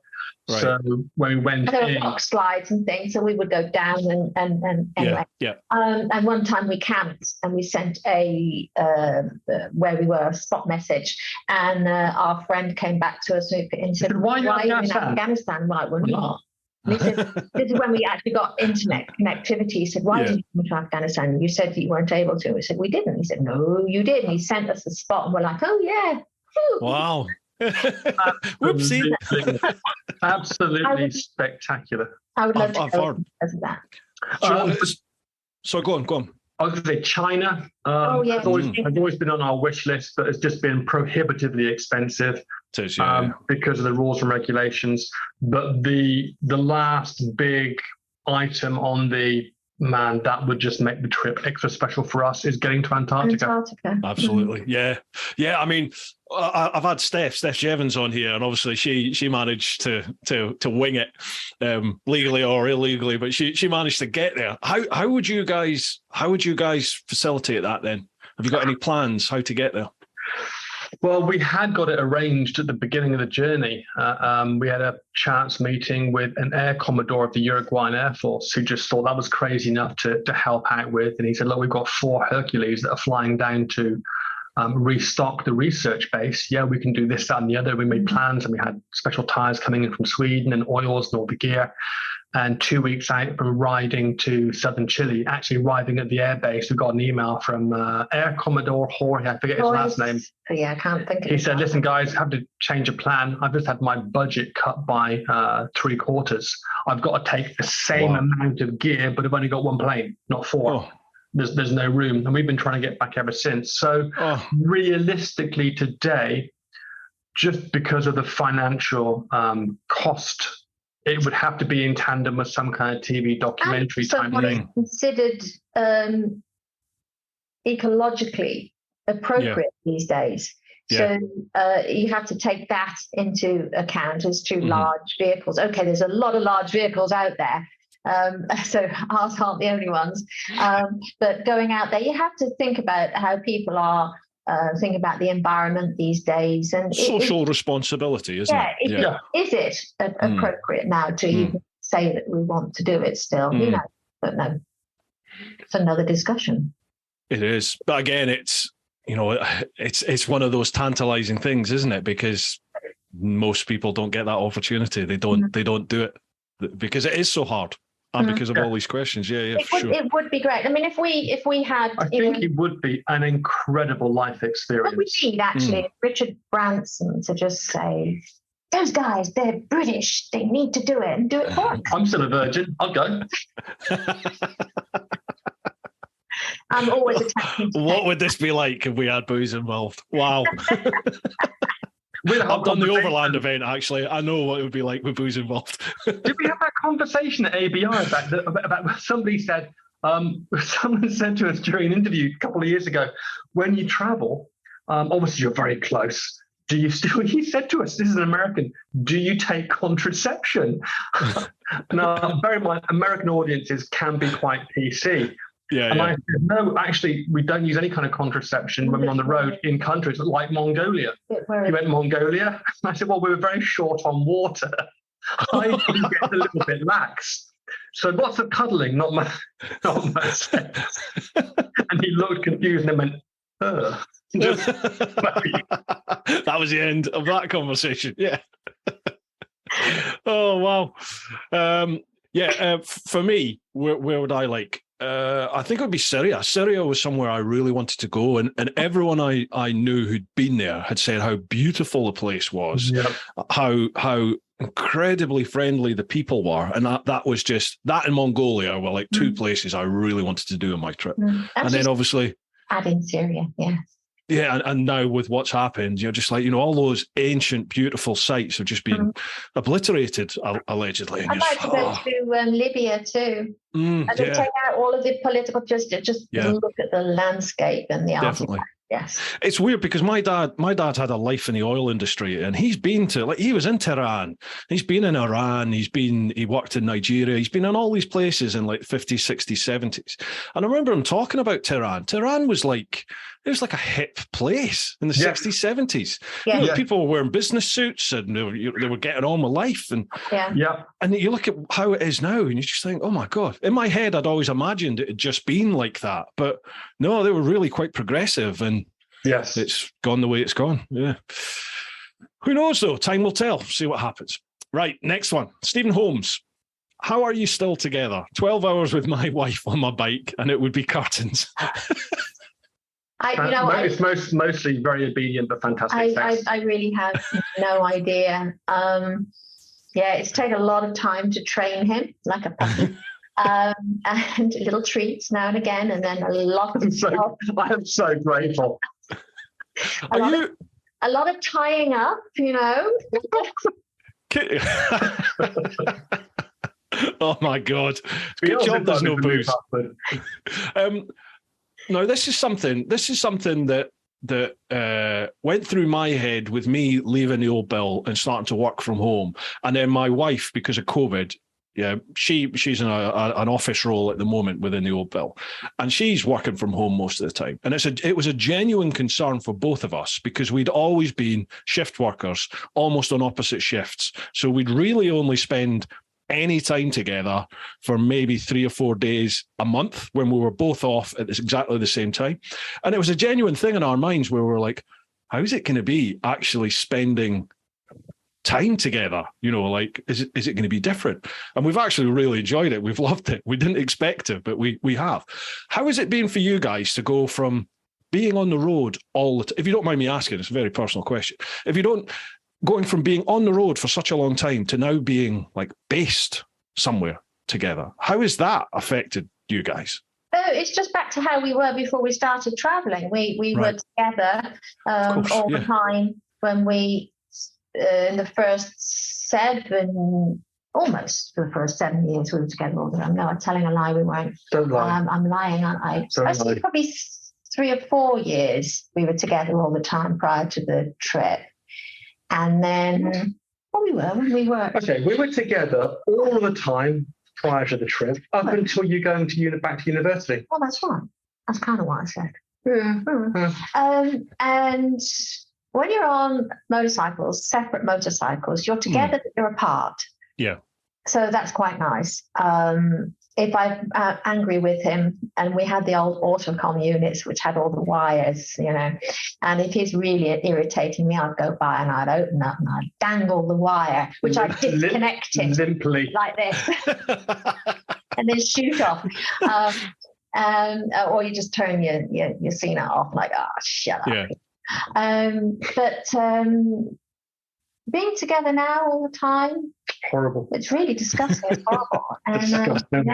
Right. So when we went there were in, rock slides and things, so we would go down and anyway. Yeah. And one time we camped and we sent a where we were a spot message, and our friend came back to us and said, "Why are you in Afghanistan?" Like, we're not. And he said, "This is when we actually got internet connectivity." He said, "Why did you come to Afghanistan? You said you weren't able to." We said, "We didn't." He said, "No, you did." And he sent us the spot, and we're like, "Oh yeah." Wow. Whoopsie. Absolutely spectacular. I would love to go because of that. So go on. I was going to say China. Has always been on our wish list, but it's just been prohibitively expensive because of the rules and regulations. But the last big item on the that would just make the trip extra special for us is getting to Antarctica. Absolutely, yeah. I mean, I've had Steph Jevons on here, and obviously she managed to wing it, legally or illegally, but she managed to get there. How would you guys facilitate that then? Have you got any plans how to get there? Well, we had got it arranged at the beginning of the journey. We had a chance meeting with an Air Commodore of the Uruguayan Air Force who just thought that was crazy enough to help out with. And he said, look, we've got 4 Hercules that are flying down to restock the research base. Yeah, we can do this, that, and the other. We made plans, and we had special tires coming in from Sweden and oils and all the gear. And 2 weeks out from riding to southern Chile, actually arriving at the airbase, we got an email from Air Commodore Jorge, I forget his last name. Yeah, I can't think of it. He said, listen, guys, I have to change a plan. I've just had my budget cut by 3/4. I've got to take the same amount of gear, but I've only got 1 plane, not 4. Oh. There's no room. And we've been trying to get back ever since. So realistically today, just because of the financial cost, it would have to be in tandem with some kind of TV documentary type thing. Considered ecologically appropriate these days. So you have to take that into account as to large vehicles. Okay, there's a lot of large vehicles out there. So ours aren't the only ones. But going out there, you have to think about how people are think about the environment these days, and social responsibility, isn't it? Is it appropriate now to even say that we want to do it still? But no, it's another discussion. It is, but again, it's one of those tantalizing things, isn't it? Because most people don't get that opportunity. They don't do it because it is so hard. And because of all these questions, it would be great. I mean, if we had, I think it would be an incredible life experience. What we need actually, Richard Branson to just say, those guys, they're British. They need to do it and do it for us. I'm still a virgin. I'll go. I'm always attacking. What would this be like if we had booze involved? Wow. I've done the Overland event, actually. I know what it would be like with booze involved. Did we have that conversation at ABI about somebody said, someone said to us during an interview a couple of years ago, when you travel, obviously you're very close. Do you still, he said to us, this is an American, do you take contraception? Now, bear in mind, American audiences can be quite PC. And I said, no, actually, we don't use any kind of contraception when we're on the road in countries like Mongolia. He went, Mongolia? I said, well, we were very short on water. I do get a little bit lax. So lots of cuddling, not much sex. And he looked confused and went, that was the end of that conversation. Yeah. Oh, wow. For me, where would I like? I think it would be Syria. Syria was somewhere I really wanted to go, and everyone I knew who'd been there had said how beautiful the place was, how incredibly friendly the people were, and that was just that. In Mongolia were like 2 places I really wanted to do on my trip, and then obviously add in Syria, Yeah, and now with what's happened, you're just like, all those ancient, beautiful sites have just been obliterated, allegedly. I'd like to go to Libya too. And take out all of the political, just look at the landscape and the definitely. artifact. Yes, it's weird because my dad had a life in the oil industry, and he's been to he was in Tehran, he's been in Iran, he worked in Nigeria, he's been in all these places in like 50s, 60s, 70s. And I remember him talking about Tehran. Tehran was like, it was like a hip place in the 60s, 70s. Yeah. You know, people were wearing business suits and they were getting on with life. And and you look at how it is now and you just think, oh my God. In my head, I'd always imagined it had just been like that. But no, they were really quite progressive, and it's gone the way it's gone. Yeah. Who knows though? Time will tell. See what happens. Right, next one. Stephen Holmes. How are you still together? 12 hours with my wife on my bike and it would be curtains. It's mostly very obedient but fantastic sex. I really have no idea. It's taken a lot of time to train him like a puppy. And little treats now and again, and then a lot of I am so grateful. A lot of tying up, you know. Oh my God! Good job. There's no booze. No, this is something that went through my head with me leaving the old bill and starting to work from home, and then my wife, because of COVID. Yeah, she's in an office role at the moment within the old bill, and she's working from home most of the time. And it was a genuine concern for both of us because we'd always been shift workers, almost on opposite shifts. So we'd really only spend any time together for maybe 3 or 4 days a month when we were both off at exactly the same time. And it was a genuine thing in our minds where we were like, how is it going to be actually spending time together? You know, like, is it going to be different? And we've actually really enjoyed it. We've loved it. We didn't expect it, but we have. How has it been for you guys to go from being on the road all the time? If you don't mind me asking, it's a very personal question. Going from being on the road for such a long time to now being like based somewhere together, how has that affected you guys? Oh, it's just back to how we were before we started traveling. We were together all the time when we in the first 7 years we were together all the time. No, I'm telling a lie, we weren't. Don't lie. I'm lying, aren't I? Probably 3 or 4 years we were together all the time prior to the trip. And then we were. Okay, we were together all the time prior to the trip, up until you going back to university. Oh, that's right. That's kind of what I said. And when you're on motorcycles, separate motorcycles, you're together, but you're apart. Yeah. So that's quite nice. If I'm angry with him, and we had the old Autocom units, which had all the wires, you know, and if he's really irritating me, I'd go by and I'd open up and I'd dangle the wire, which I'd disconnect it limply like this, and then shoot off. Or you just turn your CNET off, like, shut up. Yeah. But being together now all the time, horrible. It's really disgusting. It's horrible. And, disgusting.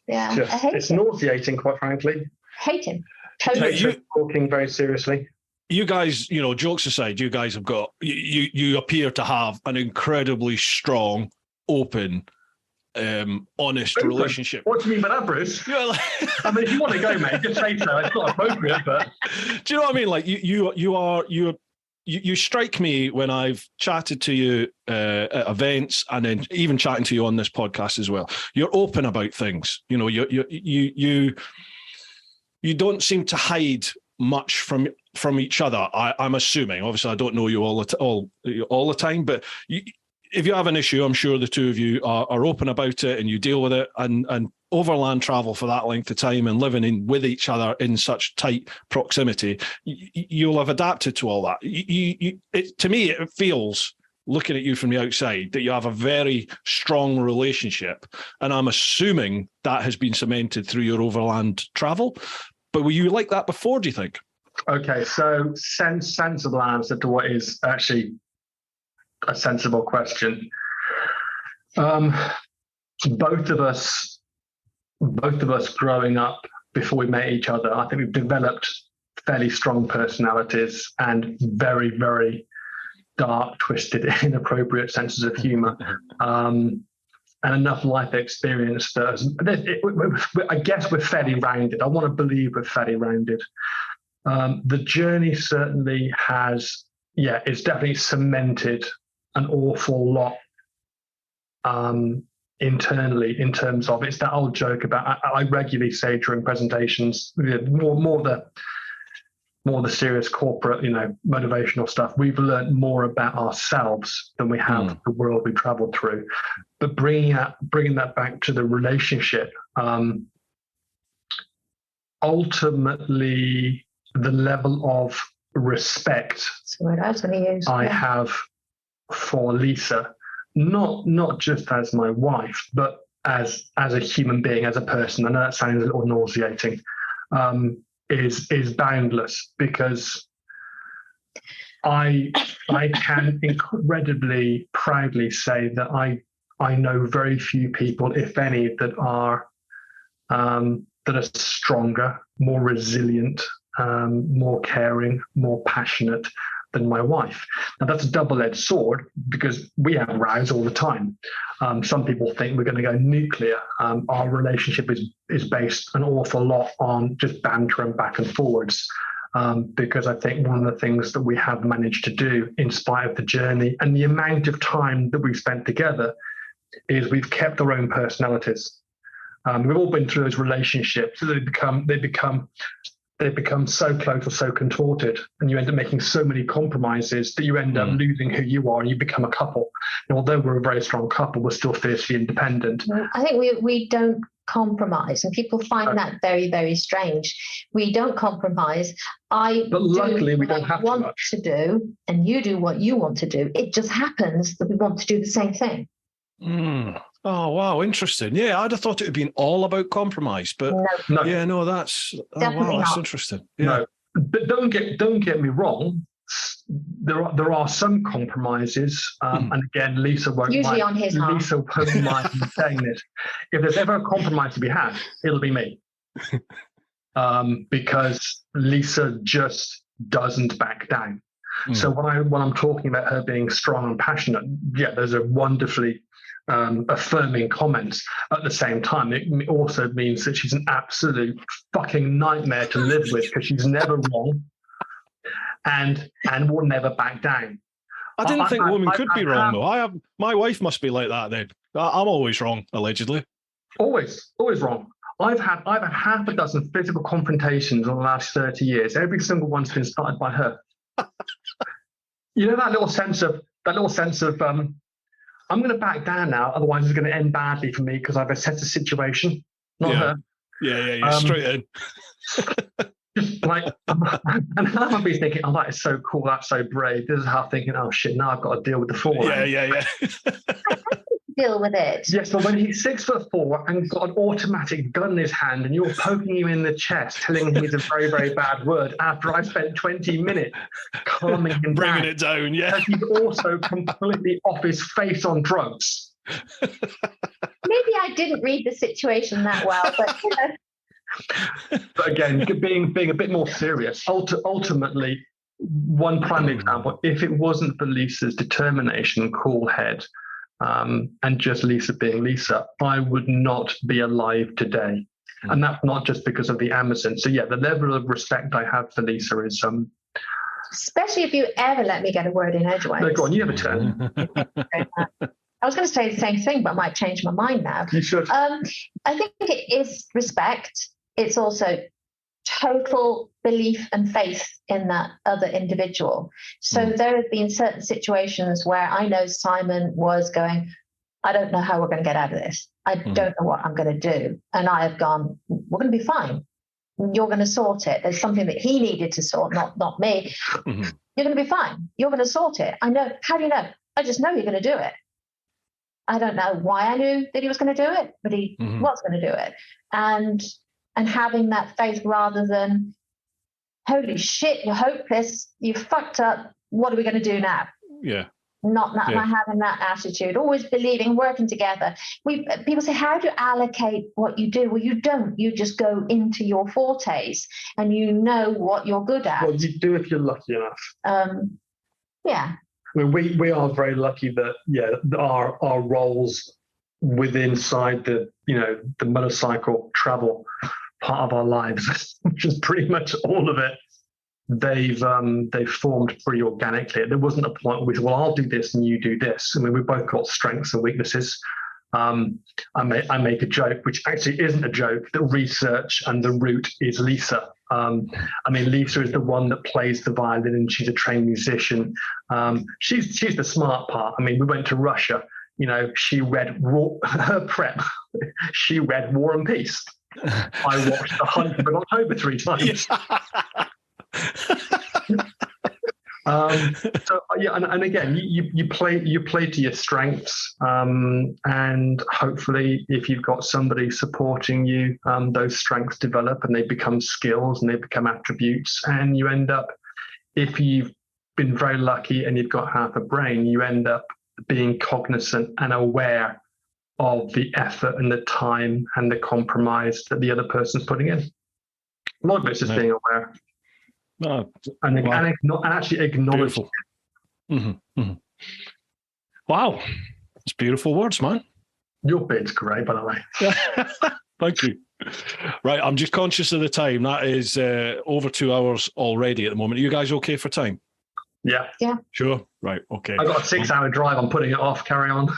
It's nauseating, quite frankly. Hate him. Totally. Talking very seriously. You guys, you know, jokes aside, you guys have got you appear to have an incredibly strong, open, honest relationship. What do you mean by that, Bruce? I mean, if you want to go, mate, just say so. It's not appropriate, but do you know what I mean? Like you strike me when I've chatted to you at events, and then even chatting to you on this podcast as well. You're open about things. You know, you don't seem to hide much from each other. I'm assuming. Obviously, I don't know you all the time, but if you have an issue, I'm sure the two of you are open about it and you deal with it. And overland travel for that length of time and living with each other in such tight proximity, you'll have adapted to all that. To me, it feels, looking at you from the outside, that you have a very strong relationship. And I'm assuming that has been cemented through your overland travel. But were you like that before, do you think? Okay, so sensible answer to what is actually a sensible question. Both of us growing up before we met each other, I think we've developed fairly strong personalities and very, very dark, twisted, inappropriate senses of humor, and enough life experience that I guess we're fairly rounded. I want to believe we're fairly rounded. The journey certainly has, it's definitely cemented an awful lot internally, in terms of, it's that old joke about, I regularly say during presentations, more more the serious corporate, motivational stuff, we've learned more about ourselves than we have the world we traveled through. But bringing that back to the relationship, ultimately, the level of respect I have for Lisa, not just as my wife, but as a human being, as a person. I know that sounds a little nauseating. Is boundless, because I can incredibly proudly say that I know very few people, if any, that are stronger, more resilient, more caring, more passionate than my wife. Now, that's a double-edged sword, because we have rows all the time. Some people think we're going to go nuclear. Our relationship is based an awful lot on just banter and back and forwards, because I think one of the things that we have managed to do, in spite of the journey and the amount of time that we've spent together, is we've kept our own personalities. We've all been through those relationships. So they become so close or so contorted, and you end up making so many compromises that you end up losing who you are, and you become a couple. And although we're a very strong couple, we're still fiercely independent. I think we don't compromise, and people find that very, very strange. We don't compromise. But luckily, we don't have to do, and you do what you want to do. It just happens that we want to do the same thing. Oh, wow, interesting. Yeah, I'd have thought it would have been all about compromise, but no. Yeah, no, that's that's interesting. Yeah. No, but don't get me wrong. There are some compromises, and again, Lisa won't usually mind, on his Lisa won't mind saying this. If there's ever a compromise to be had, it'll be me, because Lisa just doesn't back down. So when I'm talking about her being strong and passionate, those are wonderfully affirming comments. At the same time, it also means that she's an absolute fucking nightmare to live with, because she's never wrong and will never back down. I didn't think women could be wrong, though. My wife must be like that then. I'm always wrong, allegedly. Always wrong. I've had half a dozen physical confrontations in the last 30 years. Every single one's been started by her. You know, that little sense of I'm going to back down now, otherwise it's going to end badly for me because I've assessed the situation, not her. Yeah, straight in. Just like, and I'll be thinking, oh, that is so cool, that's so brave. This is how I'm thinking, oh shit, now I've got to deal with the fallout. Yeah. Deal with it. Yes, but when he's 6'4" and got an automatic gun in his hand, and you're poking him in the chest, telling him he's a very, very bad word, after I spent 20 minutes calming him bringing it down, because he's also completely off his face on drugs. Maybe I didn't read the situation that well, but But again, being a bit more serious, ultimately, one prime example, if it wasn't for Lisa's determination and cool head, and just Lisa being Lisa, I would not be alive today. And that's not just because of the Amazon. So the level of respect I have for Lisa is especially if you ever let me get a word in edgeways. No, go on, you have a turn. I was going to say the same thing, but I might change my mind now. You should. I think it is respect. It's also total belief and faith in that other individual. So there have been certain situations where I know Simon was going, I don't know how we're going to get out of this. I don't know what I'm going to do. And I have gone, we're going to be fine. You're going to sort it. There's something that he needed to sort, not me. You're going to be fine. You're going to sort it. I know. How do you know? I just know you're going to do it. I don't know why I knew that he was going to do it, but he was going to do it. And having that faith rather than, holy shit, you're hopeless, you fucked up, what are we going to do now? Yeah. Not having that attitude, always believing, working together. People say, how do you allocate what you do? Well, you don't. You just go into your fortes and you know what you're good at. Well, you do if you're lucky enough. Yeah. I mean, we are very lucky that our roles inside the motorcycle travel part of our lives, which is pretty much all of it, they've formed pretty organically. There wasn't a point where we said, well, I'll do this and you do this. I mean, we've both got strengths and weaknesses. I make a joke, which actually isn't a joke, that research and the route is Lisa. I mean, Lisa is the one that plays the violin, and she's a trained musician. She's the smart part. I mean, we went to Russia. You know, she read her prep. She read War and Peace. I watched The Hunt of October 3 times. So yeah, and again, you play to your strengths, and hopefully, if you've got somebody supporting you, those strengths develop and they become skills and they become attributes, and you end up, if you've been very lucky and you've got half a brain, you end up being cognizant and aware of the effort and the time and the compromise that the other person's putting in. A lot of it's just being aware. And actually acknowledge it. Mm-hmm. Mm-hmm. Wow. It's beautiful words, man. Your bit's great, by the way. Thank you. Right, I'm just conscious of the time. That is over 2 hours already at the moment. Are you guys okay for time? Yeah. Sure. Right, okay. I've got a 6-hour drive. I'm putting it off. Carry on.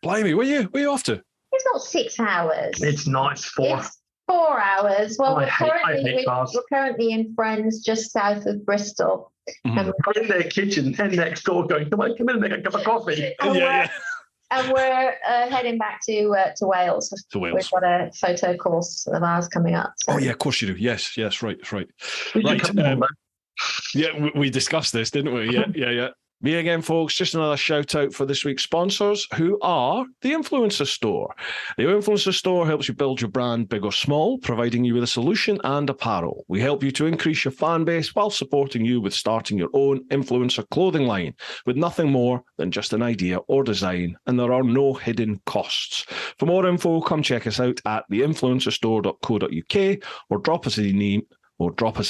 Blimey, where are you off to? It's not 6 hours. It's not. It's 4. It's 4 hours. Well, I hate cars. We're currently in Friends, just south of Bristol. Mm-hmm. And I'm in their kitchen, and next door going, come in and make a cup of coffee. And we're heading back to Wales. We've got a photo course of ours coming up. So. Oh, yeah, of course you do. Yes, right. Yeah, we discussed this, didn't we? Yeah. Me again, folks. Just another shout out for this week's sponsors, who are the Influencer Store. The Influencer Store helps you build your brand big or small, providing you with a solution and apparel. We help you to increase your fan base while supporting you with starting your own influencer clothing line with nothing more than just an idea or design, and there are no hidden costs. For more info, come check us out at theinfluencerstore.co.uk or drop us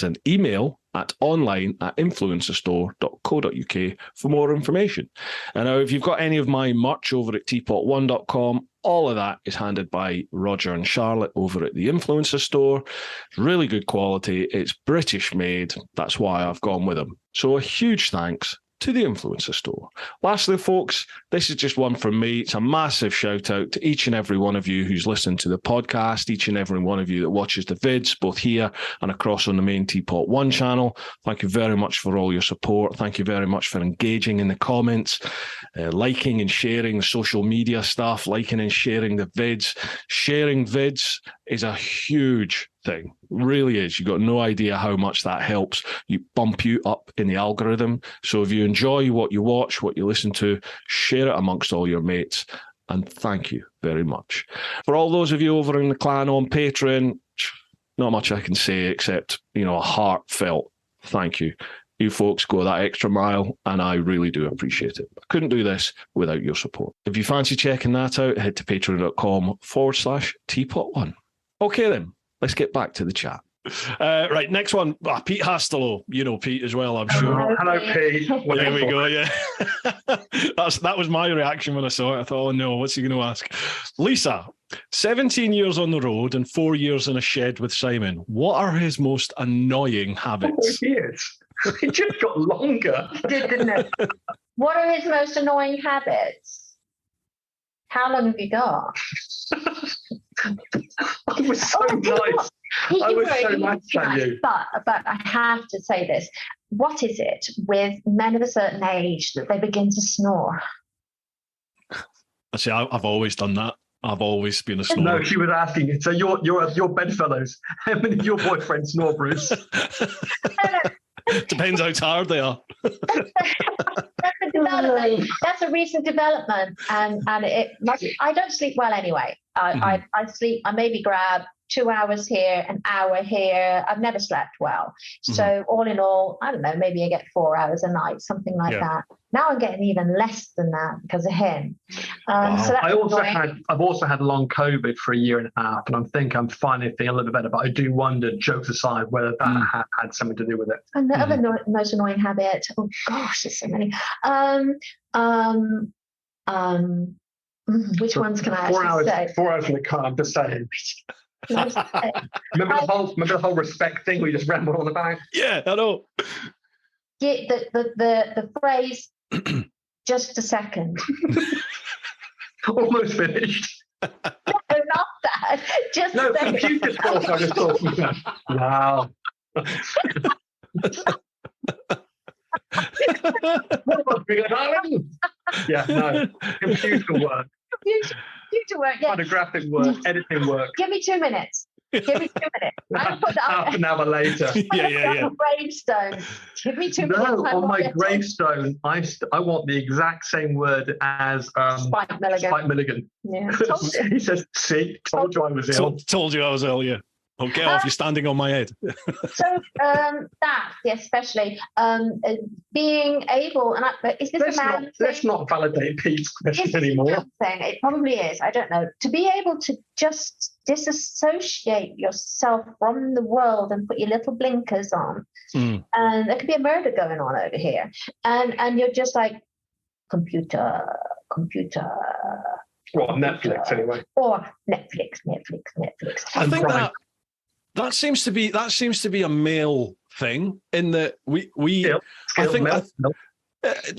an email at online@influencerstore.co.uk for more information. And now, if you've got any of my merch over at TeapotOne.com, all of that is handed by Roger and Charlotte over at the Influencer Store. It's really good quality. It's British made. That's why I've gone with them. So a huge thanks to the Influencer Store. Lastly, folks, this is just one from me. It's a massive shout out to each and every one of you who's listened to the podcast, each and every one of you that watches the vids, both here and across on the main TeapotOne channel. Thank you very much for all your support. Thank you very much for engaging in the comments, liking and sharing the social media stuff, liking and sharing the vids. Sharing vids is a huge thing. Really is. You've got no idea how much that helps. You bump you up in the algorithm. So if you enjoy what you watch, what you listen to, share it amongst all your mates. And thank you very much. For all those of you over in the clan on Patreon, not much I can say except, a heartfelt thank you. You folks go that extra mile, and I really do appreciate it. I couldn't do this without your support. If you fancy checking that out, head to patreon.com/TeapotOne. Okay then. Let's get back to the chat. Right, next one. Pete Hastelow. You know Pete as well, I'm sure. Hello, Pete. There we go, yeah. That was my reaction when I saw it. I thought, oh no, what's he going to ask? Lisa, 17 years on the road and 4 years in a shed with Simon. What are his most annoying habits? 4 years? It just got longer. Didn't it? What are his most annoying habits? How long have you got? I was so nice. I was so nice to you. But I have to say this. What is it with men of a certain age that they begin to snore? See, I've always done that. I've always been a snorer. No, she was asking. So your bedfellows. How many of your boyfriends snore, Bruce? Depends how tired they are. That's a recent development, and I don't sleep well anyway. I sleep. I maybe grab 2 hours here, an hour here. I've never slept well. So all in all, I don't know, maybe I get 4 hours a night, something like that. Now I'm getting even less than that because of him. Wow. So I've also had long COVID for 1.5 years, and I'm finally feeling a little bit better. But I do wonder, jokes aside, whether that had something to do with it. And the other most annoying habit. Oh gosh, there's so many. Which ones can I actually say? 4 hours in the car. I'm just saying. Remember the whole respect thing we just rambled on about? Yeah, I know. The phrase just a second. Almost finished. No, not that. Just a second. Computer skills I just talking about. Wow. Yeah, no. Computer work. Computer work, yeah. Photographic work, editing work. Give me 2 minutes. Give me 2 minutes. I'll put that half an hour later. yeah. Gravestone. Give me 2 minutes. No, on my gravestone, I want the exact same word as Spike Milligan. Yeah. He says, "See, told you I was ill." Told you I was ill. Yeah. Oh, get off! You're standing on my head. So that, especially being able, is this a man thing? Let's not validate Pete's question anymore. It probably is. I don't know. To be able to just disassociate yourself from the world and put your little blinkers on, and there could be a murder going on over here, and you're just like computer. Well, Netflix anyway. Or Netflix. I think that seems to be a male thing in that we I think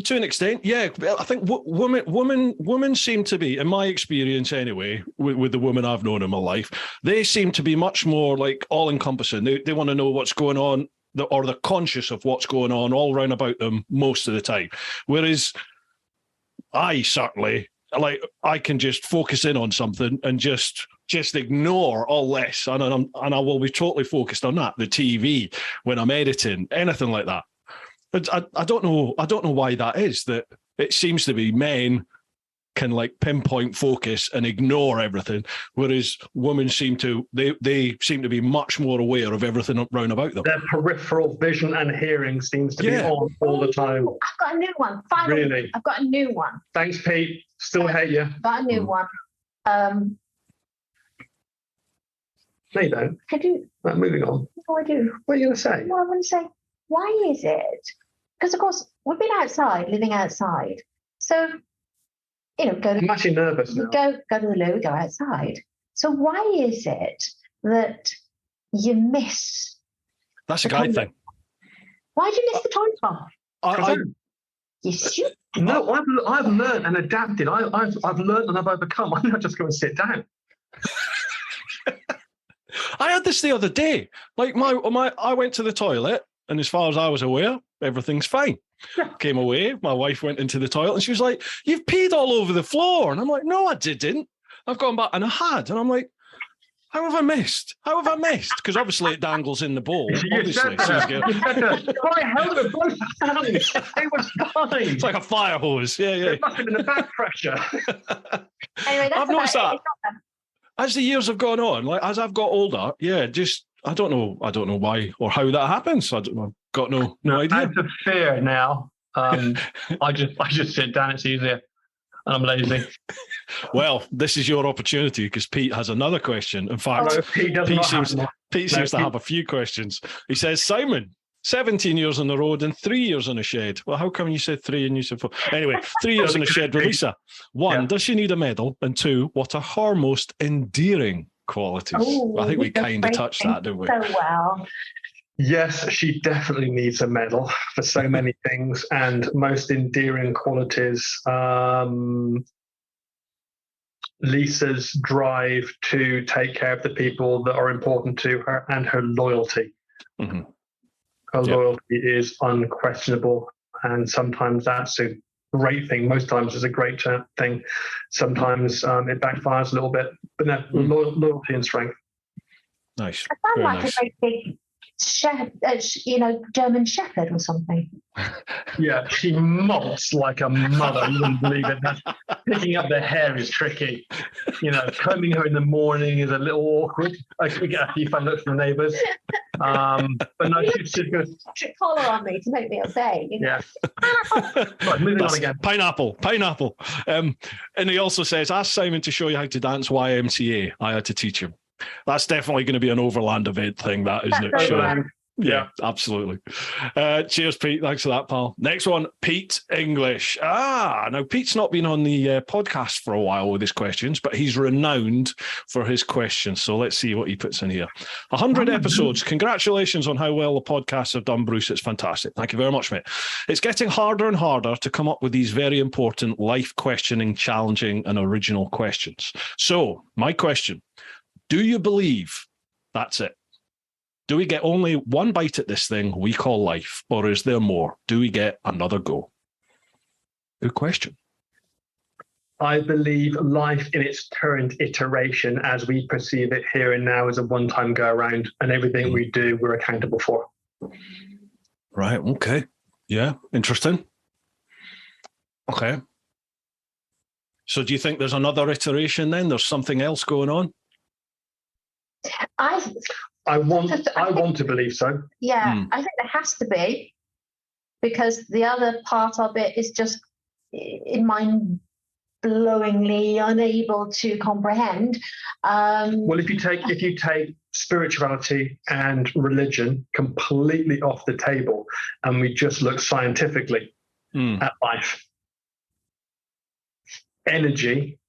to an extent, yeah. I think women seem to be, in my experience anyway, with the women I've known in my life, they seem to be much more like all-encompassing. They want to know what's going on, or they're conscious of what's going on all round about them most of the time. Whereas I certainly, I can just focus in on something and just ignore all this, and I will be totally focused on that. The TV, when I'm editing, anything like that. I don't know why that is. That it seems to be men can like pinpoint focus and ignore everything, whereas women seem to seem to be much more aware of everything round about them. Their peripheral vision and hearing seems to be on all the time. I've got a new one. Finally, really? I've got a new one. Thanks, Pete. Still hate you. Got a new one. No, you don't. I do. Right, moving on. Oh, I do. What are you going to say? Well, I'm going to say, why is it? Because, of course, we've been outside, living outside. So, I'm actually nervous now. Go to the loo, go outside. So why is it that you miss? That's a guy thing. Why do you miss the toilet bowl? No, I've learned and adapted. I've learned and I've overcome. I'm not just going to sit down. I had this the other day. Like I went to the toilet, and as far as I was aware, everything's fine. Came away, my wife went into the toilet, and she was like, "You've peed all over the floor." And I'm like, "No, I didn't. I've gone back and I had." And I'm like, How have I missed? Because obviously it dangles in the bowl. Obviously. I held it both hands. It was fine. It's like a fire hose. Yeah. It must have been the back pressure. Anyway, I've noticed that. As the years have gone on, like as I've got older, I don't know why or how that happens. I've got no idea. Out of fear now, I just sit down. It's easier, and I'm lazy. Well, this is your opportunity because Pete has another question. In fact, Pete seems to have a few questions. He says, Simon, 17 years on the road and 3 years on a shed. Well, how come you said 3 and you said 4? Anyway, 3 years on a shed with Lisa. 1, does she need a medal? And 2, what are her most endearing qualities? I think we kind of touched that, didn't we? So well. Yes, she definitely needs a medal for so many things. And most endearing qualities, Lisa's drive to take care of the people that are important to her and her loyalty. Mm-hmm. Her loyalty is unquestionable, and sometimes that's a great thing. Most times it's a great thing. Sometimes it backfires a little bit, but no, loyalty and strength. Nice. I sound like a very big German Shepherd or something. Yeah, she mops like a mother. You wouldn't believe it. Picking up the hair is tricky. Combing her in the morning is a little awkward. I could get a few fun looks from the neighbours. But no, she's good. Collar on me to make me obey. Yeah. Right, moving on again. Pineapple. And he also says, ask Simon to show you how to dance YMCA. I had to teach him. That's definitely going to be an overland event thing, that, isn't it? Sure. Yeah, absolutely. Cheers, Pete. Thanks for that, pal. Next one, Pete English. Now Pete's not been on the podcast for a while with his questions, but he's renowned for his questions. So let's see what he puts in here. 100 episodes. Congratulations on how well the podcasts have done, Bruce. It's fantastic. Thank you very much, mate. It's getting harder and harder to come up with these very important, life-questioning, challenging, and original questions. So my question, do you believe that's it? Do we get only one bite at this thing we call life, or is there more? Do we get another go? Good question. I believe life in its current iteration, as we perceive it here and now, is a one-time go-around, and everything we do, we're accountable for. Right. Okay. Yeah. Interesting. Okay. So do you think there's another iteration then? There's something else going on? I want to believe so. Yeah, I think there has to be, because the other part of it is just mind-blowingly unable to comprehend. Well, if you take spirituality and religion completely off the table, and we just look scientifically at life, energy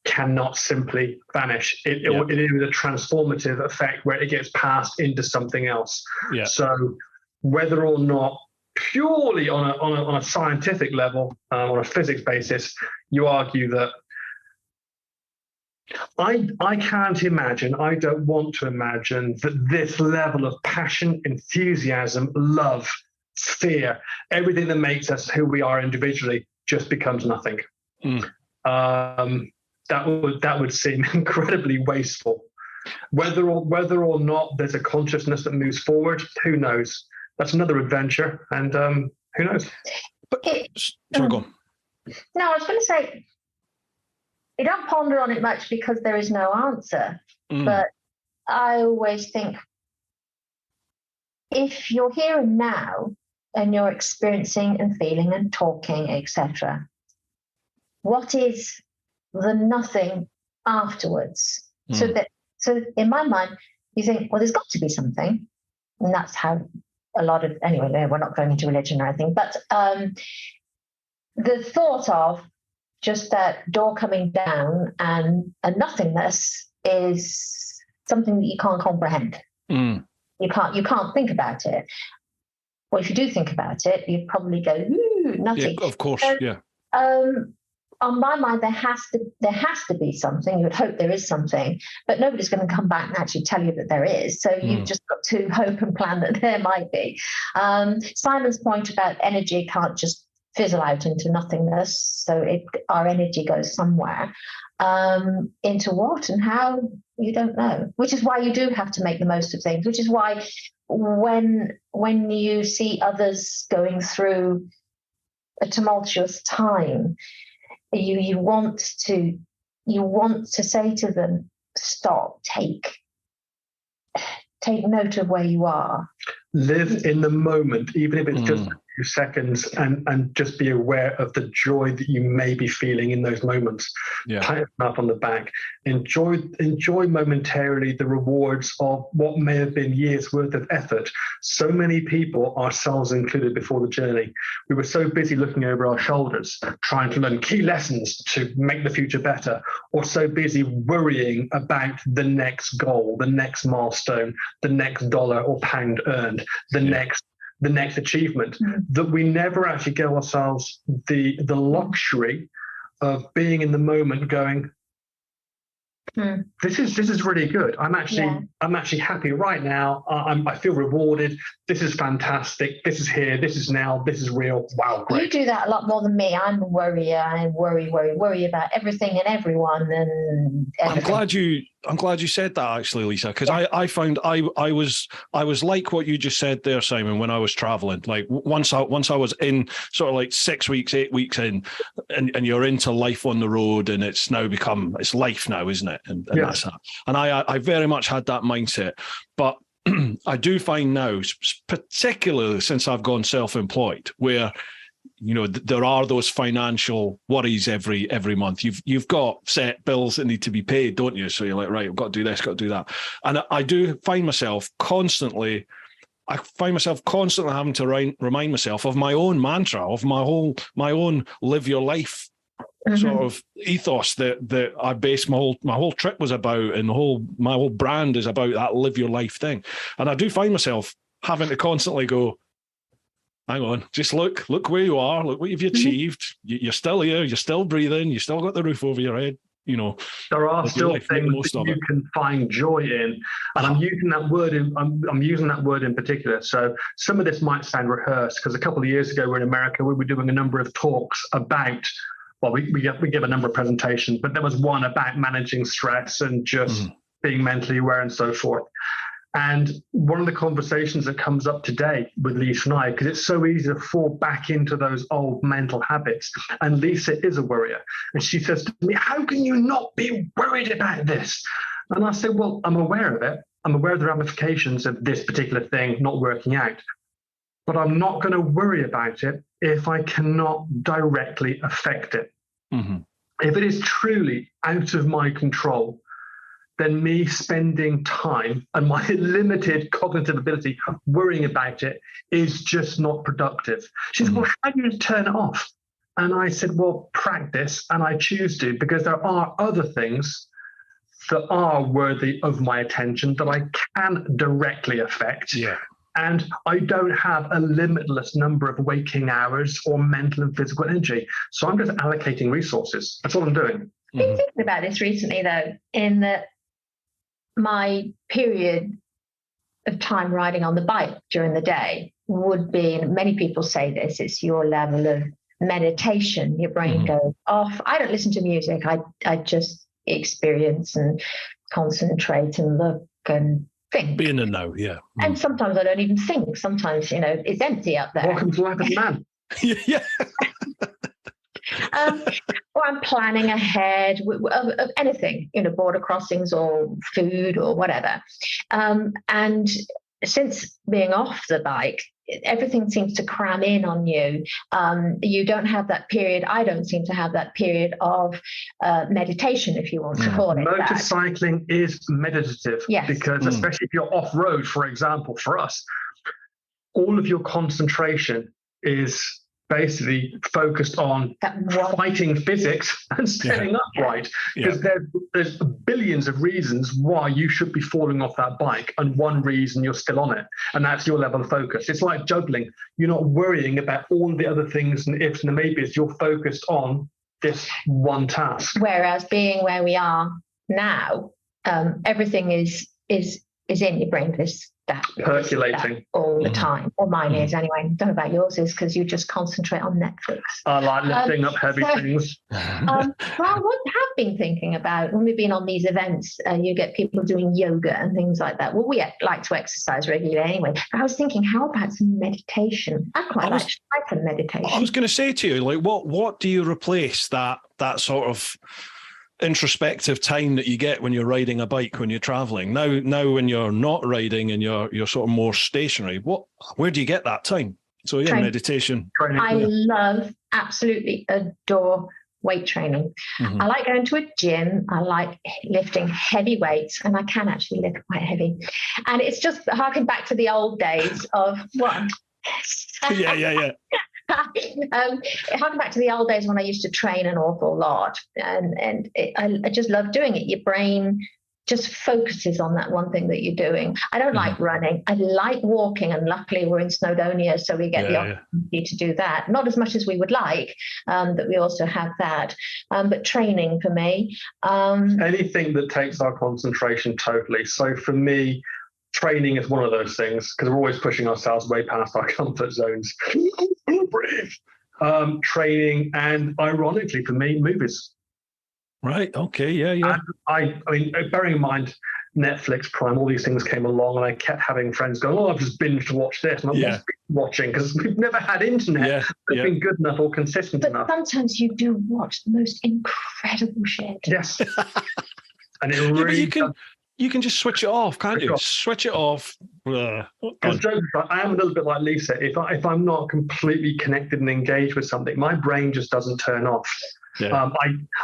cannot simply vanish. It is a transformative effect where it gets passed into something else. Yeah. So whether or not purely on a scientific level, on a physics basis, you argue that I can't imagine, I don't want to imagine that this level of passion, enthusiasm, love, fear, everything that makes us who we are individually just becomes nothing. That would seem incredibly wasteful. Whether or not there's a consciousness that moves forward, who knows? That's another adventure, and who knows? Sorry, go on. No, I was going to say, you don't ponder on it much because there is no answer. But I always think, if you're here and now and you're experiencing and feeling and talking, etc., what is the nothing afterwards? So in my mind, you think, well, there's got to be something, and that's how a lot of, anyway, we're not going into religion or anything, but the thought of just that door coming down and a nothingness is something that you can't comprehend. You can't think about it. Well, if you do think about it, you'd probably go, ooh, nothing. Yeah, of course, yeah. On my mind, there has to be something. You would hope there is something, but nobody's going to come back and actually tell you that there is. So you've just got to hope and plan that there might be. Simon's point about energy can't just fizzle out into nothingness. So our energy goes somewhere. Into what and how, you don't know. Which is why you do have to make the most of things. Which is why when you see others going through a tumultuous time, you want to say to them, stop, take note of where you are. Live in the moment, even if it's just a few seconds, and just be aware of the joy that you may be feeling in those moments. Pat yourself up on the back. Enjoy momentarily the rewards of what may have been years worth of effort. So many people, ourselves included, before the journey, we were so busy looking over our shoulders, trying to learn key lessons to make the future better, or so busy worrying about the next goal, the next milestone, the next dollar or pound earned, the next achievement, that we never actually give ourselves the luxury of being in the moment, going, this is really good. I'm actually happy right now. I feel rewarded. This is fantastic. This is here. This is now. This is real. Wow, great. You do that a lot more than me. I'm a worrier. I worry about everything and everyone and everything. I'm glad you said that, actually, Lisa, because I found I was like what you just said there, Simon, when I was traveling. Like once I was in sort of like 6 weeks, 8 weeks in, and you're into life on the road, and it's life now, isn't it? And that's that. And I very much had that mindset, but I do find now, particularly since I've gone self-employed, where there are those financial worries every month. You've got set bills that need to be paid, don't you? So you're like, right, I've got to do this, got to do that. And I do find myself constantly having to remind myself of my own mantra, of my own live your life sort of ethos that I base my whole trip was about, and my whole brand is about that live your life thing. And I do find myself having to constantly go, hang on, just look where you are, look what you've achieved. You're still here, you're still breathing, you still got the roof over your head. there are still things that you can find joy in, and I'm using that word in particular. So some of this might sound rehearsed, because a couple of years ago, we're in America, we were doing a number of talks about, well, we give a number of presentations, but there was one about managing stress and just being mentally aware and so forth. And one of the conversations that comes up today with Lisa and I, because it's so easy to fall back into those old mental habits. And Lisa is a worrier. And she says to me, how can you not be worried about this? And I say, well, I'm aware of it. I'm aware of the ramifications of this particular thing not working out. But I'm not going to worry about it if I cannot directly affect it. If it is truly out of my control, then me spending time and my limited cognitive ability worrying about it is just not productive. She said, well, how do you turn it off? And I said, well, practice, and I choose to, because there are other things that are worthy of my attention that I can directly affect. Yeah. And I don't have a limitless number of waking hours or mental and physical energy. So I'm just allocating resources. That's all I'm doing. I've been thinking about this recently, though, in that my period of time riding on the bike during the day would be, and many people say this, it's your level of meditation. Your brain goes off. I don't listen to music. I just experience and concentrate and look and think. Be in the know, yeah. And sometimes I don't even think. Sometimes, it's empty up there. Welcome to life as a man. Yeah. Or I'm planning ahead of anything, border crossings or food or whatever. And since being off the bike, everything seems to cram in on you. You don't have that period. I don't seem to have that period of meditation, if you want to call it that. Motorcycling is meditative, because especially if you're off-road, for example, for us, all of your concentration is basically focused on fighting physics and staying upright, because there's billions of reasons why you should be falling off that bike, and one reason you're still on it, and that's your level of focus. It's like juggling. You're not worrying about all the other things and ifs and maybes. You're focused on this one task. Whereas being where we are now, everything is in your brain. That percolating all the time, or mine is anyway. I don't know about yours is, because you just concentrate on Netflix. I like lifting up heavy things. Well, what I have been thinking about when we've been on these events, you get people doing yoga and things like that. Well, we like to exercise regularly anyway. But I was thinking, how about some meditation? I quite like some meditation. I was going to say to you, like, what do you replace that sort of introspective time that you get when you're riding a bike, when you're traveling? Now when you're not riding and you're sort of more stationary, where do you get that time? So meditation. I absolutely adore weight training. I like going to a gym. I like lifting heavy weights, and I can actually lift quite heavy. And it's just harking back to the old days of what? Yeah. Harking back to the old days when I used to train an awful lot, and I just love doing it. Your brain just focuses on that one thing that you're doing. I don't like running. I like walking, and luckily we're in Snowdonia, so we get the opportunity to do that. Not as much as we would like, that we also have that. But training for me. Anything that takes our concentration totally. So for me, training is one of those things, because we're always pushing ourselves way past our comfort zones. Training, and ironically for me, movies. Right. Okay. Yeah. And I mean, bearing in mind Netflix, Prime, all these things came along, and I kept having friends going, "Oh, I've just binged to watch this," and I'm watching, because we've never had internet that's been good enough or consistent enough. But sometimes you do watch the most incredible shit. Yes. And it really. You can just switch it off, can't you? Switch it off. I am a little bit like Lisa. If I'm not completely connected and engaged with something, my brain just doesn't turn off. Yeah.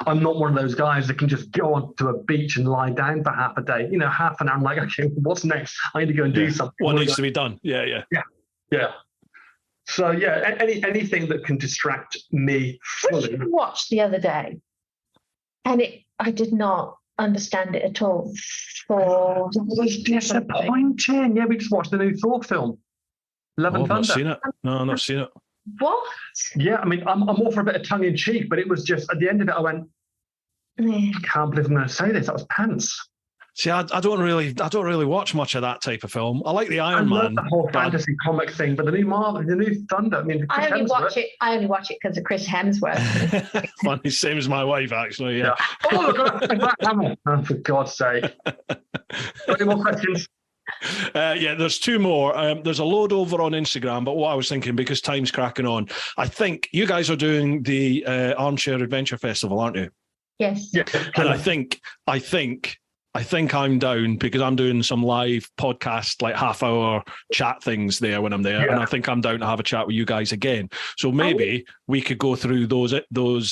I'm not one of those guys that can just go onto a beach and lie down for half a day. Half an hour. I'm like, okay, what's next? I need to go and do something. What needs to be done? Yeah. So anything that can distract me fully. What did you watch the other day? And I did not understand it at all. It was disappointing. Yeah, we just watched the new Thor film, Love and Thunder. I've not seen it. No, I've not seen it. What? Yeah, I mean, I'm all for a bit of tongue in cheek, but it was just at the end of it, I went, I can't believe I'm going to say this. That was Pants. See, I don't really watch much of that type of film. I like the Iron Man. I love the whole fantasy comic thing, but the new Marvel, the new Thunder. I mean, I only watch it because of Chris Hemsworth. Funny, same as my wife, actually. Yeah. Oh, Black Hammer! Oh, for God's sake! Got any more questions? Yeah, there's two more. There's a load over on Instagram, but what I was thinking, because time's cracking on, I think you guys are doing the Armchair Adventure Festival, aren't you? Yes. Yeah. And I think I'm down because I'm doing some live podcast, like half-hour chat things there when I'm there, and I think I'm down to have a chat with you guys again. So maybe we could go through those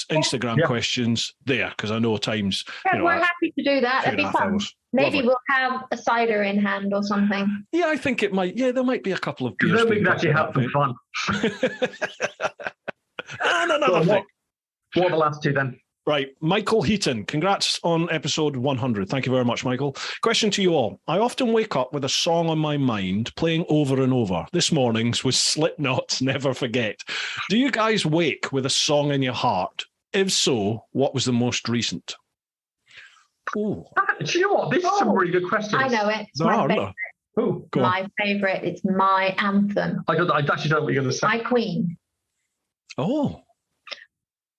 Instagram questions there, because I know time's. Yeah, we're happy to do that. It'd be fun. Maybe Lovely. we'll have a cider in hand or something. Yeah, I think it might. Yeah, there might be a couple of beers. Then we can actually have some fun. And another thing. What are the last two then? Right, Michael Heaton, congrats on episode 100. Thank you very much, Michael. Question to you all. I often wake up with a song on my mind playing over and over. This morning's was Slipknot's Never Forget. Do you guys wake with a song in your heart? If so, what was the most recent? Ooh. Do you know what? These are some really good questions. I know it. It's my favourite. Oh, my favourite. It's my anthem. I actually don't know what you're going to say. My Queen. Oh.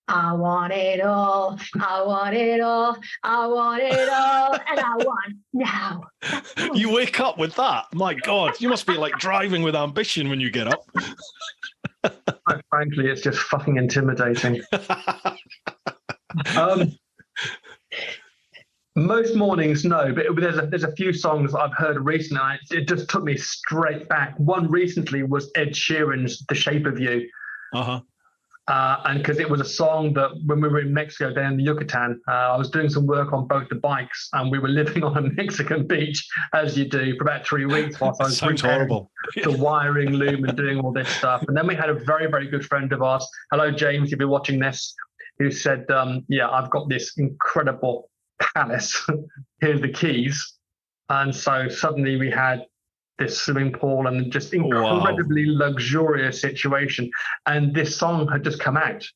I want it all. I want it all. I want it all. And I want now. You wake up with that? My God, you must be like driving with ambition when you get up. Frankly, it's just fucking intimidating. Most mornings, no, but there's a few songs that I've heard recently. It just took me straight back. One recently was Ed Sheeran's "The Shape of You." Uh-huh. And because it was a song that when we were in Mexico down in the Yucatan, I was doing some work on both the bikes, and we were living on a Mexican beach, as you do, for about 3 weeks whilst I was horrible. The wiring loom and doing all this stuff. And then we had a very, very good friend of ours, hello James, if you're watching this, who said, I've got this incredible palace, here's the keys. And so suddenly we had this swimming pool and just incredibly luxurious situation. And this song had just come out.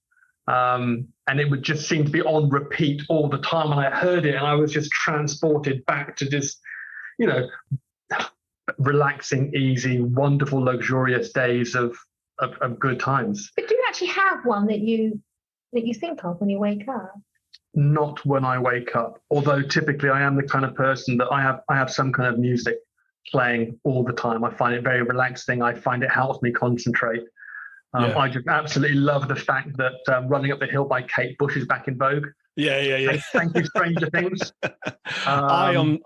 And it would just seem to be on repeat all the time. And I heard it and I was just transported back to just, relaxing, easy, wonderful, luxurious days of good times. But do you actually have one that you think of when you wake up? Not when I wake up. Although typically I am the kind of person that I have some kind of music playing all the time. I find it very relaxing. I find it helps me concentrate. I just absolutely love the fact that Running Up the Hill by Kate Bush is back in vogue. Yeah. Thank you, Stranger Things. I am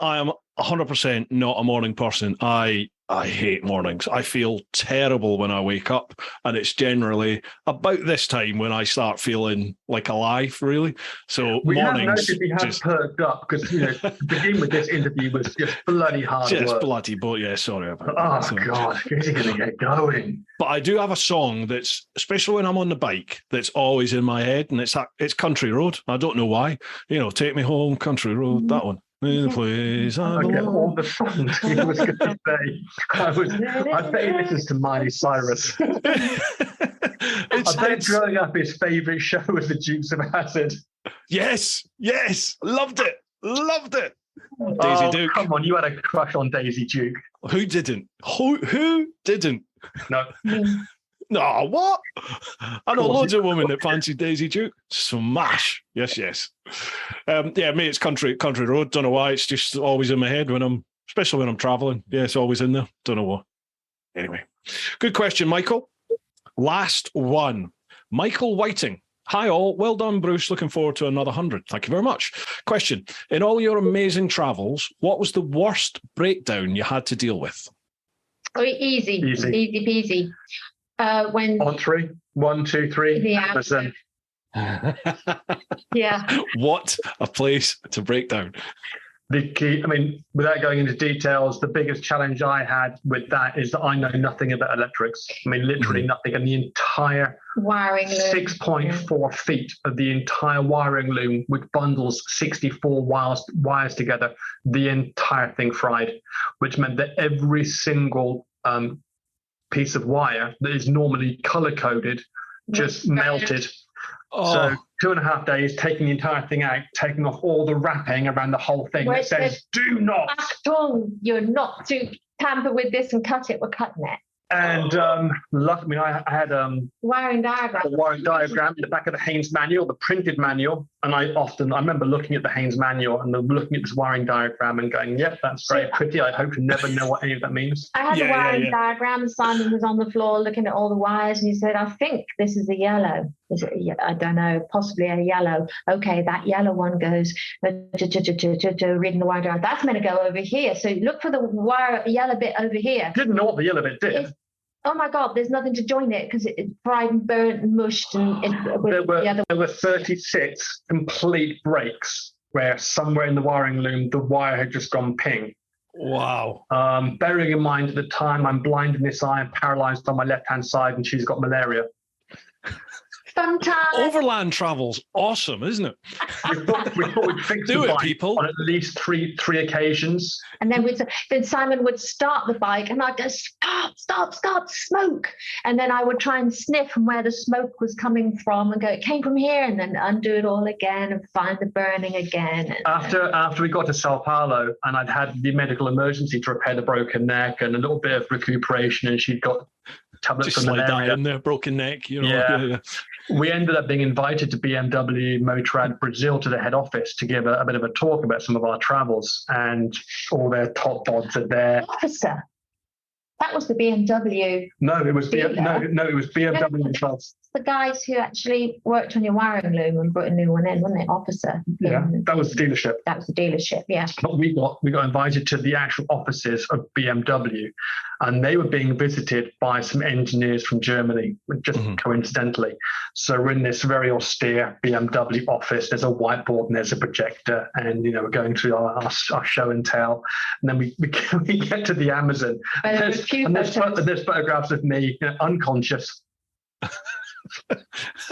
100% not a morning person. I hate mornings. I feel terrible when I wake up, and it's generally about this time when I start feeling like alive, really. So we mornings have noticed perked up because to begin with, this interview was just bloody hard work. Just bloody, but yeah, sorry about that. Oh God, who's he going to get going? But I do have a song that's, especially when I'm on the bike, that's always in my head, and it's Country Road. I don't know why. Take me home, Country Road. That one. The place I get all the songs he was going to say. I bet he listens to Miley Cyrus. I bet growing up his favourite show was the Dukes of Hazzard. Yes, loved it. Daisy Duke. Come on, you had a crush on Daisy Duke. Who didn't? Who didn't? No. No, what? I know loads of women that fancy Daisy Duke. Smash. Yes. Me, it's Country Road. Don't know why. It's just always in my head especially when I'm traveling. Yeah, it's always in there. Don't know what. Anyway, good question, Michael. Last one. Michael Whiting. Hi all. Well done, Bruce. Looking forward to another 100. Thank you very much. Question. In all your amazing travels, what was the worst breakdown you had to deal with? Oh, easy peasy. When on 3, 1, 2, 3. Yeah. What a place to break down. The key, without going into details, the biggest challenge I had with that is that I know nothing about electrics. Literally nothing. And the entire wiring loom, 6.4 feet of the entire wiring loom, which bundles 64 wires together, the entire thing fried, which meant that every single piece of wire that is normally color-coded just melted. So 2.5 days, taking the entire thing out, taking off all the wrapping around the whole thing that says, do not. Achtung, you're not to tamper with this and cut it, we're cutting it. And luckily, I had wiring diagram. A wiring diagram in the back of the Haynes manual, the printed manual. And I remember looking at the Haynes manual and looking at this wiring diagram and going, yep, that's very pretty. I hope to never know what any of that means. I had the wiring diagram. Simon was on the floor looking at all the wires and he said, I think this is a yellow. Is it? I don't know, possibly a yellow. Okay, that yellow one goes, reading the wire diagram. That's meant to go over here. So look for the yellow bit over here. Didn't know what the yellow bit did. Oh my God, there's nothing to join it because it's fried and burnt and mushed. And there were 36 complete breaks where somewhere in the wiring loom, the wire had just gone ping. Wow. Bearing in mind at the time, I'm blind in this eye and paralyzed on my left-hand side and she's got malaria. Fun time. Overland travel's awesome, isn't it? We thought we'd fix Do it, people. On at least three occasions. And then Simon would start the bike and I'd go, stop, smoke. And then I would try and sniff from where the smoke was coming from and go, it came from here, and then undo it all again and find the burning again. After we got to Sao Paulo and I'd had the medical emergency to repair the broken neck and a little bit of recuperation, and she'd got tablets just from the that in there, broken neck, Yeah. We ended up being invited to BMW Motorrad Brazil to the head office to give a bit of a talk about some of our travels, and all their top bods are there. Officer, that was the BMW. No, it was it was BMW themselves. The guys who actually worked on your wiring loom and put a new one in, wasn't it? Officer. Yeah, that was the dealership. That was the dealership, yeah. But we got invited to the actual offices of BMW, and they were being visited by some engineers from Germany, just coincidentally. So we're in this very austere BMW office. There's a whiteboard and there's a projector, and we're going through our show and tell. And then we get to the Amazon. And there's photographs of me, unconscious.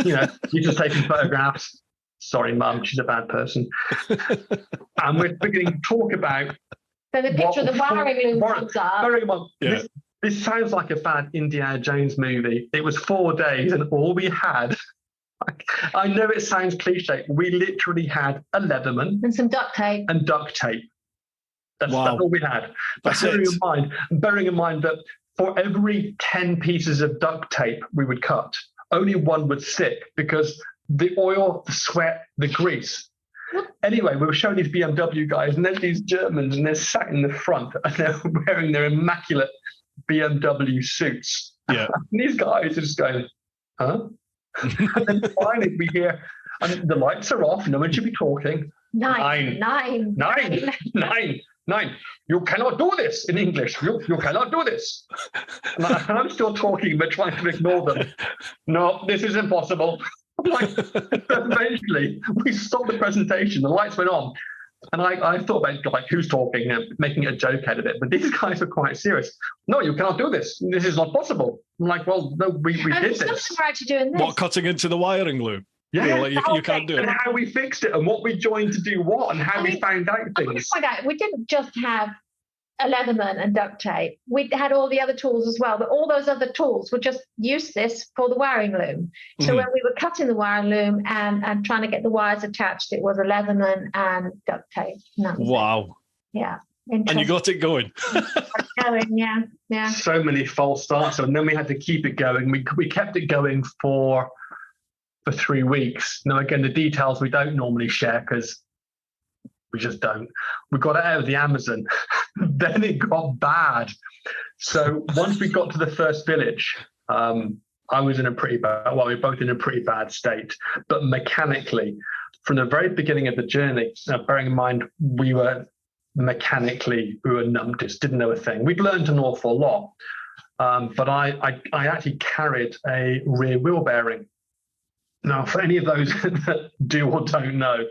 You're just taking photographs. Sorry, Mum, she's a bad person. And we're beginning to talk about. So the picture of the wiring loom comes up. This sounds like a bad Indiana Jones movie. It was 4 days, and all we had. I know it sounds cliche. We literally had a Leatherman and some duct tape. That's all we had. But bearing in mind that for every 10 pieces of duct tape we would cut, only one would stick because the oil, the sweat, the grease. Anyway, we were showing these BMW guys, and there's these Germans, and they're sat in the front, and they're wearing their immaculate BMW suits. Yeah. And these guys are just going, huh? And then finally we hear, and the lights are off, no one should be talking. Nine. You cannot do this in English. You cannot do this. And I'm still talking, but trying to ignore them. No, this is impossible. Eventually, we stopped the presentation. The lights went on. And I thought about who's talking, making a joke out of it. But these guys are quite serious. No, you cannot do this. This is not possible. I'm like, well, no, we did this. We're actually doing this. What, cutting into the wiring loom? Yeah, you can't do it. And how we fixed it and what we joined to do what and how we found out things. We didn't just have a Leatherman and duct tape. We had all the other tools as well, but all those other tools were just useless for the wiring loom. So when we were cutting the wiring loom and trying to get the wires attached, it was a Leatherman and duct tape. Wow. Yeah. And you got it going. Yeah. So many false starts. And then we had to keep it going. We kept it going for 3 weeks. Now, again, the details we don't normally share because we just don't. We got it out of the Amazon. Then it got bad. So once we got to the first village, I was in a pretty bad, we were both in a pretty bad state. But mechanically, from the very beginning of the journey, bearing in mind we were numped, didn't know a thing. We'd learned an awful lot. But I actually carried a rear wheel bearing. Now, for any of those that do or don't know,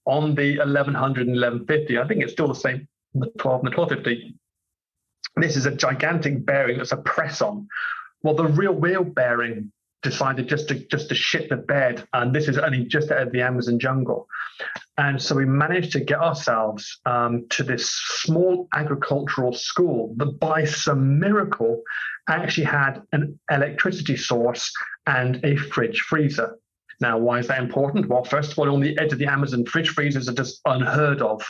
on the 1100 and 1150, I think it's still the same, the 12 and the 1250, this is a gigantic bearing that's a press-on. Well, the rear wheel bearing decided just to shit the bed, and this is only just out of the Amazon jungle. And so we managed to get ourselves to this small agricultural school that by some miracle actually had an electricity source and a fridge freezer. Now, why is that important? Well, first of all, on the edge of the Amazon, fridge freezers are just unheard of.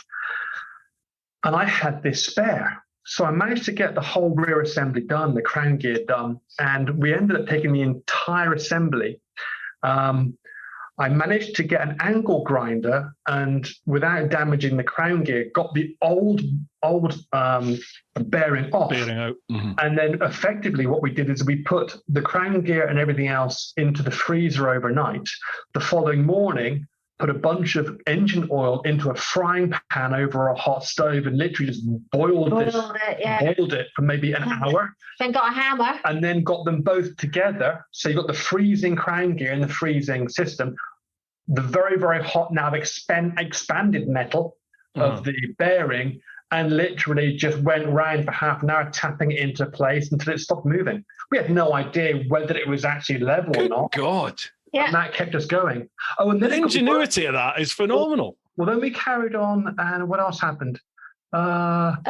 And I had this spare. So I managed to get the whole rear assembly done, the crown gear done, and we ended up taking the entire assembly. I managed to get an angle grinder and without damaging the crown gear, got the old bearing off. Bearing out. Mm-hmm. And then effectively what we did is we put the crown gear and everything else into the freezer overnight. The following morning, put a bunch of engine oil into a frying pan over a hot stove and literally just boiled it for maybe an hour. Then got a hammer. And then got them both together. So you got the freezing crown gear and the freezing system, the very, very hot now expanded metal of the bearing, and literally just went round for half an hour, tapping it into place until it stopped moving. We had no idea whether it was actually level or not. God. Yeah. And that kept us going. Oh, and then the ingenuity of that is phenomenal. Well, then we carried on, and what else happened? What's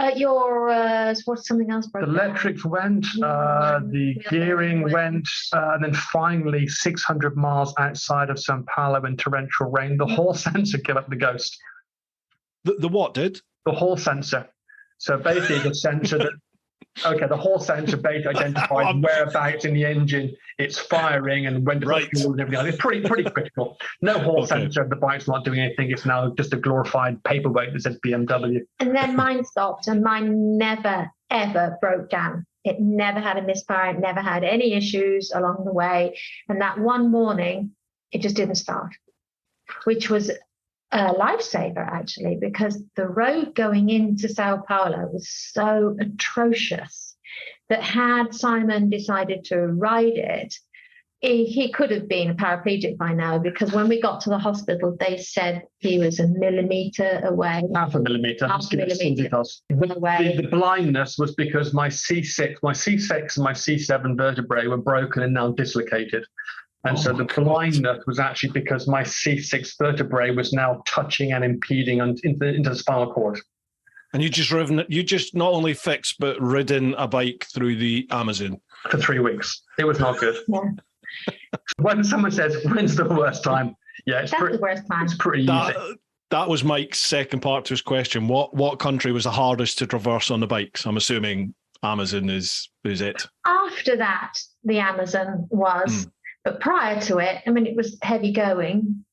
something else broke the electrics went, the gearing went, and then finally 600 miles outside of Sao Paulo in torrential rain, the hall sensor gave up the ghost. The what did? The hall sensor. So basically the sensor that, the hall sensor basically identifies whereabouts in the engine it's firing and when to put fuel and everything else. It's pretty critical. No hall sensor, the bike's not doing anything. It's now just a glorified paperweight that says BMW. And then mine stopped, and mine never, ever broke down. It never had a misfire. It never had any issues along the way. And that one morning, it just didn't start, which was a lifesaver, actually, because the road going into Sao Paulo was so atrocious that had Simon decided to ride it, he could have been a paraplegic by now, because when we got to the hospital, they said he was a millimetre away. Half a millimetre. The blindness was because my C6 and my C7 vertebrae were broken and now dislocated. And so the blindness was actually because my C6 vertebrae was now touching and impeding into the spinal cord. And you just not only fixed, but ridden a bike through the Amazon. For 3 weeks. It was not good. Yeah. When someone says, when's the worst time? Yeah, That's the worst time. It's pretty easy. That was Mike's second part to his question. What country was the hardest to traverse on the bikes? I'm assuming Amazon is it. After that, the Amazon was... But prior to it, I mean, it was heavy going,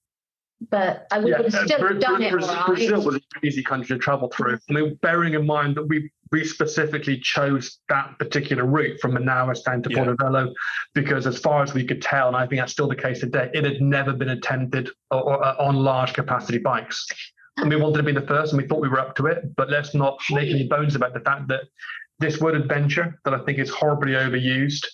but I would have still done it. Brazil was an easy country to travel through. I mean, bearing in mind that we specifically chose that particular route from Manaus down to Portobello, because as far as we could tell, and I think that's still the case today, it had never been attempted on large capacity bikes. And we wanted to be the first, and we thought we were up to it, but let's not make any bones about the fact that this word adventure, that I think is horribly overused,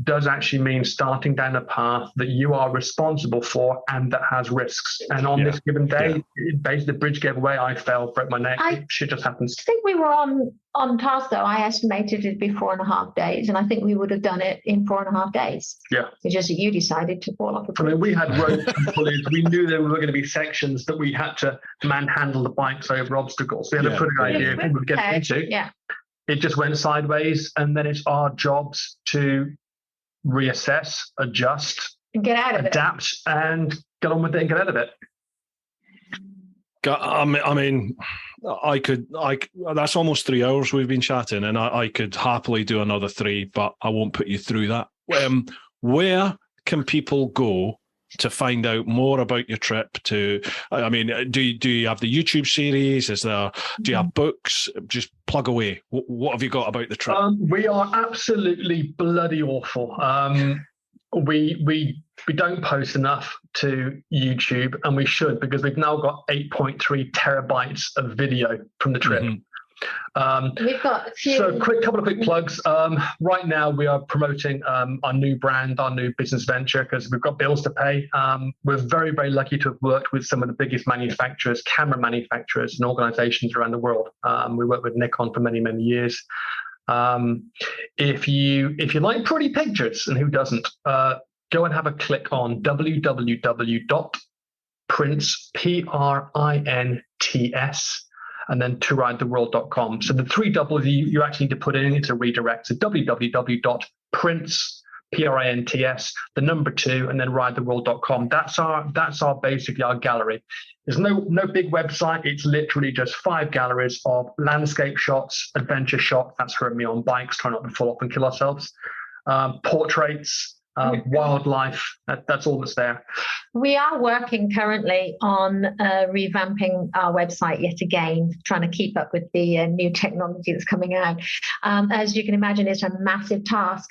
does actually mean starting down a path that you are responsible for and that has risks. And on this given day, basically the bridge gave away, I fell, broke my neck. Shit just happens. I think we were on task, though. I estimated it'd be 4.5 days, and I think we would have done it in 4.5 days. Yeah. It's just that you decided to fall off a bridge. I mean, we had road pulleys. We knew there were going to be sections that we had to manhandle the bikes over obstacles. We had a pretty good idea of what we would get into. Yeah. It just went sideways, and then it's our jobs to reassess, adjust, and get out of adapt, and get on with it and get out of it. I mean, that's almost 3 hours we've been chatting, and I could happily do another 3, but I won't put you through that. Where can people go to find out more about your trip? Do you have the YouTube series? Do you have books? Just plug away. What have you got about the trip? We are absolutely bloody awful. We don't post enough to YouTube, and we should, because we've now got 8.3 terabytes of video from the trip. We've got a few. So couple of quick plugs. Right now we are promoting our new brand, our new business venture, because we've got bills to pay. We're very, very lucky to have worked with some of the biggest manufacturers, camera manufacturers and organizations around the world. We worked with Nikon for many, many years. If you like pretty pictures, and who doesn't, go and have a click on www.prints, PRINTS, and then toridetheworld.com. So the 3 W's you actually need to put in, it's a redirect. So www.prints, PRINTS, the number 2, and then ridetheworld.com. That's our basically our gallery. There's no big website. It's literally just 5 galleries of landscape shots, adventure shots. That's for me on bikes, trying not to fall off and kill ourselves. Portraits, wildlife. That's all that's there. We are working currently on revamping our website yet again, trying to keep up with the new technology that's coming out. As you can imagine, it's a massive task.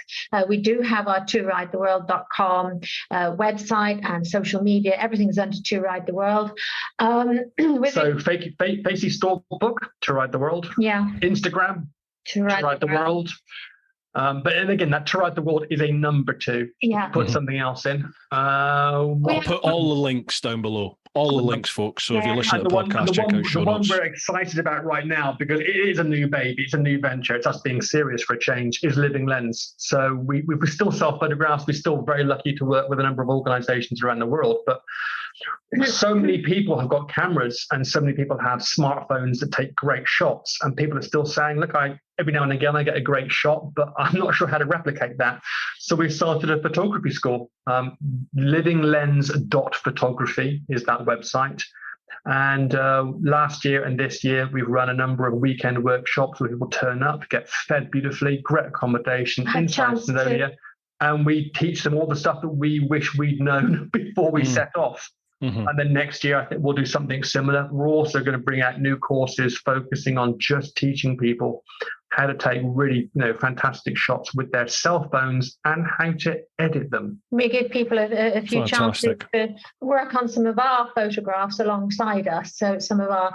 We do have our ToRideTheWorld.com website and social media. Everything's under To Ride the World. So Facey Store book, To Ride the World. Yeah. Instagram, To Ride the World. But and again, that To Ride the World is a number 2. Yeah. Put something else in. I'll put all the links down below. All the links, folks. So if you listen to the podcast, check out show notes. The one we're excited about right now, because it is a new baby, it's a new venture, it's us being serious for a change, is Living Lens. So we still sell photographs. We're still very lucky to work with a number of organizations around the world. But so many people have got cameras and so many people have smartphones that take great shots. And people are still saying, look, every now and again I get a great shot, but I'm not sure how to replicate that. So we started a photography school. livinglens.photography is that website. And last year and this year, we've run a number of weekend workshops where people turn up, get fed beautifully, great accommodation, insights in the area. And we teach them all the stuff that we wish we'd known before we set off. Mm-hmm. And then next year, I think we'll do something similar. We're also going to bring out new courses focusing on just teaching people how to take really, fantastic shots with their cell phones and how to edit them. We give people a few chances to work on some of our photographs alongside us. So some of our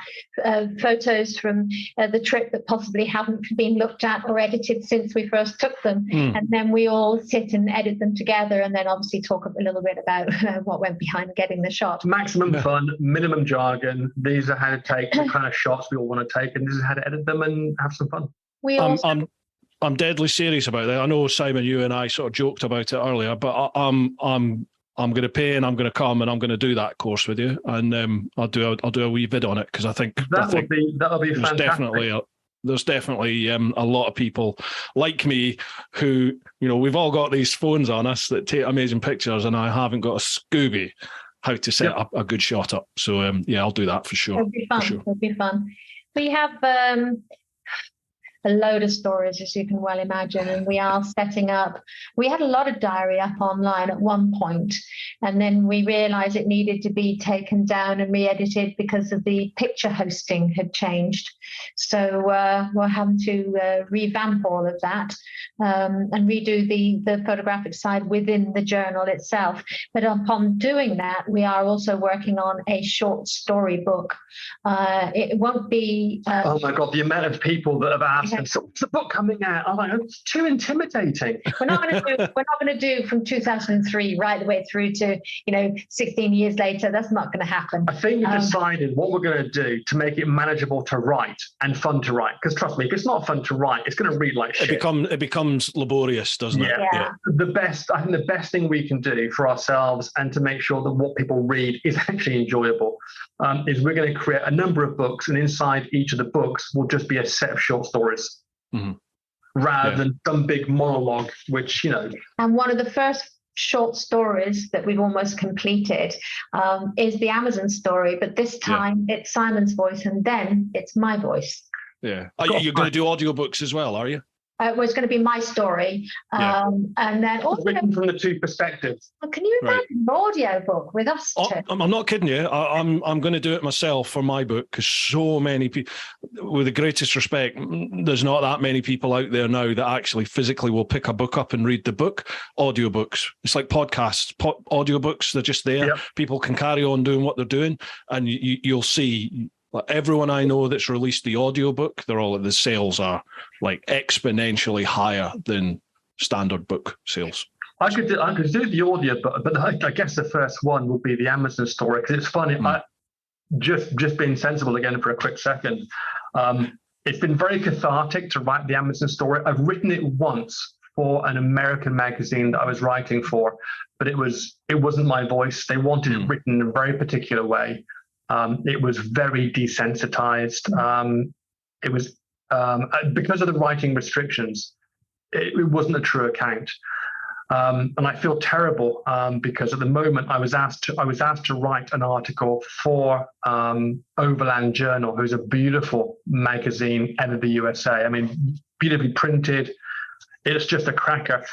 photos from the trip that possibly haven't been looked at or edited since we first took them. And then we all sit and edit them together and then obviously talk a little bit about what went behind getting the shot. Maximum fun, minimum jargon. These are how to take the kind of shots we all want to take, and this is how to edit them and have some fun. I'm deadly serious about that. I know, Simon, you and I sort of joked about it earlier, but I'm going to pay and I'm going to come and I'm going to do that course with you, and I'll do a wee vid on it because I think that'll be fantastic. There's definitely a lot of people like me who, we've all got these phones on us that take amazing pictures, and I haven't got a Scooby how to set up a good shot up. So I'll do that for sure. It'll be fun. It'll be fun. We have a load of stories, as you can well imagine, and we are setting up. We had a lot of diary up online at one point, and then we realized it needed to be taken down and re-edited because of the picture hosting had changed. So we're having to revamp all of that and redo the photographic side within the journal itself. But upon doing that, we are also working on a short story book. It won't be... oh my God, the amount of people that have asked, so what's the book coming out? I'm like, it's too intimidating. We're not going to do from 2003 right the way through to 16 years later. That's not going to happen. I think we've decided what we're going to do to make it manageable to write and fun to write. Because trust me, if it's not fun to write, it's going to read like shit. It becomes laborious, doesn't it? Yeah. I think the best thing we can do for ourselves and to make sure that what people read is actually enjoyable is we're going to create a number of books, and inside each of the books will just be a set of short stories. Mm-hmm. Rather than some big monologue, which, And one of the first short stories that we've almost completed is the Amazon story, but this time it's Simon's voice and then it's my voice. Yeah. You're going to do audiobooks as well, are you? Well, it's going to be my story, and then also written from the two perspectives. Well, can you imagine an audio book with us? I'm not kidding you. I'm going to do it myself for my book because so many people, with the greatest respect, there's not that many people out there now that actually physically will pick a book up and read the book. Audiobooks, it's like podcasts. Audiobooks, they're just there. Yep. People can carry on doing what they're doing, and you'll see. Everyone I know that's released the audiobook, the sales are like exponentially higher than standard book sales. I could do the audio, but I guess the first one would be the Amazon story because it's funny. Just being sensible again for a quick second. It's been very cathartic to write the Amazon story. I've written it once for an American magazine that I was writing for, but it wasn't my voice. They wanted it written in a very particular way. It was very desensitized. It was because of the writing restrictions. It wasn't a true account. And I feel terrible because at the moment I was asked to write an article for Overland Journal, who's a beautiful magazine out of the USA. I mean, beautifully printed. It's just a cracker.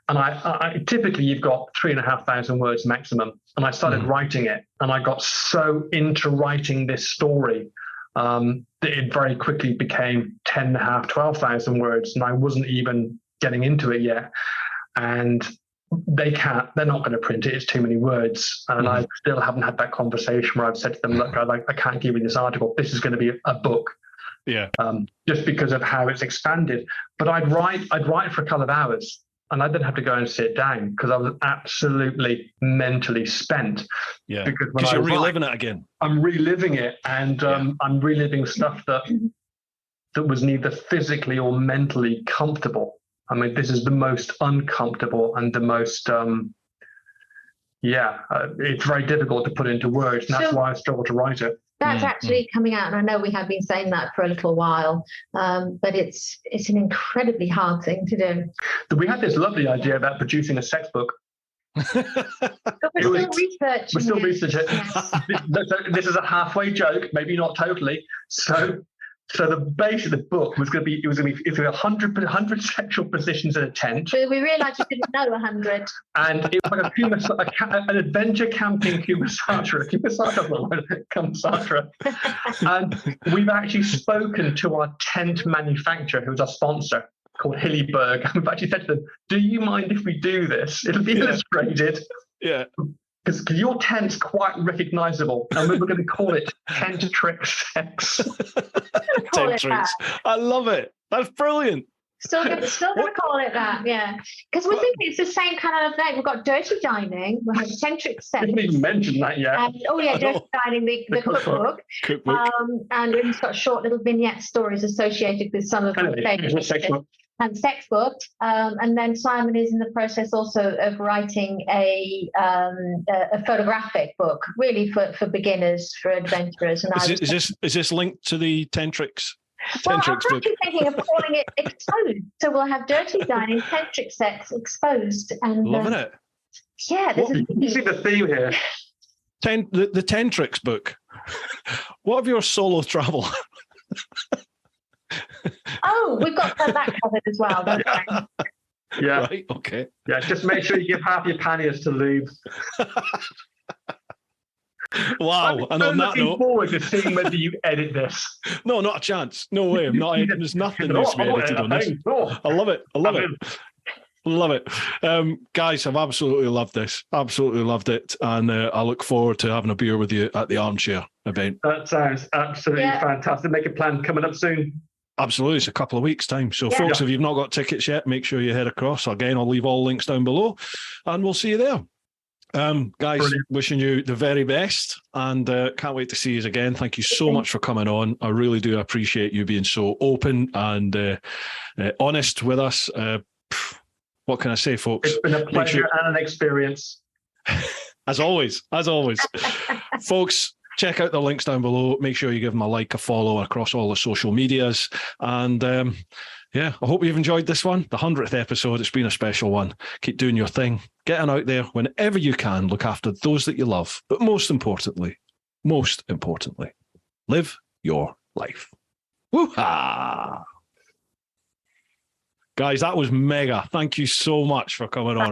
And I typically you've got 3,500 words maximum. And I started writing it, and I got so into writing this story that it very quickly became 10,500, 12,000 words, and I wasn't even getting into it yet. And they're not going to print it. It's too many words. And I still haven't had that conversation where I've said to them, look, I can't give you this article. This is going to be a book. Yeah. Just because of how it's expanded. But I'd write for a couple of hours, and I didn't have to go and sit down because I was absolutely mentally spent. Yeah. Because you're reliving it again. I'm reliving it, and I'm reliving stuff that was neither physically or mentally comfortable. I mean, this is the most uncomfortable and the most, it's very difficult to put into words. And that's why I struggle to write it. That's actually coming out, and I know we have been saying that for a little while, but it's an incredibly hard thing to do. We had this lovely idea about producing a sex book. But we're still researching it. This is a halfway joke, maybe not totally. So the base of the book was going to be 100 sexual positions in a tent. But we realised you didn't know 100. And it was like an adventure camping Kumasatra. And we've actually spoken to our tent manufacturer, who's our sponsor, called Hillyberg. We've actually said to them, do you mind if we do this? It'll be illustrated. Yeah. Because your tent's quite recognisable, and we were going to call it Tent Trick Sex. Tent Tricks. I love it. That's brilliant. Still going to call it that, yeah. Because we think it's the same kind of thing. We've got Dirty Dining, we have Tent Trick Sex. I didn't even mention that yet. Dirty Dining, the cookbook. And we've just got short little vignette stories associated with some of the favourite and sex book, and then Simon is in the process also of writing a photographic book, really for beginners, for adventurers. And is this linked to the Tentrix? Well, I'm actually thinking of calling it Exposed. So we'll have Dirty Dining, Tentric Sex, Exposed, and loving it. Yeah, you see the theme here. The Tentrix book. What of your solo travel? Oh, we've got that covered as well, don't we? Yeah. Right, okay. Yeah, just make sure you give half your panniers to lube. Wow. And on that note, forward to seeing whether you edit this. No, not a chance. No way. I'm not. There's nothing needs to be edited on this. I love it. Love it. Guys, I've absolutely loved this. Absolutely loved it. And I look forward to having a beer with you at the Armchair event. That sounds absolutely fantastic. Make a plan coming up soon. Absolutely. It's a couple of weeks' time. So, folks, if you've not got tickets yet, make sure you head across. Again, I'll leave all links down below, and we'll see you there. Guys, brilliant. Wishing you the very best, and can't wait to see you again. Thank you so much for coming on. I really do appreciate you being so open and honest with us. What can I say, folks? It's been a pleasure and an experience. As always. Folks, check out the links down below. Make sure you give them a like, a follow across all the social medias. And I hope you've enjoyed this one. The 100th episode. It's been a special one. Keep doing your thing. Getting out there whenever you can. Look after those that you love. But most importantly, live your life. Woo-ha! Guys, that was mega. Thank you so much for coming on.